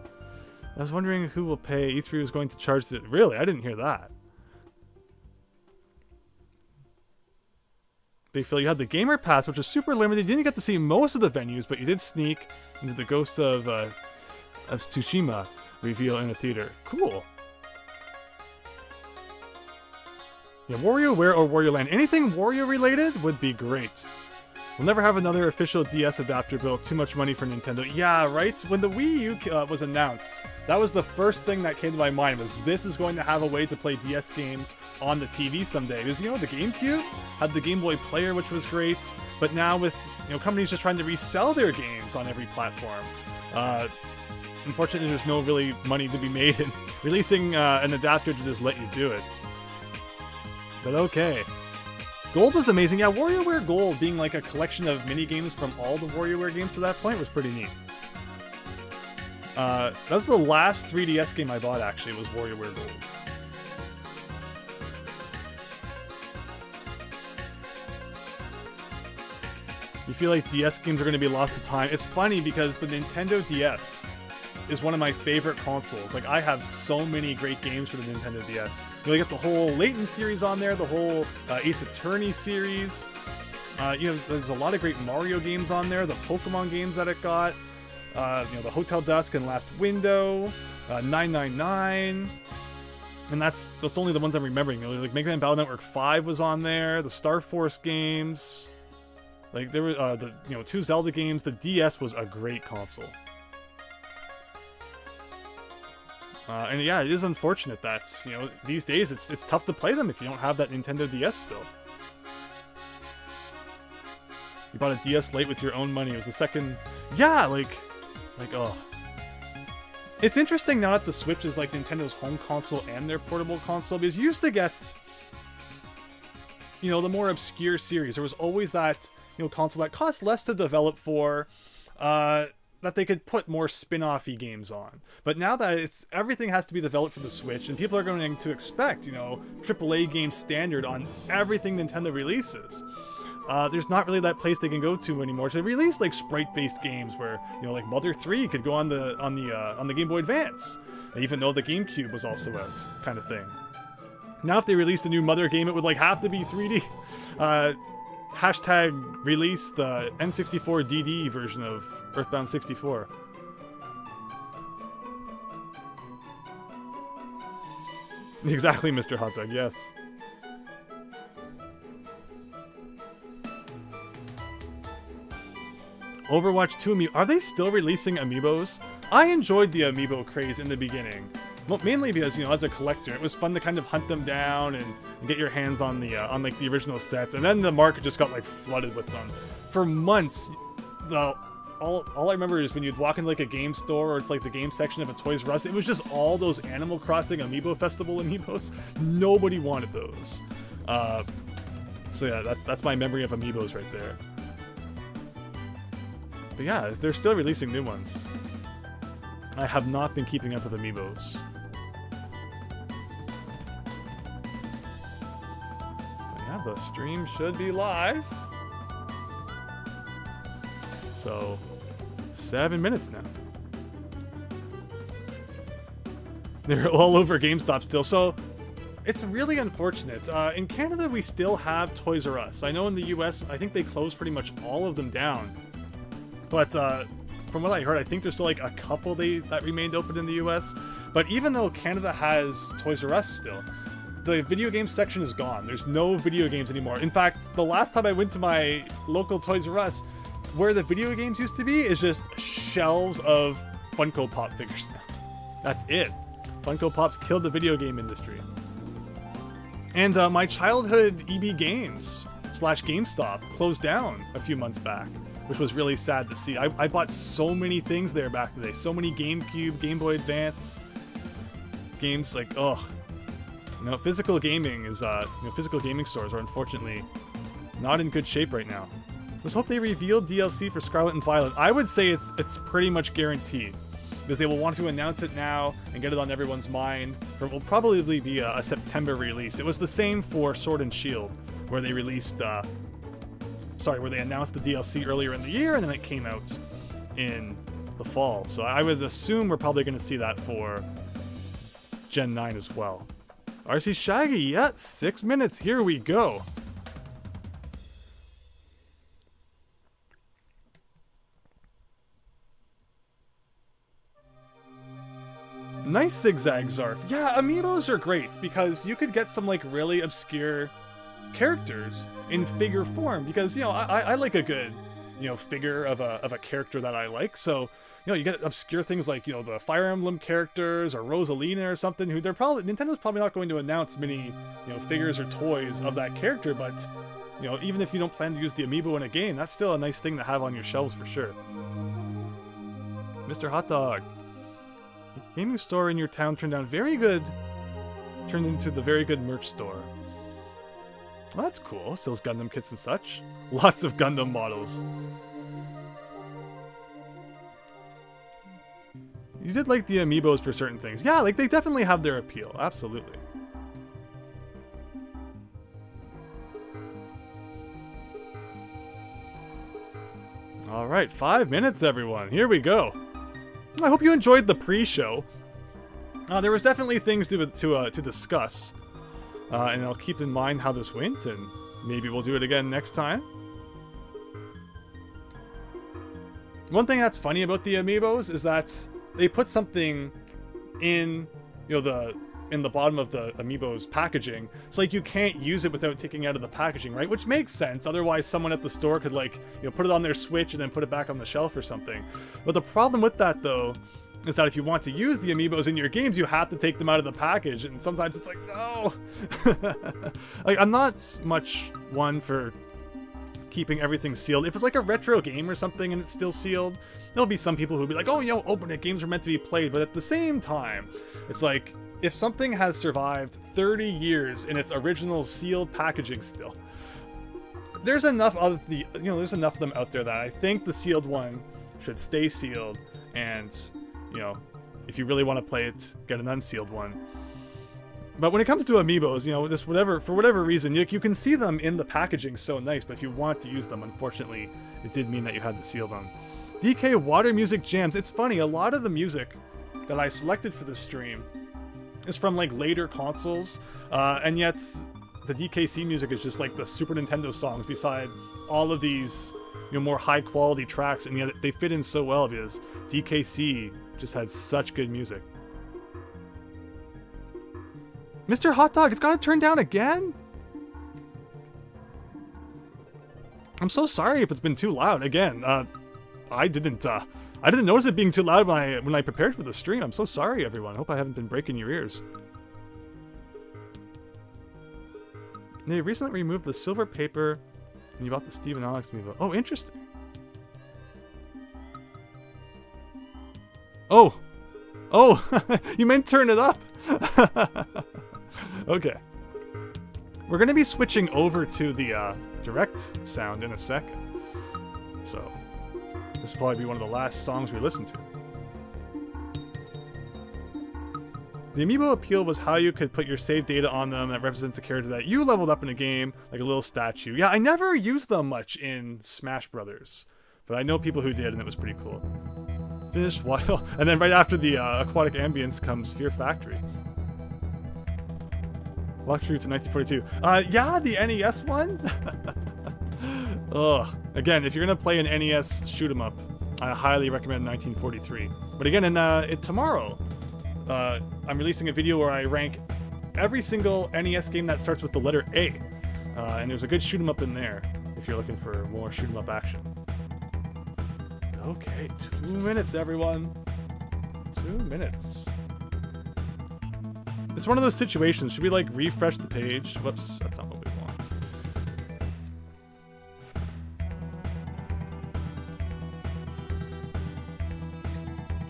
I was wondering who will pay. E3 was going to charge it. Really? I didn't hear that. Big Phil, you had the Gamer Pass, which was super limited. You didn't get to see most of the venues, but you did sneak into the Ghost of Tsushima reveal in a theater. Cool. Yeah, WarioWare or Wario Land. Anything Wario related would be great. We'll never have another official DS adapter built. Too much money for Nintendo. Yeah, right? When the Wii U was announced, that was the first thing that came to my mind, was this is going to have a way to play DS games on the TV someday. Because, you know, the GameCube had the Game Boy Player, which was great, but now with, you know, companies just trying to resell their games on every platform, unfortunately there's no really money to be made in releasing an adapter to just let you do it. But okay. Gold was amazing. Yeah, WarioWare Gold being like a collection of mini-games from all the WarioWare games to that point was pretty neat. That was the last 3DS game I bought, actually, was WarioWare Gold. You feel like DS games are going to be lost to time? It's funny because the Nintendo DS is one of my favorite consoles. Like, I have so many great games for the Nintendo DS. You know, you get the whole Layton series on there, the whole Ace Attorney series. You know, there's a lot of great Mario games on there, the Pokemon games that it got. You know, the Hotel Dusk and Last Window, 999. And that's only the ones I'm remembering. You know, like Mega Man Battle Network 5 was on there, the Star Force games. Like, there were the, you know, 2 Zelda games. The DS was a great console. And yeah, it is unfortunate that, you know, these days it's tough to play them if you don't have that Nintendo DS still. You bought a DS Lite with your own money. It was the second... Yeah, like, oh. It's interesting now that the Switch is like Nintendo's home console and their portable console, because you used to get, you know, the more obscure series. There was always that, you know, console that cost less to develop for, that they could put more spin-off-y games on. But now that everything has to be developed for the Switch, and people are going to expect, you know, AAA game standard on everything Nintendo releases, there's not really that place they can go to anymore to release like sprite-based games where, you know, like Mother 3 could go on the Game Boy Advance, even though the GameCube was also out, kind of thing. Now if they released a new Mother game, it would like have to be 3D. Hashtag release the N64 DD version of Earthbound 64. Exactly, Mr. Hot Dog, yes. Overwatch 2 Amiibo. Are they still releasing Amiibos? I enjoyed the Amiibo craze in the beginning. Well, mainly because, you know, as a collector, it was fun to kind of hunt them down and get your hands on the like the original sets, and then the market just got like flooded with them. For months, all I remember is when you'd walk into like a game store or it's like the game section of a Toys R Us, it was just all those Animal Crossing Amiibo Festival Amiibos. Nobody wanted those. So yeah, that's my memory of Amiibos right there. But yeah, they're still releasing new ones. I have not been keeping up with Amiibos. Yeah, the stream should be live. So, 7 minutes now. They're all over GameStop still, so it's really unfortunate. In Canada, we still have Toys R Us. I know in the US, I think they closed pretty much all of them down. But from what I heard, I think there's still like a couple that remained open in the US. But even though Canada has Toys R Us still, the video game section is gone. There's no video games anymore. In fact, the last time I went to my local Toys R Us, where the video games used to be is just shelves of Funko Pop figures now. That's it. Funko Pops killed the video game industry. And my childhood EB Games / GameStop closed down a few months back, which was really sad to see. I bought so many things there back in the day. So many GameCube, Game Boy Advance games. Like, oh, you know, physical gaming is, physical gaming stores are unfortunately not in good shape right now. Let's hope they reveal DLC for Scarlet and Violet. I would say it's pretty much guaranteed, because they will want to announce it now and get it on everyone's mind. It will probably be a September release. It was the same for Sword and Shield, where they released, where they announced the DLC earlier in the year, and then it came out in the fall. So I would assume we're probably going to see that for Gen 9 as well. RC Shaggy, yeah, 6 minutes, here we go. Nice zigzag Zarf. Yeah, amiibos are great because you could get some like really obscure characters in figure form because, you know, I like a good, you know, figure of a character that I like. So, you know, you get obscure things like, you know, the Fire Emblem characters or Rosalina or something who Nintendo's probably not going to announce many, you know, figures or toys of that character, but, you know, even if you don't plan to use the amiibo in a game, that's still a nice thing to have on your shelves for sure. Mr. Hot Dog. Gaming store in your town turned into the very good merch store. Well, that's cool. Sells Gundam kits and such. Lots of Gundam models. You did like the amiibos for certain things. Yeah, like they definitely have their appeal. Absolutely. Alright, 5 minutes everyone. Here we go. I hope you enjoyed the pre-show. There was definitely things to discuss. And I'll keep in mind how this went, and maybe we'll do it again next time. One thing that's funny about the amiibos is that they put something in, you know, in the bottom of the amiibo's packaging, so like you can't use it without taking it out of the packaging, right? Which makes sense. Otherwise, someone at the store could, like, you know, put it on their Switch and then put it back on the shelf or something. But the problem with that, though, is that if you want to use the amiibos in your games, you have to take them out of the package, and sometimes it's like, no. Like, I'm not much one for keeping everything sealed. If it's like a retro game or something and it's still sealed, there'll be some people who'll be like, oh, you know, open it, games are meant to be played. But at the same time, it's like, if something has survived 30 years in its original sealed packaging still, there's enough of there's enough of them out there that I think the sealed one should stay sealed, and, you know, if you really want to play it, get an unsealed one. But when it comes to amiibos, you know, just for whatever reason, you can see them in the packaging so nice, but if you want to use them, unfortunately, it did mean that you had to seal them. DK Water Music Jams. It's funny, a lot of the music that I selected for this stream is from like later consoles, and yet the DKC music is just like the Super Nintendo songs beside all of these, you know, more high quality tracks, and yet they fit in so well because DKC just had such good music. Mr. Hot Dog, it's gotta turn down again? I'm so sorry if it's been too loud. Again, I didn't notice it being too loud when I prepared for the stream. I'm so sorry, everyone. I hope I haven't been breaking your ears. They recently removed the silver paper and you bought the Steve and Alex amiibo. Oh, interesting. Oh! Oh! You meant turn it up! Okay. We're gonna be switching over to the direct sound in a second. So, this will probably be one of the last songs we listen to. The amiibo appeal was how you could put your save data on them that represents a character that you leveled up in a game, like a little statue. Yeah, I never used them much in Smash Brothers, but I know people who did, and it was pretty cool. Finished while, and then right after the aquatic ambience comes Fear Factory. Walk through to 1942. Yeah, the NES one? Ugh. Again, if you're gonna play an NES shoot 'em up, I highly recommend 1943. But again, tomorrow, I'm releasing a video where I rank every single NES game that starts with the letter A. And there's a good shoot 'em up in there if you're looking for more shoot 'em up action. Okay, 2 minutes, everyone. 2 minutes. It's one of those situations. Should we, like, refresh the page? Whoops, that's not what we want.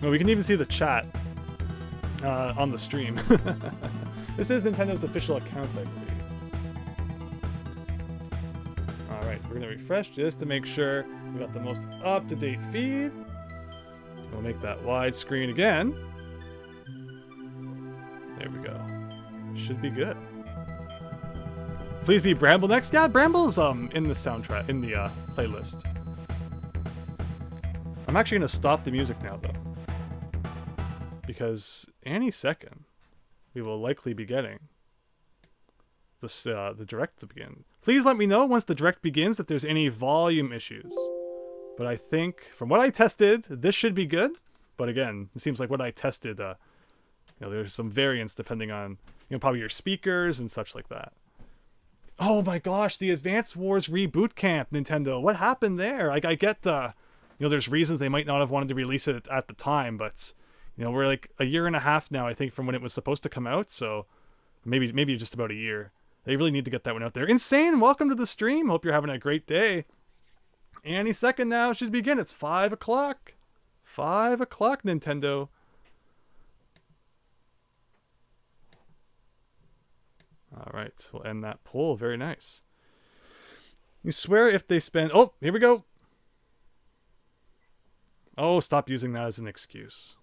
No, we can even see the chat on the stream. This is Nintendo's official account, I believe. Alright, we're gonna refresh just to make sure we got the most up-to-date feed. We'll make that widescreen again. There we go. Should be good. Please be Bramble next. Yeah, Bramble's in the soundtrack, in the playlist. I'm actually gonna stop the music now though, because any second we will likely be getting this the direct to begin. Please let me know once the direct begins if there's any volume issues. But I think from what I tested, this should be good. But again, it seems like what I tested You know, there's some variants depending on, you know, probably your speakers and such like that. Oh my gosh, the Advance Wars Reboot Camp, Nintendo. What happened there? Like, I get you know, there's reasons they might not have wanted to release it at the time, but, you know, we're like a year and a half now, I think, from when it was supposed to come out, so maybe just about a year. They really need to get that one out there. Insane, welcome to the stream. Hope you're having a great day. Any second now should begin. It's 5 o'clock. 5 o'clock, Nintendo. All right, we'll end that poll. Very nice. You swear if they spend... Oh, here we go. Oh, stop using that as an excuse.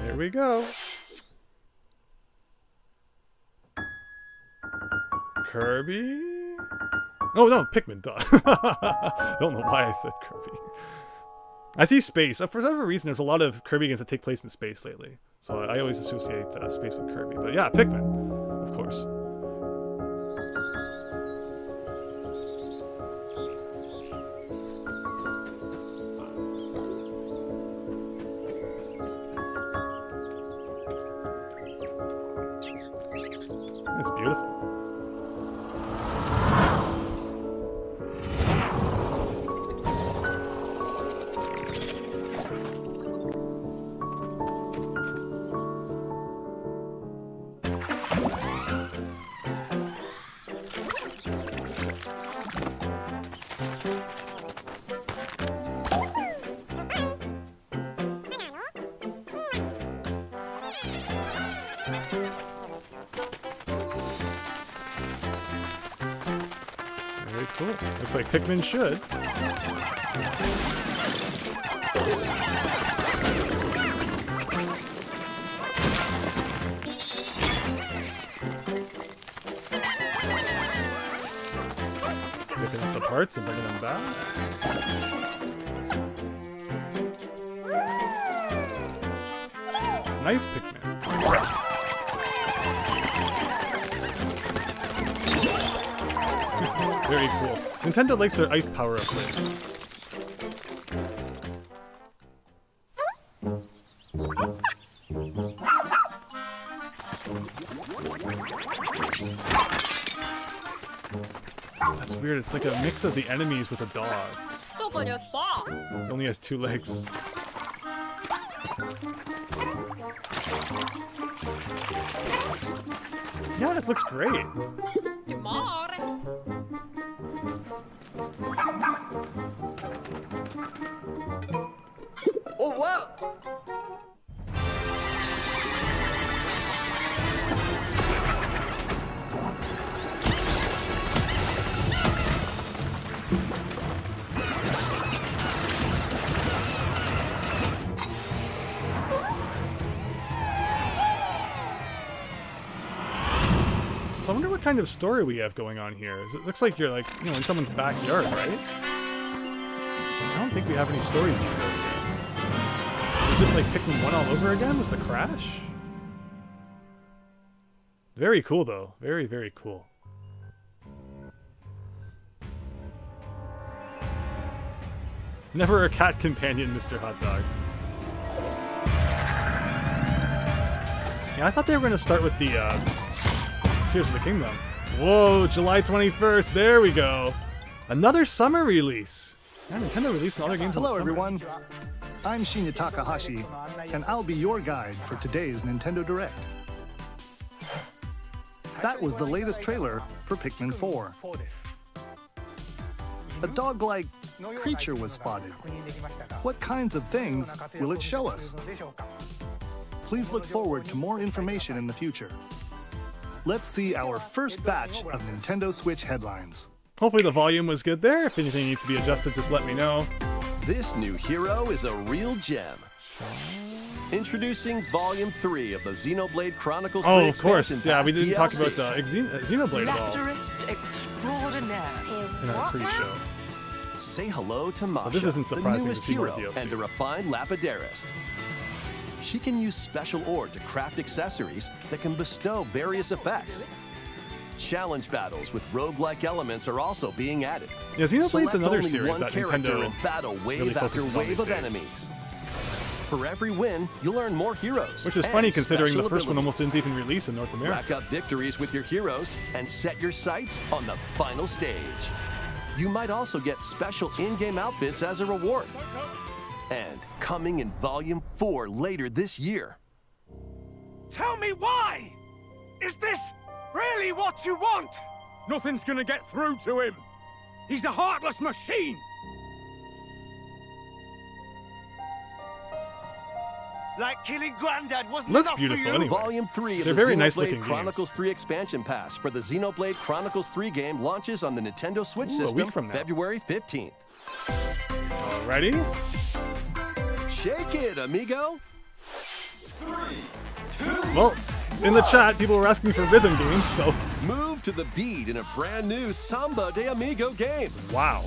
Here we go. Kirby? Oh no, Pikmin, duh. Don't know why I said Kirby. I see space. For whatever reason, there's a lot of Kirby games that take place in space lately. So I always associate space with Kirby. But yeah, Pikmin, of course. It's beautiful. Very cool. Looks like Pikmin should. Picking up the parts and bringing them back. It's nice Pikmin. Very cool. Nintendo likes their ice power up there. That's weird. It's like a mix of the enemies with a dog. It only has 2 legs. Yeah, this looks great. Oh, wow! So I wonder what kind of story we have going on here. It looks like you're like, you know, in someone's backyard, right? I don't think we have any story details yet. Is it just like Pikmin 1 all over again with the crash? Very cool though. Very, very cool. Never a cat companion, Mr. Hot Dog. Yeah, I thought they were going to start with the Tears of the Kingdom. Whoa, July 21st. There we go. Another summer release. Yeah, Nintendo released another game. Hello, everyone. I'm Shinya Takahashi, and I'll be your guide for today's Nintendo Direct. That was the latest trailer for Pikmin 4. A dog-like creature was spotted. What kinds of things will it show us? Please look forward to more information in the future. Let's see our first batch of Nintendo Switch headlines. Hopefully the volume was good there. If anything needs to be adjusted, just let me know. This new hero is a real gem. Introducing Volume 3 of the Xenoblade Chronicles 3 Oh, of course. Expansion Yeah, Pass we didn't talk DLC. about Xenoblade at all Lapterist extraordinaire. in our pre-show. Say hello to Masha, this isn't the surprising to newest see more hero DLC. and a refined Lapidarist. she can use special ore to craft accessories that can bestow various effects. Challenge battles with roguelike elements are also being added. Yeah, Xenoblade's Select another only series one that character Nintendo and battle wave really after focuses on wave these of days. enemies. For every win, you'll earn more heroes. Which is and funny considering the special first one almost abilities. didn't even release in North America. Rack up victories with your heroes and set your sights on the final stage. You might also get special in-game outfits as a reward. And coming in Volume 4 later this year. Tell me why! Is this really what you want? Nothing's gonna get through to him. He's a heartless machine. Like killing Granddad wasn't Looks enough beautiful for you? anyway. Volume 3 of They're the very Xenoblade nice-looking Chronicles 3 expansion pass for the Xenoblade Chronicles 3 game launches on the Nintendo Switch Ooh, a system week from now. February 15th. Ready? Shake it, amigo! Well, in the chat, people were asking for rhythm games, so Move to the beat in a brand new Samba de Amigo game. wow.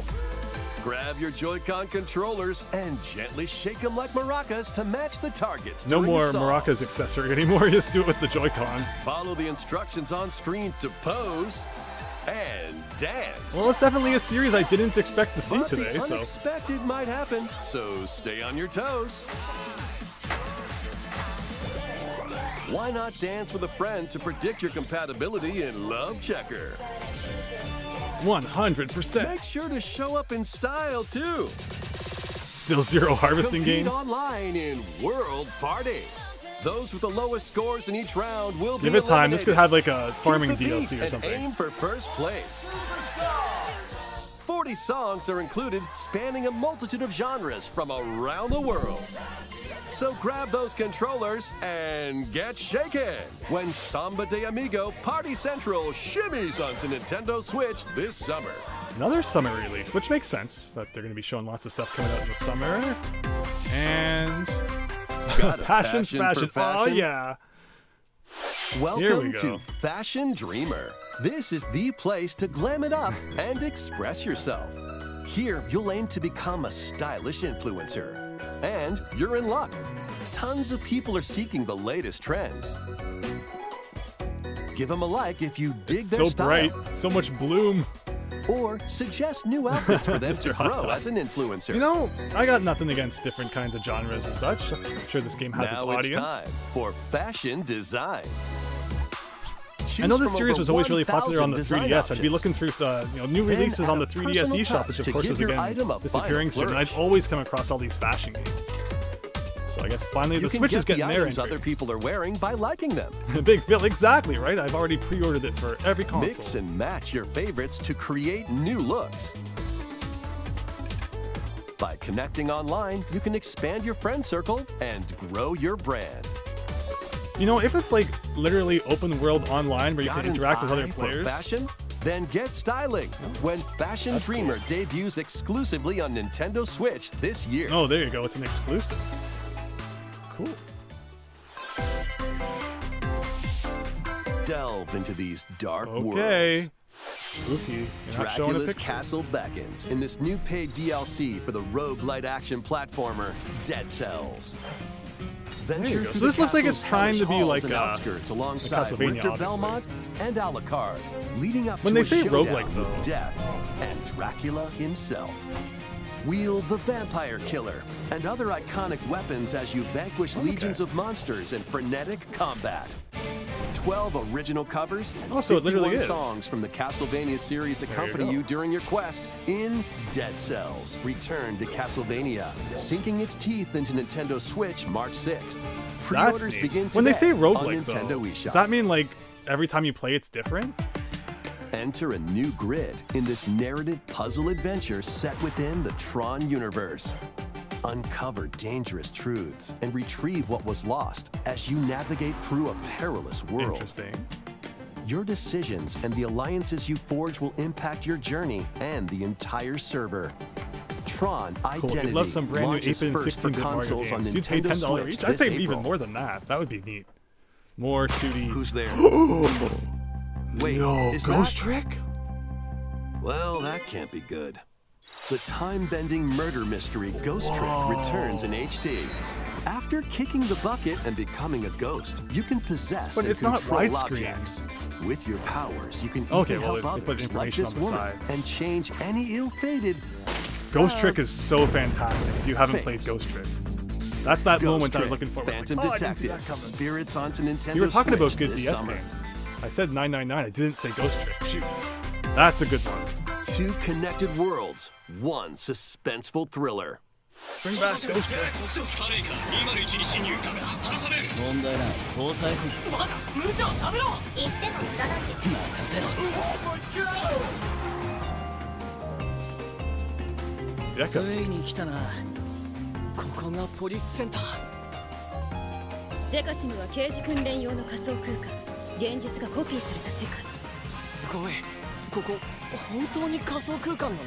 Grab your Joy-Con controllers and gently shake them like maracas to match the targets. No during the more song. maracas accessory anymore. Just do it with the Joy-Cons. Follow the instructions on screen to pose and dance. Well, it's definitely a series I didn't expect to see But today, the so unexpected might happen, so stay on your toes. Why not dance with a friend to predict your compatibility in Love Checker? 100%. Make sure to show up in style too. Still zero harvesting Compete games. online in World Party. Those with the lowest scores in each round will Give be it time. This could eliminated. have like a farming Keep the DLC beat or and something. aim for first place. 40 songs are included, spanning a multitude of genres from around the world. So grab those controllers and get shaken when Samba de Amigo Party Central shimmies onto Nintendo Switch this summer. Another summer release, which makes sense that they're going to be showing lots of stuff coming out in the summer. And Got a passion. for Oh yeah. Here we Welcome go. to Fashion Dreamer. This is the place to glam it up and express yourself. Here, you'll aim to become a stylish influencer. And you're in luck. Tons of people are seeking the latest trends. Give them a like if you dig their So style. bright, so much bloom. Or suggest new outfits for them to Mr. Hot grow Dog. as an influencer. You know, I got nothing against different kinds of genres and such. I'm sure this game has its now it's audience. time for fashion design. I know Choose this from series over was always really popular on the 1,000 design 3DS. I'd be options. looking through the new releases add on a the 3DS personal eShop, which touch of to course give is your again item a disappearing final soon. And I'd flourish. always come across all these fashion games. So I guess finally You the can Switch get is getting the there. items other people are wearing by liking them. Big Phil, exactly right. I've already pre-ordered it for every console. Mix and match your favorites to create new looks. By connecting online, you can expand your friend circle and grow your brand. You know, if it's like literally open world online where you Got can an interact with other eye for players, fashion? Then get styling when Fashion That's Dreamer cool. debuts exclusively on Nintendo Switch this year. oh, there you go. It's an exclusive. Cool. Delve into these dark Okay. worlds. Spooky. You're not showing a Dracula's picture. castle beckons in this new paid DLC for the roguelite action platformer Dead Cells. Venture you go. through So this the looks like it's castle's trying to hellish be halls like and a- outskirts alongside Castlevania, Richter obviously. Belmont and Alucard, leading up When to they a say showdown roguelike, though- with Death and Dracula himself. Wield the Vampire Killer and other iconic weapons as you vanquish legions of monsters in frenetic combat. 12 original covers and Oh, so it literally 51 is. songs from the Castlevania series accompany go. you during your quest in Dead Cells. Return to Castlevania, sinking its teeth into Nintendo Switch March 6th. That's Pre-orders neat. begin today When they say on roguelike, Nintendo though, eShop. does that mean like every time you play it's different? Enter a new grid in this narrative puzzle adventure set within the Tron universe. Uncover dangerous truths and retrieve what was lost as you navigate through a perilous world. Interesting. Your decisions and the alliances you forge will impact your journey and the entire server. Tron Cool. Identity You'd love some brand new launches 8-bit and first for 16-bit Mario consoles on games. You'd pay Nintendo $10 Switch each. I'd this pay April. even more than that. That would be neat. More 2D. Who's there? Wait, Yo, is Ghost that? Trick? Well, that can't be good. The time-bending murder mystery Ghost Trick returns in HD. After kicking the bucket and becoming a ghost, you can possess But and it's not control widescreen. objects. With your powers, you can Okay, even well, help they put others like information this on the woman sides. and change any ill-fated Ghost Trick is so fantastic if you haven't played Thanks. Ghost Trick. That's that Ghost moment I was Trick, looking for. where it's Phantom like, oh, I didn't see that Detective, coming. Spirits onto Nintendo You were talking about Switch good this DS summer. games. I said 999. I didn't say Ghost Trick. Shoot. That's a good one. 2 connected worlds, 1 suspenseful thriller. Bring back Ghost Trick. 問題ない交際費まだ無茶を食べろ言っても無駄だし任せろ つ Deca. いに来たなここがポリスセンターデカシムは刑事訓練用の仮想空間現実がコピーされた世界すごいここ本当に仮想空間なの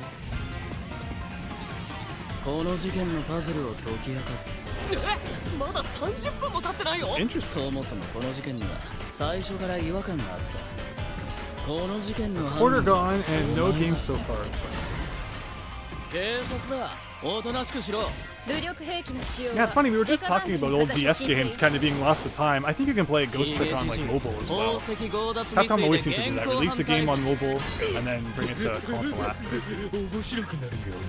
この事件のパズルを解き明かすまだ30分も経ってないよ Interesting. そもそもこの事件には最初から違和感があったこの事件の犯 Quarter 人 gone and no games so far. 警察だおとなしくしろ武力兵器の使用 Yeah, it's funny. We were just デカ talking バ about ンクに old かざした DS games kind of being lost to time. I think you can play Ghost Trick on like mobile as well. Capcom always seems to do that. Release a game on mobile and then bring it to console after.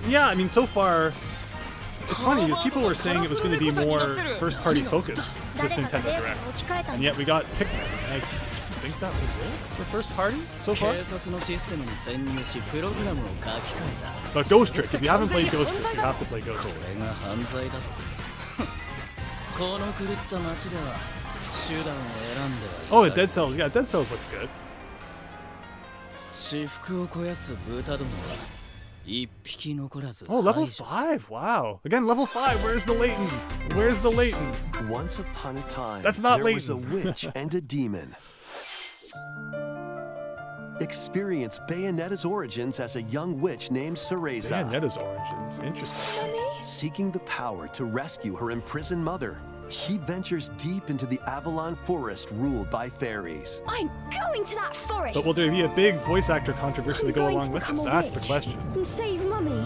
Yeah, I mean, so far, it's funny because people were saying it was going to be more first-party focused, this Nintendo Direct, and yet we got Pikmin. And I think that was it for first party so far. 警察のシステムに潜入しプログラムを書き換えた But Ghost Trick, if you haven't played Ghost Trick, you have to play Ghost こ Trick. れが犯罪だとこの狂った街では手段を選んでは Oh, and Dead Cells. Yeah, Dead Cells look good. 私服を肥やす豚どもは一匹残らず Oh, level 排除する 5. Wow. Again, level 5. Where's the Leighton? Where's the Leighton? Once upon a time, That's not there was a Leighton. witch and a demon. Experience Bayonetta's origins as a young witch named Cereza. Bayonetta's origins. Interesting. Seeking the power to rescue her imprisoned mother, she ventures deep into the Avalon forest ruled by fairies. I'm going to that forest But will there be a big voice actor controversy to go going along to with become it? a That's the witch. question. and save mummy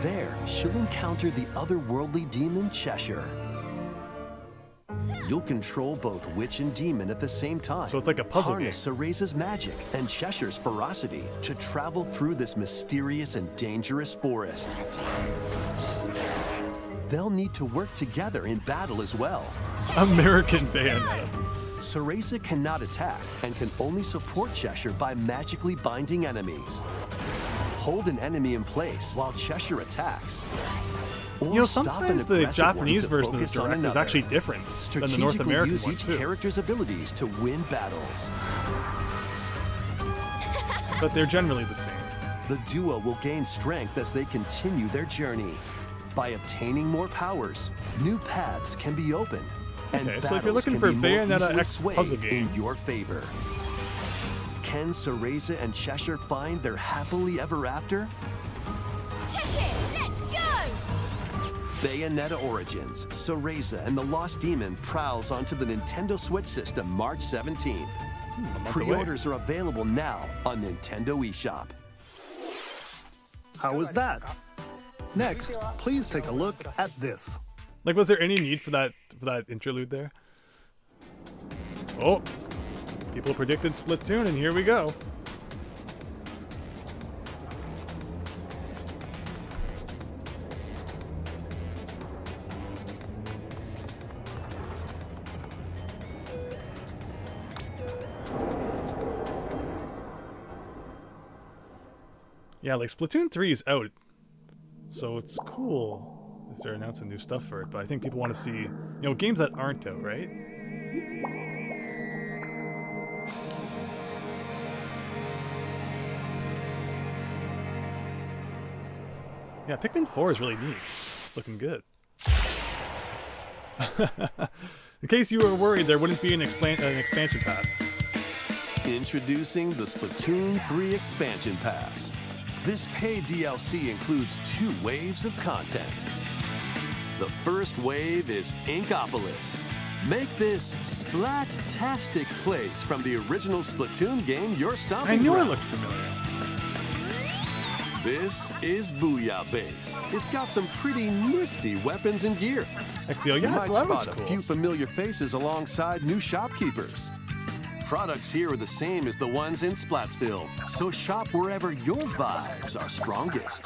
There, she'll encounter the otherworldly demon Cheshire. You'll control both witch and demon at the same time. So it's like a puzzle Harness Cereza's magic and Cheshire's ferocity to travel through this mysterious and dangerous forest. They'll need to work together in battle as well. American Bayonetta. Cereza cannot attack and can only support Cheshire by magically binding enemies. Hold an enemy in place while Cheshire attacks. Or You know, stop an sometimes the aggressive one Japanese to version of the focus on Direct is another. actually different than the Strategically North American use one, each too. character's abilities to win battles. But they're generally the same. The duo will gain strength as they continue their journey. By obtaining more powers, new paths can be opened, and Okay, so if you're battles looking can for be more Bayonetta easily X swayed puzzle game- in your favor. Can Cereza and Cheshire find their happily ever after? Cheshire, let's go Bayonetta Origins, Cereza and the Lost Demon prowls onto the Nintendo Switch system March 17th. Pre-orders are available now on Nintendo eShop. How was that? Next, please take a look at this. Like, was there any need for that interlude there? Oh, people predicted Splatoon, and here we go. Yeah, like Splatoon 3 is out, so it's cool if they're announcing new stuff for it, but I think people want to see, games that aren't out, right? Yeah, Pikmin 4 is really neat. It's looking good. In case you were worried there wouldn't be an expansion path. Introducing the Splatoon 3 Expansion Pass. This paid DLC includes 2 waves of content. The first wave is Inkopolis. Make this splat-tastic place from the original Splatoon game your stomping I knew it ground. looked familiar. This is Booyah Base. It's got some pretty nifty weapons and gear. Exio, You yeah, might so that looks spot a cool. few familiar faces alongside new shopkeepers. Products here are the same as the ones in Splatsville, so shop wherever your vibes are strongest.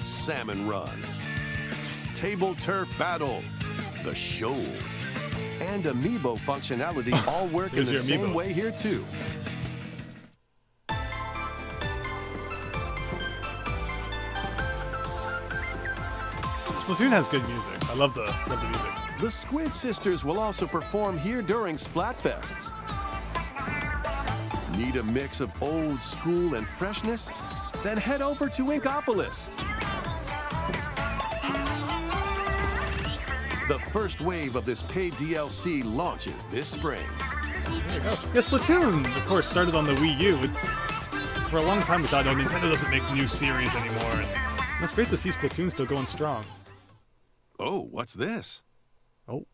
Salmon Run, Table Turf Battle, The Shoal, and Amiibo functionality all work in Here's the your same amiibo. way here too. Splatoon has good music. I love the music. The Squid Sisters will also perform here during Splatfests. Need a mix of old school and freshness? Then head over to Inkopolis. The first wave of this paid DLC launches this spring. There you go. Yeah, Splatoon, of course, started on the Wii U. For a long time we thought, oh, Nintendo doesn't make new series anymore. And it's great to see Splatoon still going strong. Oh, what's this? Oh.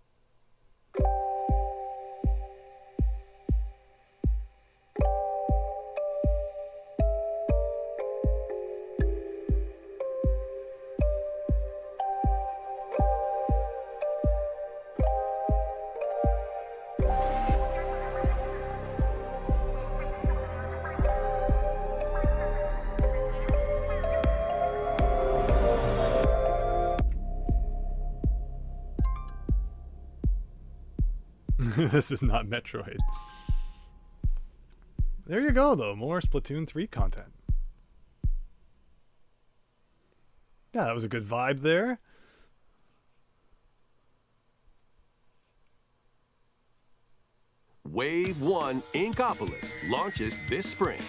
This is not Metroid. There you go, though. More Splatoon 3 content. Yeah, that was a good vibe there. Wave 1 Inkopolis launches this spring.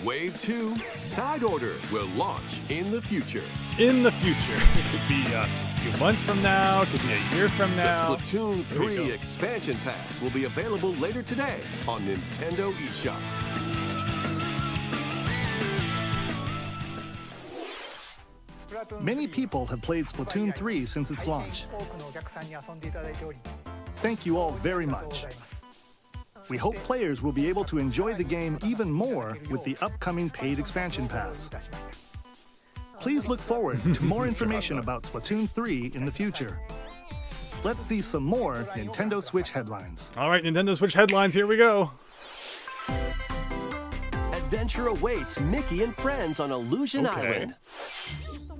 Wave 2 Side Order will launch in the future. In the future. It could be a few months from now, it could be a year from The now. Splatoon There we 3 go. expansion pass will be available later today on Nintendo eShop. Many people have played Splatoon 3 since its launch. Thank you all very much. We hope players will be able to enjoy the game even more with the upcoming paid expansion pass. Please look forward to more information about Splatoon 3 in the future. Let's see some more Nintendo Switch headlines. All right, Nintendo Switch headlines, here we go. Adventure awaits Mickey and friends on Illusion Okay. Island.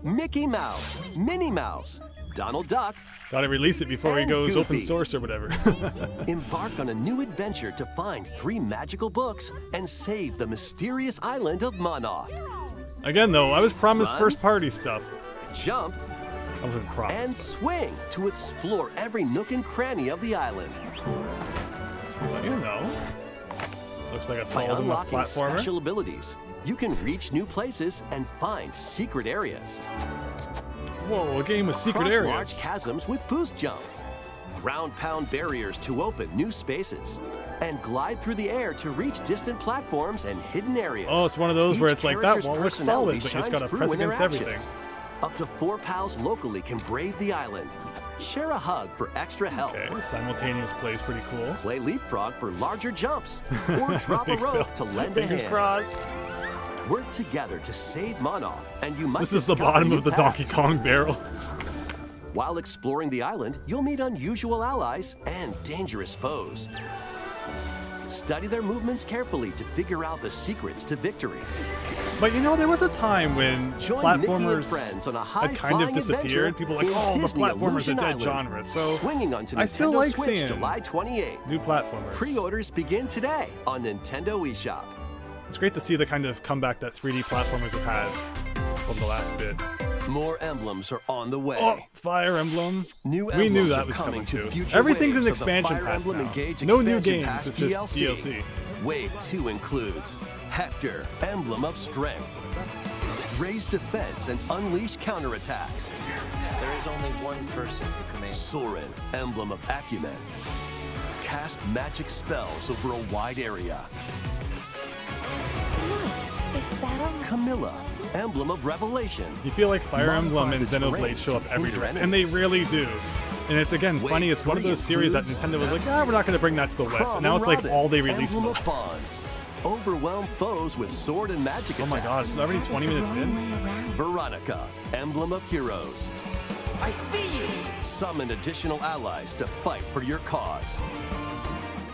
Mickey Mouse, Minnie Mouse, Donald Duck Gotta release it before he And goes open Goofy. source or whatever. embark on a new adventure to find 3 magical books and save the mysterious island of Monoth. Again, though, I was promised Run. first-party stuff. Jump I wasn't promised. and swing to explore every nook and cranny of the island. But, you know. Looks like a By solid enough unlocking platformer. special abilities, you can reach new places and find secret areas. Whoa, a game with secret Cross areas. large chasms with boost jump. Ground-pound barriers to open new spaces. And glide through the air to reach distant platforms and hidden areas. Oh, it's one of those where it's like, that character's wall looks personality solid, but you just shines gotta through press in against their everything. actions. Up to 4 pals locally can brave the island. Share a hug for extra help. Okay, simultaneous play is pretty cool. Play leapfrog for larger jumps. Or drop a Big rope Phil. to lend a Fingers hand. crossed. Work together to save Monoth, and you might This is the discover bottom new of the paths. Donkey Kong barrel. While exploring the island, you'll meet unusual allies and dangerous foes. Study their movements carefully to figure out the secrets to victory. But you know, there was a time when Join Mickey and platformers friends on a had kind of high-flying disappeared. adventure People were like, in oh, the Disney platformers are Illusion dead Island, genre. So swinging onto I still Nintendo like Switch seeing July 28th. new platformers. Pre-orders begin today on Nintendo eShop. It's great to see the kind of comeback that 3D platformers have had over the last bit. More emblems are on the way. Oh, Fire Emblem. New We knew emblems that are was coming to too. future Everything's waves an of the expansion Fire pass Emblem now. Engage No new expansion games, pass it's just DLC. Wave 2 includes Hector, Emblem of Strength, Raise Defense and Unleash Counterattacks, There is only one person who commands. Soren, Emblem of Acumen, Cast magic spells over a wide area, What? Is battle? Camilla, Emblem of Revelation, You feel like Fire Modify Emblem and the terrain Xenoblade show up to every hinder direct, and they enemies. really do. And it's again Wave funny. It's one of 3 those series that includes Nintendo was like, ah, we're not going to bring that to the West. Crom And now and it's like Robin, all they release in Emblem the of West. Bonds, Overwhelm foes with sword and magic attacks. Oh my gosh, it's already 20 minutes in? Veronica, Emblem of Heroes. I see you! Summon additional allies to fight for your cause.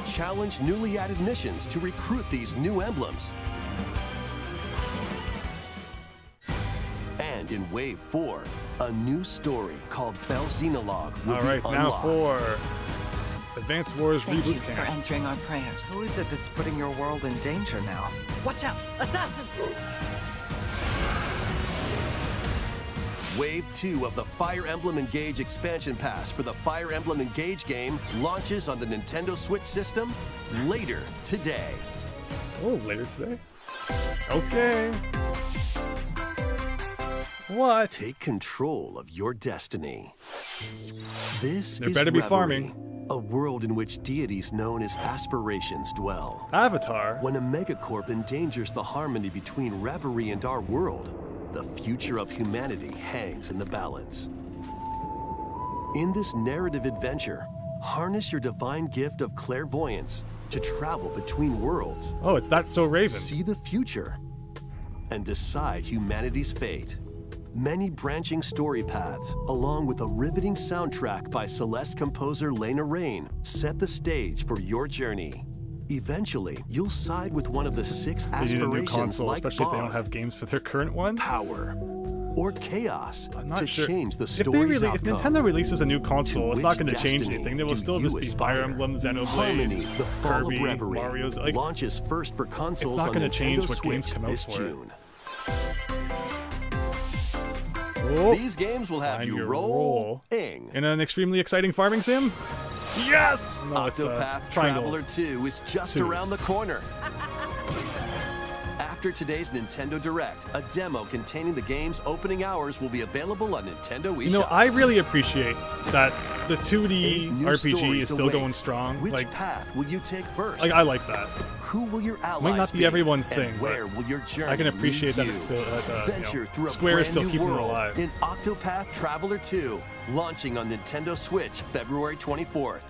Challenge newly added missions to recruit these new emblems. And in Wave 4, a new story called Belzenologue will be unlocked. Alright, now for Advance Wars Thank Reboot you for Camp. answering our prayers. Who is it that's putting your world in danger now? Watch out! Assassin! Wave 2 of the Fire Emblem Engage expansion pass for the Fire Emblem Engage game launches on the Nintendo Switch system later today. Oh, later today? Okay. What? Take control of your destiny. This There is better be Reverie, farming. a world in which deities known as aspirations dwell. Avatar? When a megacorp endangers the harmony between Reverie and our world, the future of humanity hangs in the balance. In this narrative adventure, harness your divine gift of clairvoyance to travel between worlds. Oh, it's That's So Raven. See the future and decide humanity's fate. Many branching story paths, along with a riveting soundtrack by Celeste composer Lena Raine, set the stage for your journey. Eventually, you'll side with one of the 6 They need a new aspirations console, like especially if they don't bond, have games for their current one. power, or chaos I'm not to sure. change the If they story's if outcome. Nintendo releases a new console, it's not which going to change destiny anything. There will do still you just be Fire aspire? Emblem, Harmony, Xenoblade, the Fall Kirby, of Reverie Mario's. Like, launches first for consoles not on gonna Nintendo change what Switch games come out this for it. June. oh, These games will have find you your rolling. in an extremely exciting farming sim. Yes! No, it's Octopath Triangle. Traveler 2 is just 2. around the corner. After today's Nintendo Direct, a demo containing the game's opening hours will be available on Nintendo eShop. You know, I really appreciate that the 2D 8 new RPG stories is still await. going strong. Which Like, path will you take first? I like that. Who will your allies Might not be everyone's and thing, but where will your journey I can appreciate that lead it's you? still Venture through a Square is still brand new keeping it world alive. in Octopath Traveler 2, launching on Nintendo Switch February 24th.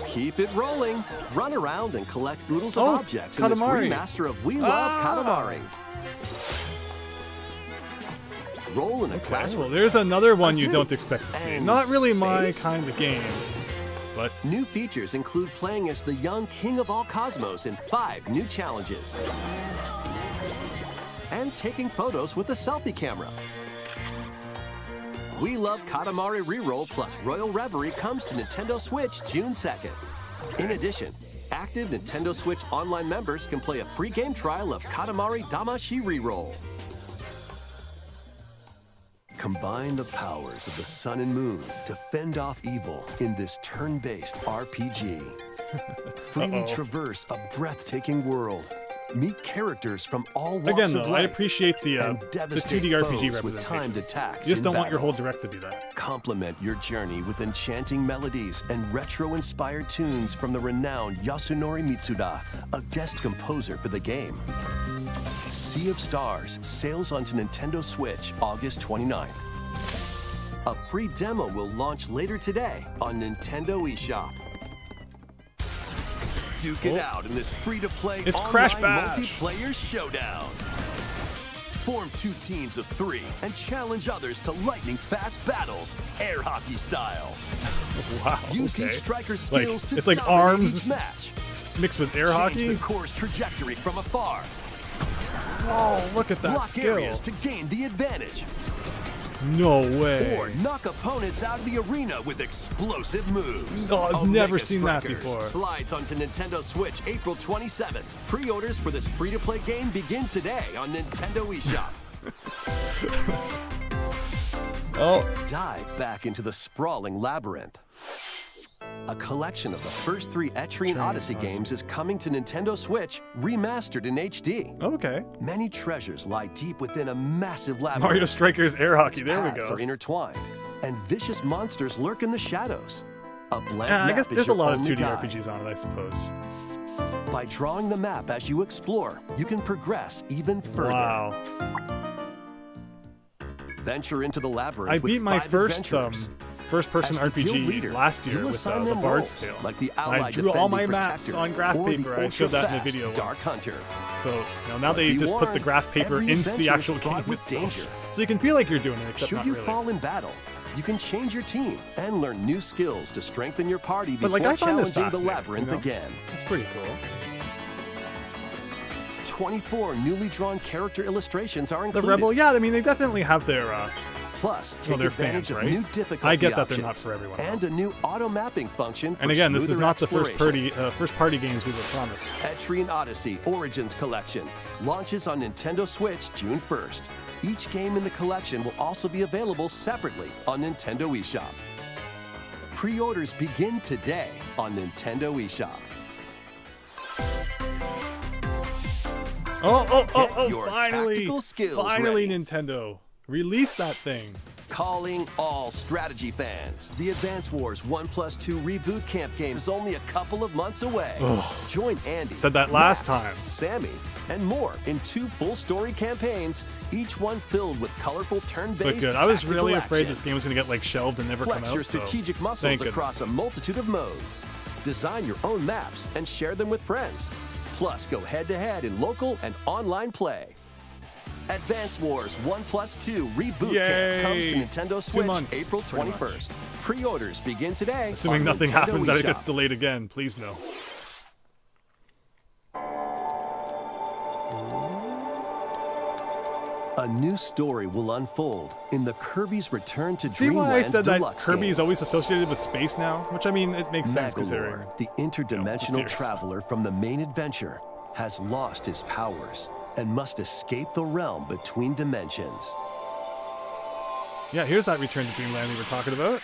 Keep it rolling. Run around and collect oodles of Oh, objects in this Katamari. remaster of We Love Katamari. Roll in a Okay, classroom. well, there's another one you zoo, don't expect to see. and Not really my space. kind of game, but New features include playing as the young king of all cosmos in 5 new challenges. And taking photos with a selfie camera. We Love Katamari Reroll plus Royal Reverie comes to Nintendo Switch June 2nd. In addition, active Nintendo Switch Online members can play a free game trial of Katamari Damashi Reroll. Combine the powers of the sun and moon to fend off evil in this turn-based RPG. Freely traverse a breathtaking world. Meet characters from all walks again, of though, I life. appreciate the and 2D devastate RPG foes with representation. timed attacks You just in don't want your battle. whole direct to be that. Complement your journey with enchanting melodies and retro-inspired tunes from the renowned Yasunori Mitsuda, a guest composer for the game. Sea of Stars sails onto Nintendo Switch August 29th. A free demo will launch later today on Nintendo eShop. Duke it out in this free-to-play It's online Crash Bash. multiplayer showdown. Form 2 teams of 3 and challenge others to lightning-fast battles, air hockey style. Wow. Use okay. each striker's Like, skills to it's like dominate arms each match. mixed with air Change hockey. the course trajectory from afar. Whoa, look at that Block skill. areas to gain the advantage. No way. Or knock opponents out of the arena with explosive moves. Oh, I've Omega never seen that Strikers before. Slides onto Nintendo Switch April 27th. Pre-orders for this free-to-play game begin today on Nintendo eShop. Oh, Dive back into the sprawling labyrinth. A collection of the first 3 Etrian Odyssey games is coming to Nintendo Switch, remastered in HD. okay. Many treasures lie deep within a massive labyrinth. Mario Strikers air hockey. Its There we paths go. are intertwined, and vicious monsters lurk in the shadows. A blank Yeah, I map guess is there's a your lot of only 2D guide. RPGs on it, I suppose. By drawing the map as you explore, you can progress even further. Wow. Venture into the labyrinth I with beat my 5 first adventurers. first-person As the guild RPG leader, last year you'll with assign the them Bard's roles, Tale. like the I Allied drew all my Defending maps Protector on graph or the paper. I showed that in a ultra-fast video Dark once. Hunter. So now they Be just put the warned, graph paper every into the adventure actual is game fraught with itself. danger. So you can feel like you're doing it, except Should not you really. fall in battle, you can change your team and learn new skills to strengthen your party But before like, I find this challenging the fascinating, labyrinth you know? again. It's pretty cool. 24 newly drawn character illustrations are The included. Rebel, yeah, I mean, they definitely have their, Plus, take they're advantage fans, of right? new difficulty I get that they're options not for everyone. and a new auto mapping function. And for again, this is smoother not the first exploration. party games we were promised. Etrian Odyssey Origins Collection launches on Nintendo Switch June 1st. Each game in the collection will also be available separately on Nintendo eShop. Pre-orders begin today on Nintendo eShop. Get your finally! tactical skills Finally, ready. Nintendo. Release that thing. Calling all strategy fans. The Advance Wars 1+2 Reboot Camp game is only a couple of months away. Join Andy, Said that last Max, time. Sammy, and more in 2 full-story campaigns, each one filled with colorful But turn-based good. I was tactical really afraid action. this game was going to get like shelved and never come Flex out. your so strategic muscles thank across a multitude of modes. Design your own maps and share them with friends. Plus, go head-to-head in local and online play. Advance Wars 1+2 Reboot Yay! Camp comes to Nintendo 2 Switch months, April pretty 21st. Pre-orders begin today. Assuming on nothing Nintendo happens that it eShop. gets delayed again. Please no. A new story will unfold in the Kirby's Return to See why I Dreamland said that Deluxe Kirby is game. always associated with space now? Which, I mean, it makes sense considering. Magalore, the interdimensional serious traveler from the main adventure, has lost his powers and must escape the realm between dimensions. Yeah, here's that Return to Dreamland we were talking about.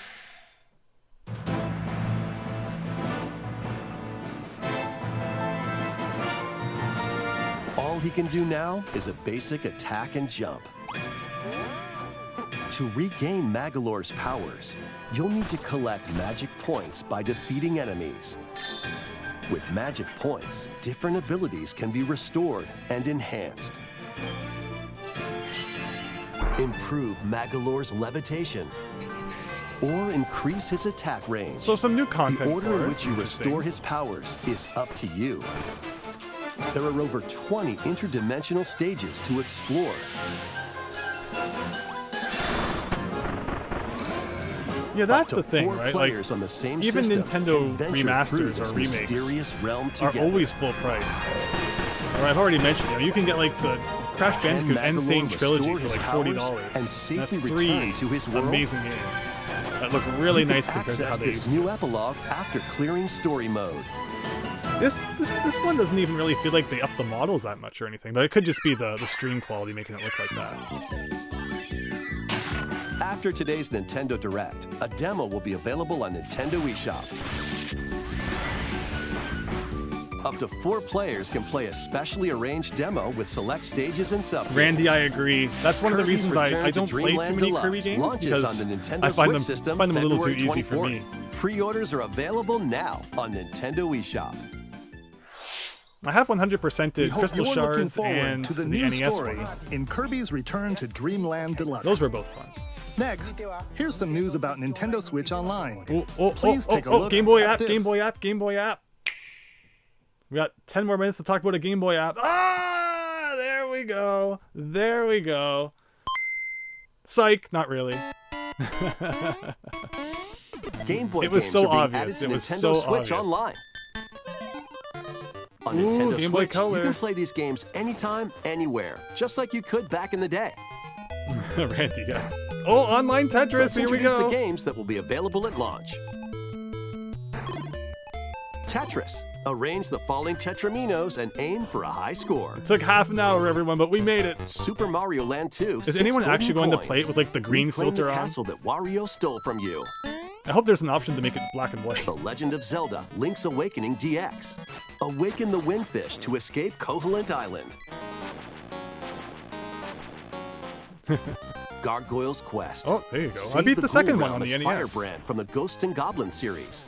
All he can do now is a basic attack and jump. To regain Magalore's powers, you'll need to collect magic points by defeating enemies. With magic points, different abilities can be restored and enhanced. Improve Magalore's levitation, or increase his attack range. So some new content The order for in it. which you Interesting. restore his powers is up to you. There are over 20 interdimensional stages to explore. Yeah, that's Up the to thing, 4 right? Like, players on the same even system Nintendo can venture through remasters this or remakes mysterious realm are together. always full price. Or I've already mentioned, you know, you can get like the Crash Can Bandicoot Magalore Insane Trilogy restore for his like powers $40. and safely That's 3 return to his world? amazing games that look really You can nice compared to how access they this used to. new epilogue after clearing story mode. This one doesn't even really feel like they upped the models that much or anything, but it could just be the stream quality making it look like that. After today's Nintendo Direct, a demo will be available on Nintendo eShop. Up to 4 players can play a specially arranged demo with select stages and sub. Randy, I agree. That's one of the Kirby's reasons Return I to don't play too Dreamland many Deluxe Kirby games launches because on the Nintendo I find Switch them system a little too February easy for 24th. me. Pre-orders are available now on Nintendo eShop. I have 100%ed We hope Crystal you're looking Shards forward and to the the new NES story one. in Kirby's Return to Dreamland Deluxe. Those were both fun. Next, here's some news about Nintendo Switch Online. Please take a look Game Boy at app, this. Game Boy app, Game Boy app. We got 10 more minutes to talk about a Game Boy app. Ah, there we go. There we go. Psych, not really. Game Boy It was games so are being obvious. added to It was Nintendo so Switch obvious. Online. On Ooh, Nintendo Game Boy Switch, Color. you can play these games anytime, anywhere, just like you could back in the day. Randy, yes. Oh, online Tetris, Let's here we introduce go. the games that will be available at launch. Tetris. Arrange the falling tetraminos and aim for a high score. Took half an hour, everyone, but we made it. Super Mario Land 2. Is 6 anyone golden actually going to coins. play it with like the green Reclaim filter the on? castle that Wario stole from you. I hope there's an option to make it black and white. The Legend of Zelda: Link's Awakening DX. Awaken the Windfish to escape Koholint Island. Gargoyle's Quest. Oh, there you go. I Save beat the second Ghoul one on Realm the as NES. Firebrand from the Ghosts and Goblins series.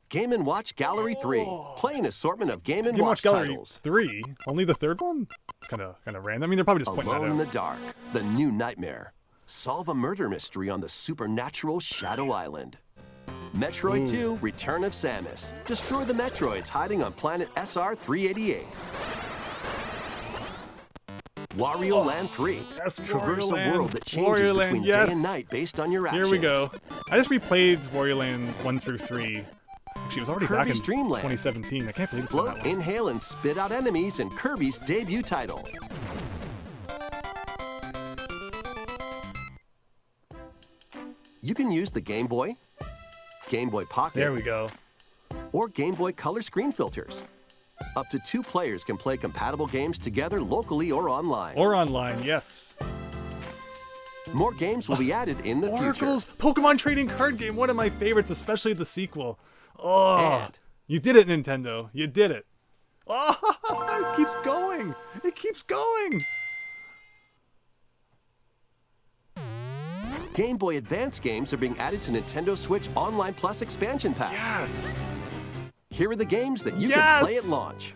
Game & Watch Gallery 3. Play an assortment of Game & Game Watch Watch Gallery titles. 3? Only the third one? Kind of random. I mean, they're probably just pointing Alone in that the out. Dark. The New Nightmare. solve a murder mystery on the supernatural Shadow Island. Metroid 2, Return of Samus. Destroy the Metroids hiding on planet SR-388. Wario Land 3. Traverse a world that changes between day and night based on your actions. Here we go. I just replayed Wario Land 1 through 3. Actually, it was already back in Kirby's Dream Land. 2017. I can't believe it's been that Float, long. inhale, and spit out enemies in Kirby's debut title. You can use the Game Boy, Game Boy Pocket, There we go. or Game Boy Color screen filters. Up to 2 players can play compatible games together locally or online. Or online, yes. More games will be added in the Oracle's future. Pokemon trading card game, one of my favorites, especially the sequel. Oh, And- you did it, Nintendo. You did it. Oh, it keeps going. It keeps going. Game Boy Advance games are being added to Nintendo Switch Online Plus expansion pack. Yes. Here are the games that you Yes! can play at launch.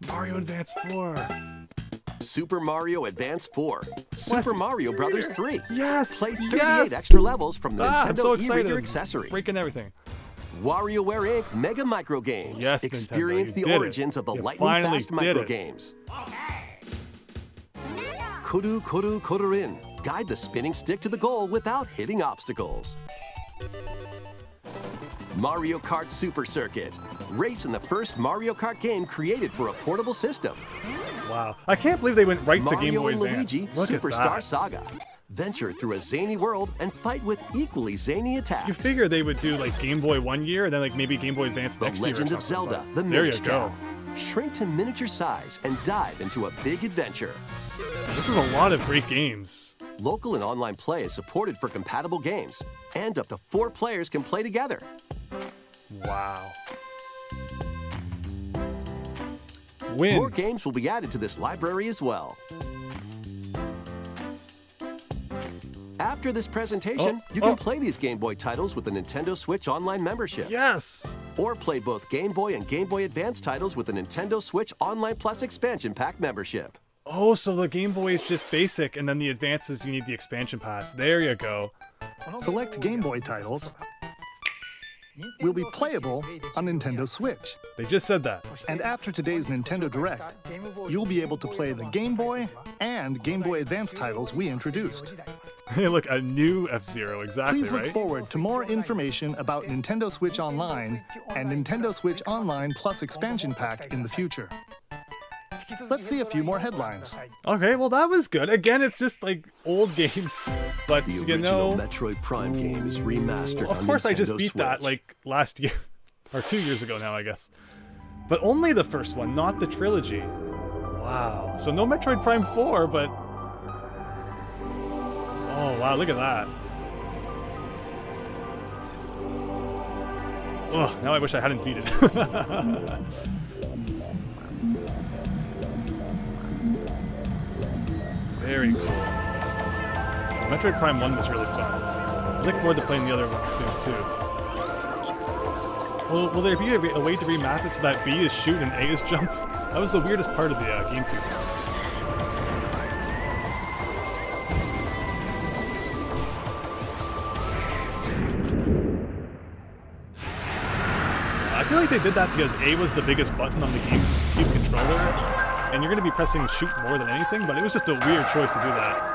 Mario Advance 4. Super Mario Advance 4. Super Mario Brothers 3. Yes. Play 38 yes. extra levels from the I'm Nintendo so excited. e-reader accessory. Breaking everything. WarioWare Inc. Mega Micro Games. Yes, Experience Nintendo, you the did it. origins of the You lightning finally fast did micro it. games. Kuru Kuru Kururin. Guide the spinning stick to the goal without hitting obstacles. Mario Kart Super Circuit. Race in the first Mario Kart game created for a portable system. Wow. I can't believe they went right to Game Mario Boy and Advance. Luigi Look at Superstar that. Saga. Venture through a zany world and fight with equally zany attacks. You figure they would do like Game Boy one year and then like maybe Game Boy Advance The next year or Legend of something, Zelda, but the there you Minish go. Cap. Shrink to miniature size and dive into a big adventure. This is a lot of great games. Local and online play is supported for compatible games, and up to 4 players can play together. Wow. Win. More games will be added to this library as well. After this presentation, you can play these Game Boy titles with the Nintendo Switch Online membership. Yes. Or play both Game Boy and Game Boy Advance titles with the Nintendo Switch Online Plus expansion pack membership. Oh, so the Game Boy is just basic, and then the advances you need the expansion pass. There you go. Select Game Boy titles will be playable on Nintendo Switch. They just said that. And after today's Nintendo Direct, you'll be able to play the Game Boy and Game Boy Advance titles we introduced. Hey, look, a new F-Zero, exactly, Please look right? forward to more information about Nintendo Switch Online and Nintendo Switch Online Plus expansion pack in the future. Let's see a few more headlines. Okay, well that was good. Again, it's just like old games, but The you original know, Metroid Prime game is remastered of on course I just Nintendo beat that Switch. like last year, or 2 years ago now, I guess. But only the first one, not the trilogy. Wow. So no Metroid Prime 4, but oh wow, look at that. Oh, now I wish I hadn't beat it. Very cool. Metroid Prime 1 was really fun. I look forward to playing the other ones soon, too. Will there be a way to remap it so that B is shoot and A is jump? That was the weirdest part of the GameCube. I feel like they did that because A was the biggest button on the GameCube controller, and you're going to be pressing shoot more than anything, but it was just a weird choice to do that.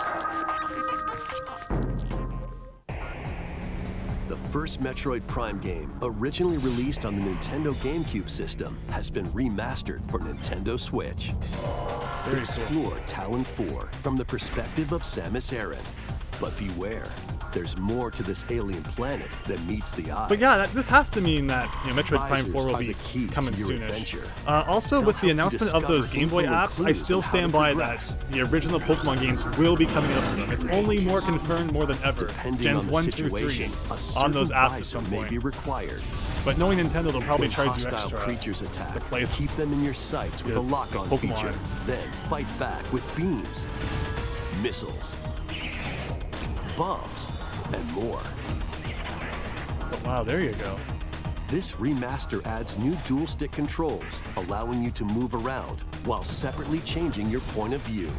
The first Metroid Prime game, originally released on the Nintendo GameCube system, has been remastered for Nintendo Switch. Very Explore Talon 4 from the perspective of Samus Aran. But beware, there's more to this alien planet than meets the eye. But yeah, this has to mean that Metroid Prime 4 will Advisors are be the key to coming your soonish. adventure. Also, They'll with the help you announcement of those discover Game Boy info and apps, I clues still on how to stand by progress. that the original Pokemon games will be coming out for them. It's only more confirmed more than ever. Depending Gens on the 1 through 3 situation, a on those certain apps at some visor may point. be required. But knowing Nintendo, they'll probably When charge you hostile extra creatures attack, to play them. keep them in your sights with a Yes, lock-on Pokemon. feature. Then fight back with beams, missiles, bombs, and more. But wow, there you go. This remaster adds new dual-stick controls, allowing you to move around while separately changing your point of view.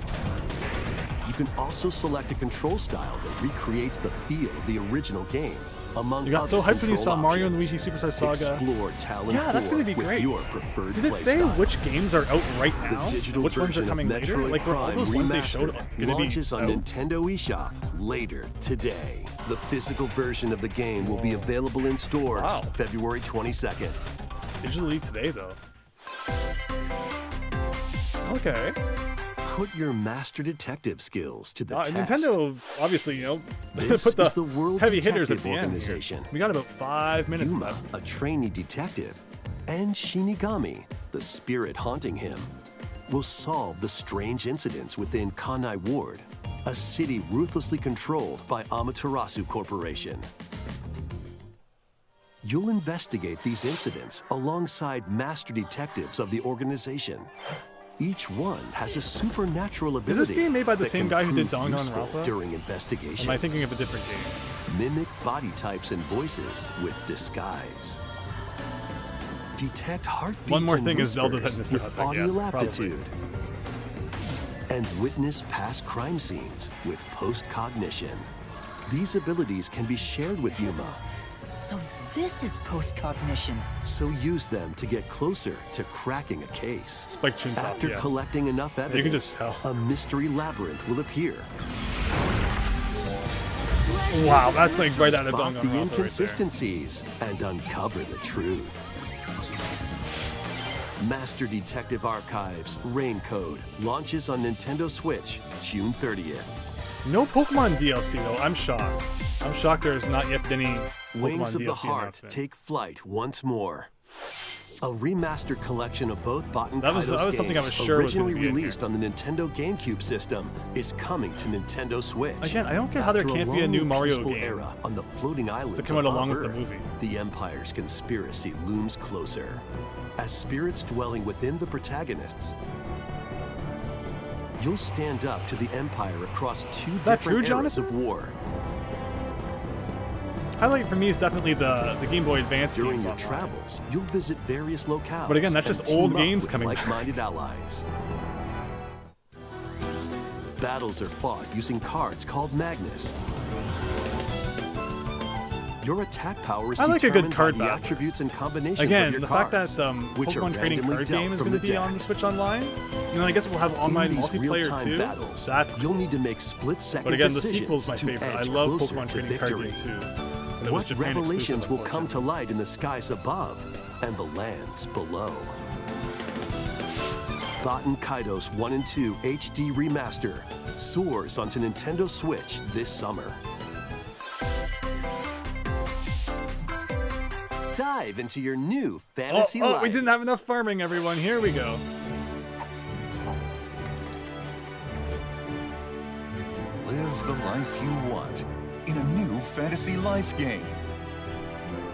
You You can also select a control style that recreates the feel of the original game. Among You got so hyped when you saw Mario and options. Luigi Superstar Saga. Explore Talon Yeah, that's 4 gonna be with great. your preferred Did it say playstyle. which games are out right now? The digital Which ones are version coming of later? Metroid Like, were all Prime those ones they showed Remastered gonna be launches on out? Nintendo eShop later today. The physical version of the game will be available in stores Wow. February 22nd. Digitally today, though. Okay. Put your master detective skills to the test. Nintendo, obviously, you know, This put the, is the World heavy hitters at Detective the end. Here. Organization. We got about 5 minutes Yuma, left. a trainee detective, and Shinigami, the spirit haunting him, will solve the strange incidents within Kanai Ward, a city ruthlessly controlled by Amaterasu Corporation. You'll investigate these incidents alongside master detectives of the organization. Each one has a supernatural ability. Is this game made by the that same can guy who did prove useful Danganronpa? during investigations. Am I thinking of a different game? Mimic body types and voices with disguise. Detect heartbeats One more and thing is Zelda that whispers Mr. with Hot Dog, audio yes, probably. aptitude. And witness past crime scenes with post-cognition. These abilities can be shared with Yuma, So this is post-cognition. so use them to get closer to cracking a case. Spike Chunsoft, After yes. collecting enough evidence, You can just tell. a mystery labyrinth will appear. Wow, that's like right out of Spot the Danganronpa right there. inconsistencies and uncover the truth. Master Detective Archives Rain Code launches on Nintendo Switch June 30th. No Pokemon DLC though. I'm shocked. I'm shocked there has not yet been any Pokemon Wings of DLC the Heart announcement. take flight once more. A remastered collection of both Bot and That was Kaido's something I games, was sure was gonna originally be in released on the Nintendo GameCube system, is coming to Nintendo Switch. Again, I don't get how there After can't be a long new and Mario peaceful game era on the floating islands to come out of along with the Earth, movie. The Empire's conspiracy looms closer. As spirits dwelling within the protagonists, you'll stand up to the Empire across two that true, different eras Jonathan? of war. Highlight for me is definitely the Game Boy Advance During games your online. travels, you'll visit various locales. But again, that's and just old team up games with coming back. like-minded allies. Battles are fought using cards called Magnus. Your attack power is I like a good determined card by the battle. attributes and combinations of Again, your the cards, fact that which are Pokemon Trading randomly Card dealt Game is from going to the be on deck. the Switch Online, and then I guess we'll have online In these multiplayer real-time too. battles, That's you'll need to make split-second But again, the decisions sequel's my to favorite. I edge love closer Pokemon to Trading Card victory. Game 2. But it was What Japan revelations exclusive, will come to unfortunately. light in the skies above and the lands below? Baten Kaidos 1 and 2 HD Remaster soars onto Nintendo Switch this summer. Dive into your new fantasy life. We didn't have enough farming, everyone. Here we go. Live the life you want in a new fantasy life game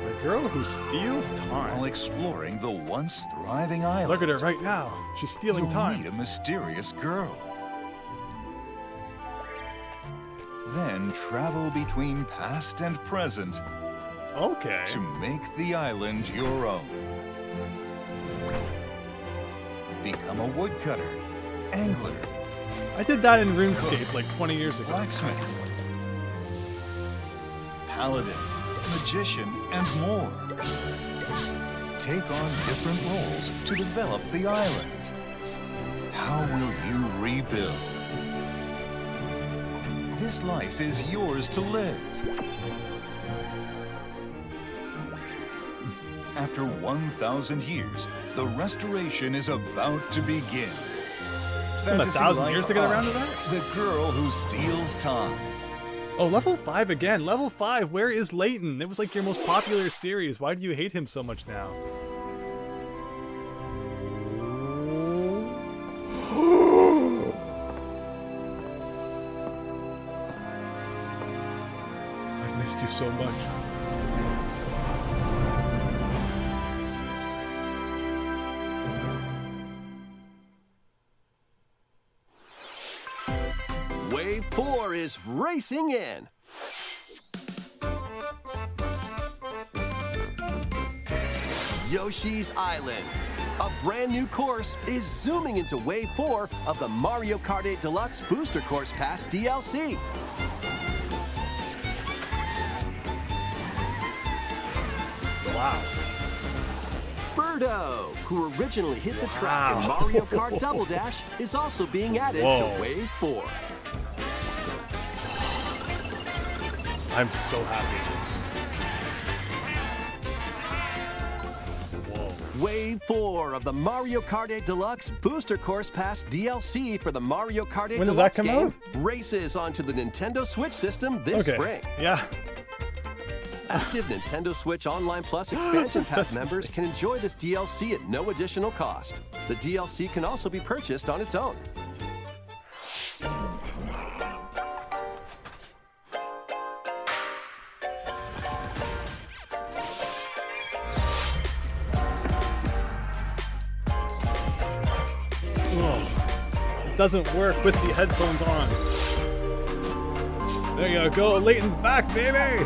The girl who steals while time. exploring the once thriving island. Look at her right now. She's stealing You'll time. meet a mysterious girl. Then travel between past and present Okay. to make the island your own. Become a woodcutter, angler, I did that in RuneScape like 20 years ago. blacksmith, paladin, magician, and more. Take on different roles to develop the island. How will you rebuild? This life is yours to live. After 1,000 years, the restoration is about to begin. Been 1,000 Life years to get around to R, that? The girl who steals time. Oh, level 5 again. Level 5. Where is Layton? It was like your most popular series. Why do you hate him so much now? I've missed you so much. Wave 4 is racing in. Yoshi's Island. A brand new course is zooming into Wave 4 of the Mario Kart 8 Deluxe Booster Course Pass DLC. Wow. Birdo, who originally hit the track in Mario Kart Double Dash, is also being added to Wave 4. I'm so happy. Wave 4 of the Mario Kart 8 Deluxe Booster Course Pass DLC for the Mario Kart 8 When does Deluxe that come game out? races onto the Nintendo Switch system this spring. Yeah. Active Nintendo Switch Online Plus expansion pack members can enjoy this DLC at no additional cost. The DLC can also be purchased on its own. It doesn't work with the headphones on. There you go. Leighton's back, baby!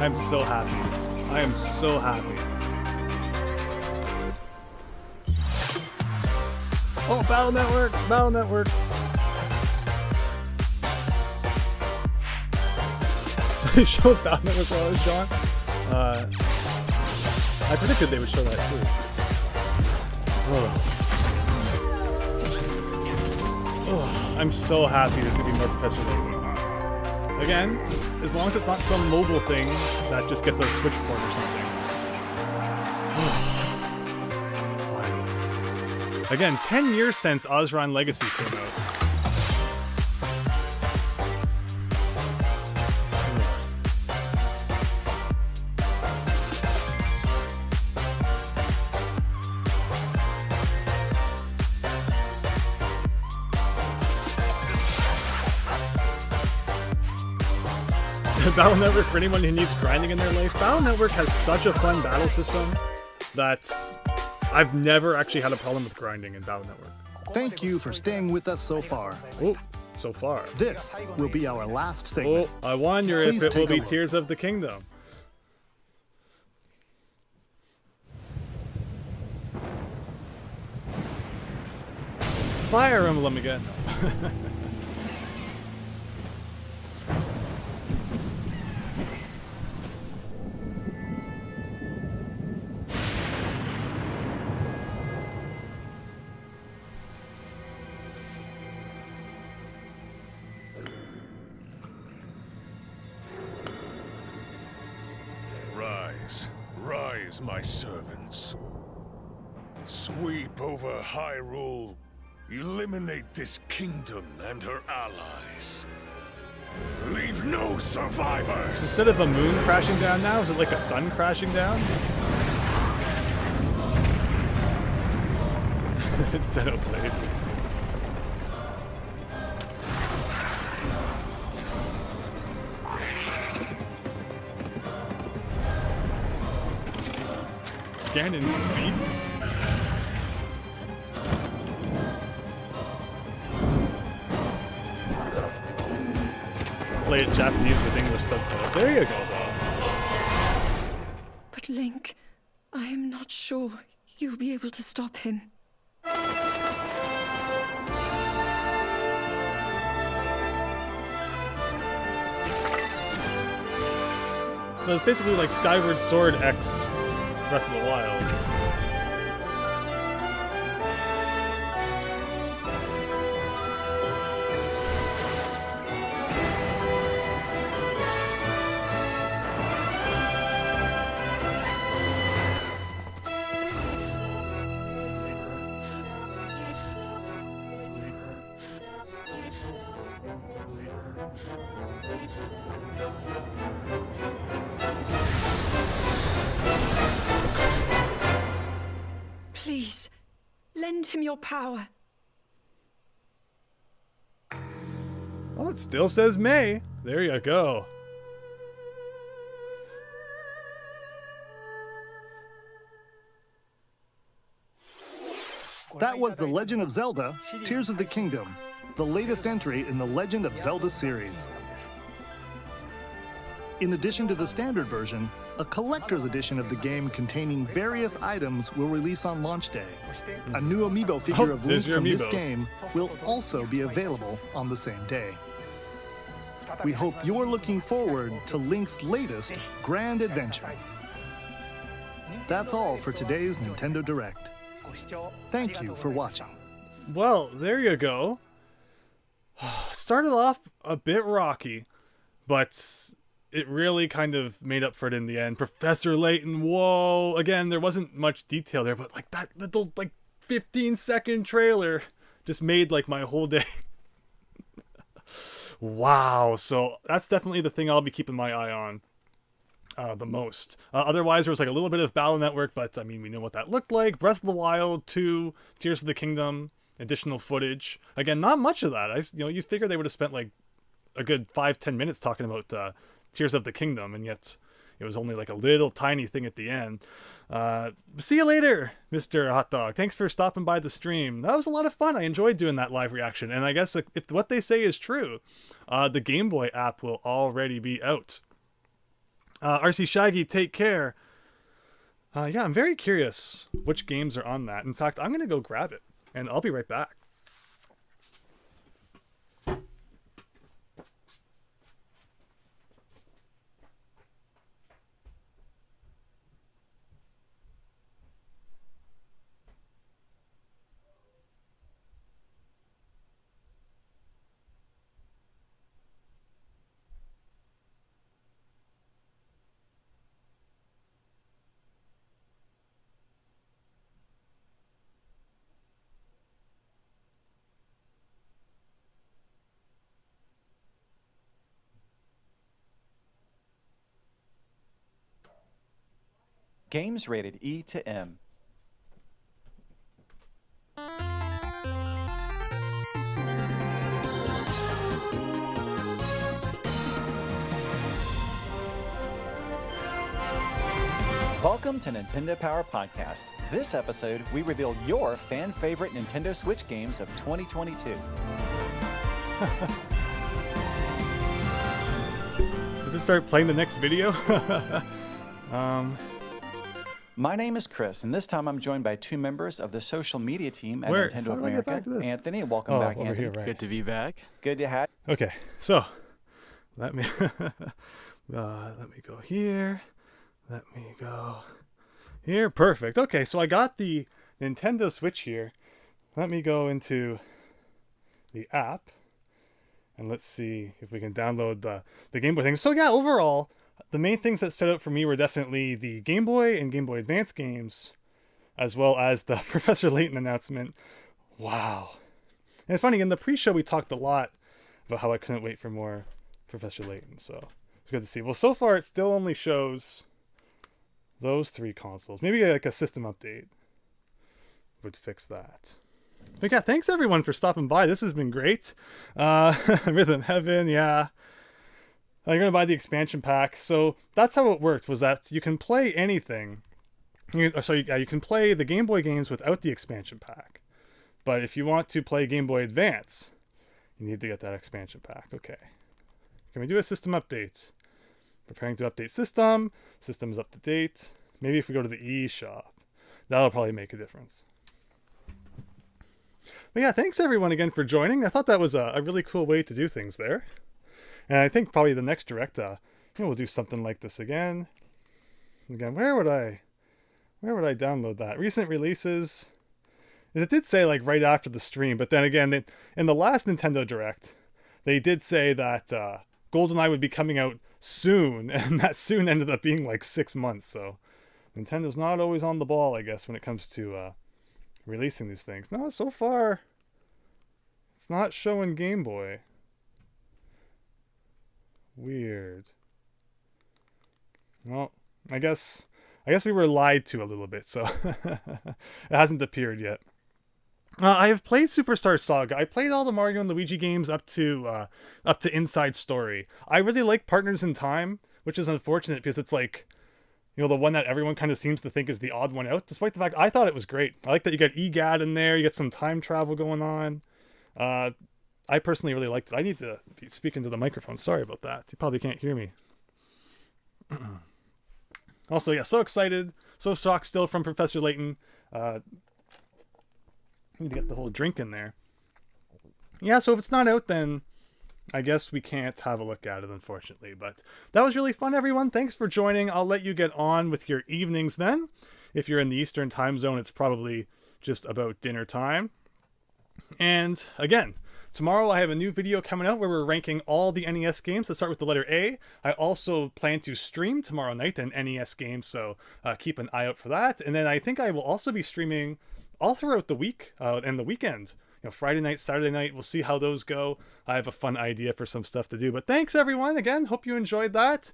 I'm so happy. I am so happy. Oh, Battle Network! Battle Network! They showed Battle Network while I was gone. I predicted they would show that too. I'm so happy there's gonna be more Professor Layton. Again, as long as it's not some mobile thing that just gets a Switch port or something. Finally. Again, 10 years since Ozran Legacy came out. Battle Network, for anyone who needs grinding in their life, Battle Network has such a fun battle system that I've never actually had a problem with grinding in Battle Network. Thank you for staying with us so far. Oh, so far. This will be our last segment. Oh, I wonder Please if it will take a be look. Tears of the Kingdom. Fire Emblem again. Rise, my servants. Sweep over Hyrule. Eliminate this kingdom and her allies. Leave no survivors. Instead of a moon crashing down now, is it like a sun crashing down? Instead of blade. Ganon speaks? Play it Japanese with English subtitles. There you go, though. But Link, I am not sure you'll be able to stop him. So it's basically like Skyward Sword X Breath of the Wild. Please, lend him your power. Oh, it still says May. There you go. That was The Legend of Zelda, Tears of the Kingdom, the latest entry in the Legend of Zelda series. In addition to the standard version, A collector's edition of the game containing various items will release on launch day. A new amiibo figure of Link from this game will also be available on the same day. We hope you're looking forward to Link's latest grand adventure. That's all for today's Nintendo Direct. Thank you for watching. Well, there you go. Started off a bit rocky, but it really kind of made up for it in the end. Professor Layton, whoa! Again, there wasn't much detail there, but like that little 15-second trailer just made like my whole day. Wow, so that's definitely the thing I'll be keeping my eye on the most. Otherwise, there was like a little bit of Battle Network, but I mean, we know what that looked like. Breath of the Wild 2, Tears of the Kingdom, additional footage. Again, not much of that. You figure they would have spent like a good 5-10 minutes talking about Tears of the Kingdom, and yet it was only like a little tiny thing at the end. See you later, Mr. Hot Dog. Thanks for stopping by the stream. That was a lot of fun. I enjoyed doing that live reaction, and I guess if what they say is true, the Game Boy app will already be out. RC Shaggy, take care. Yeah, I'm very curious which games are on that. In fact, I'm going to go grab it, and I'll be right back. Games rated E to M. Welcome to Nintendo Power Podcast. This episode, we reveal your fan-favorite Nintendo Switch games of 2022. Did it start playing the next video? My name is Chris, and this time I'm joined by two members of the social media team at Nintendo of America. Anthony, welcome back, Anthony. Here, right. Good to be back. Good to have you. Okay, so let me go here. Let me go here. Perfect. Okay, so I got the Nintendo Switch here. Let me go into the app, and let's see if we can download the Game Boy thing. So yeah, overall, the main things that stood out for me were definitely the Game Boy and Game Boy Advance games, as well as the Professor Layton announcement. Wow. And it's funny, in the pre-show we talked a lot about how I couldn't wait for more Professor Layton, so it's good to see. Well, so far it still only shows those three consoles. Maybe like a system update would fix that. But yeah, thanks everyone for stopping by. This has been great. Rhythm Heaven, yeah. I'm going to buy the expansion pack. So that's how it worked, was that you can play anything. You can play the Game Boy games without the expansion pack. But if you want to play Game Boy Advance, you need to get that expansion pack. Okay. Can we do a system update? Preparing to update system. System is up to date. Maybe if we go to the eShop, that'll probably make a difference. But yeah, thanks everyone again for joining. I thought that was a really cool way to do things there. And I think probably the next Direct, we'll do something like this again. Again, where would I download that? Recent releases. It did say like right after the stream, but then again, in the last Nintendo Direct, they did say that GoldenEye would be coming out soon, and that soon ended up being like 6 months. So Nintendo's not always on the ball, I guess, when it comes to releasing these things. No, so far, it's not showing Game Boy. Weird. Well, I guess we were lied to a little bit, so it hasn't appeared yet. I have played Superstar Saga. I played all the Mario and Luigi games up to Inside Story. I really like Partners in Time, which is unfortunate because it's like, the one that everyone kind of seems to think is the odd one out, despite the fact I thought it was great. I like that you got EGAD in there, you get some time travel going on. I personally really liked it. I need to be speaking to the microphone. Sorry about that. You probably can't hear me. Also, yeah, so excited, so shocked still from Professor Layton. Need to get the whole drink in there. Yeah, so if it's not out, then I guess we can't have a look at it, unfortunately. But that was really fun, everyone. Thanks for joining. I'll let you get on with your evenings then. If you're in the Eastern time zone, it's probably just about dinner time. And again, tomorrow I have a new video coming out where we're ranking all the NES games that start with the letter A. I also plan to stream tomorrow night an NES game, so keep an eye out for that. And then I think I will also be streaming all throughout the week and the weekend. You know, Friday night, Saturday night, we'll see how those go. I have a fun idea for some stuff to do. But thanks, everyone. Again, hope you enjoyed that.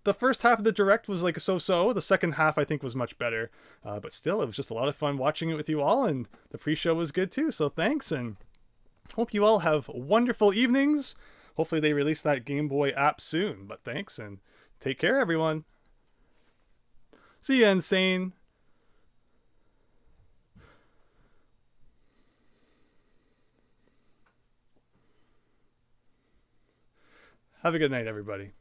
The first half of the Direct was like a so-so. The second half, I think, was much better. But still, it was just a lot of fun watching it with you all, and the pre-show was good too. So thanks, and hope you all have wonderful evenings. Hopefully they release that Game Boy app soon. But thanks, and take care, everyone. See ya, Insane. Have a good night, everybody.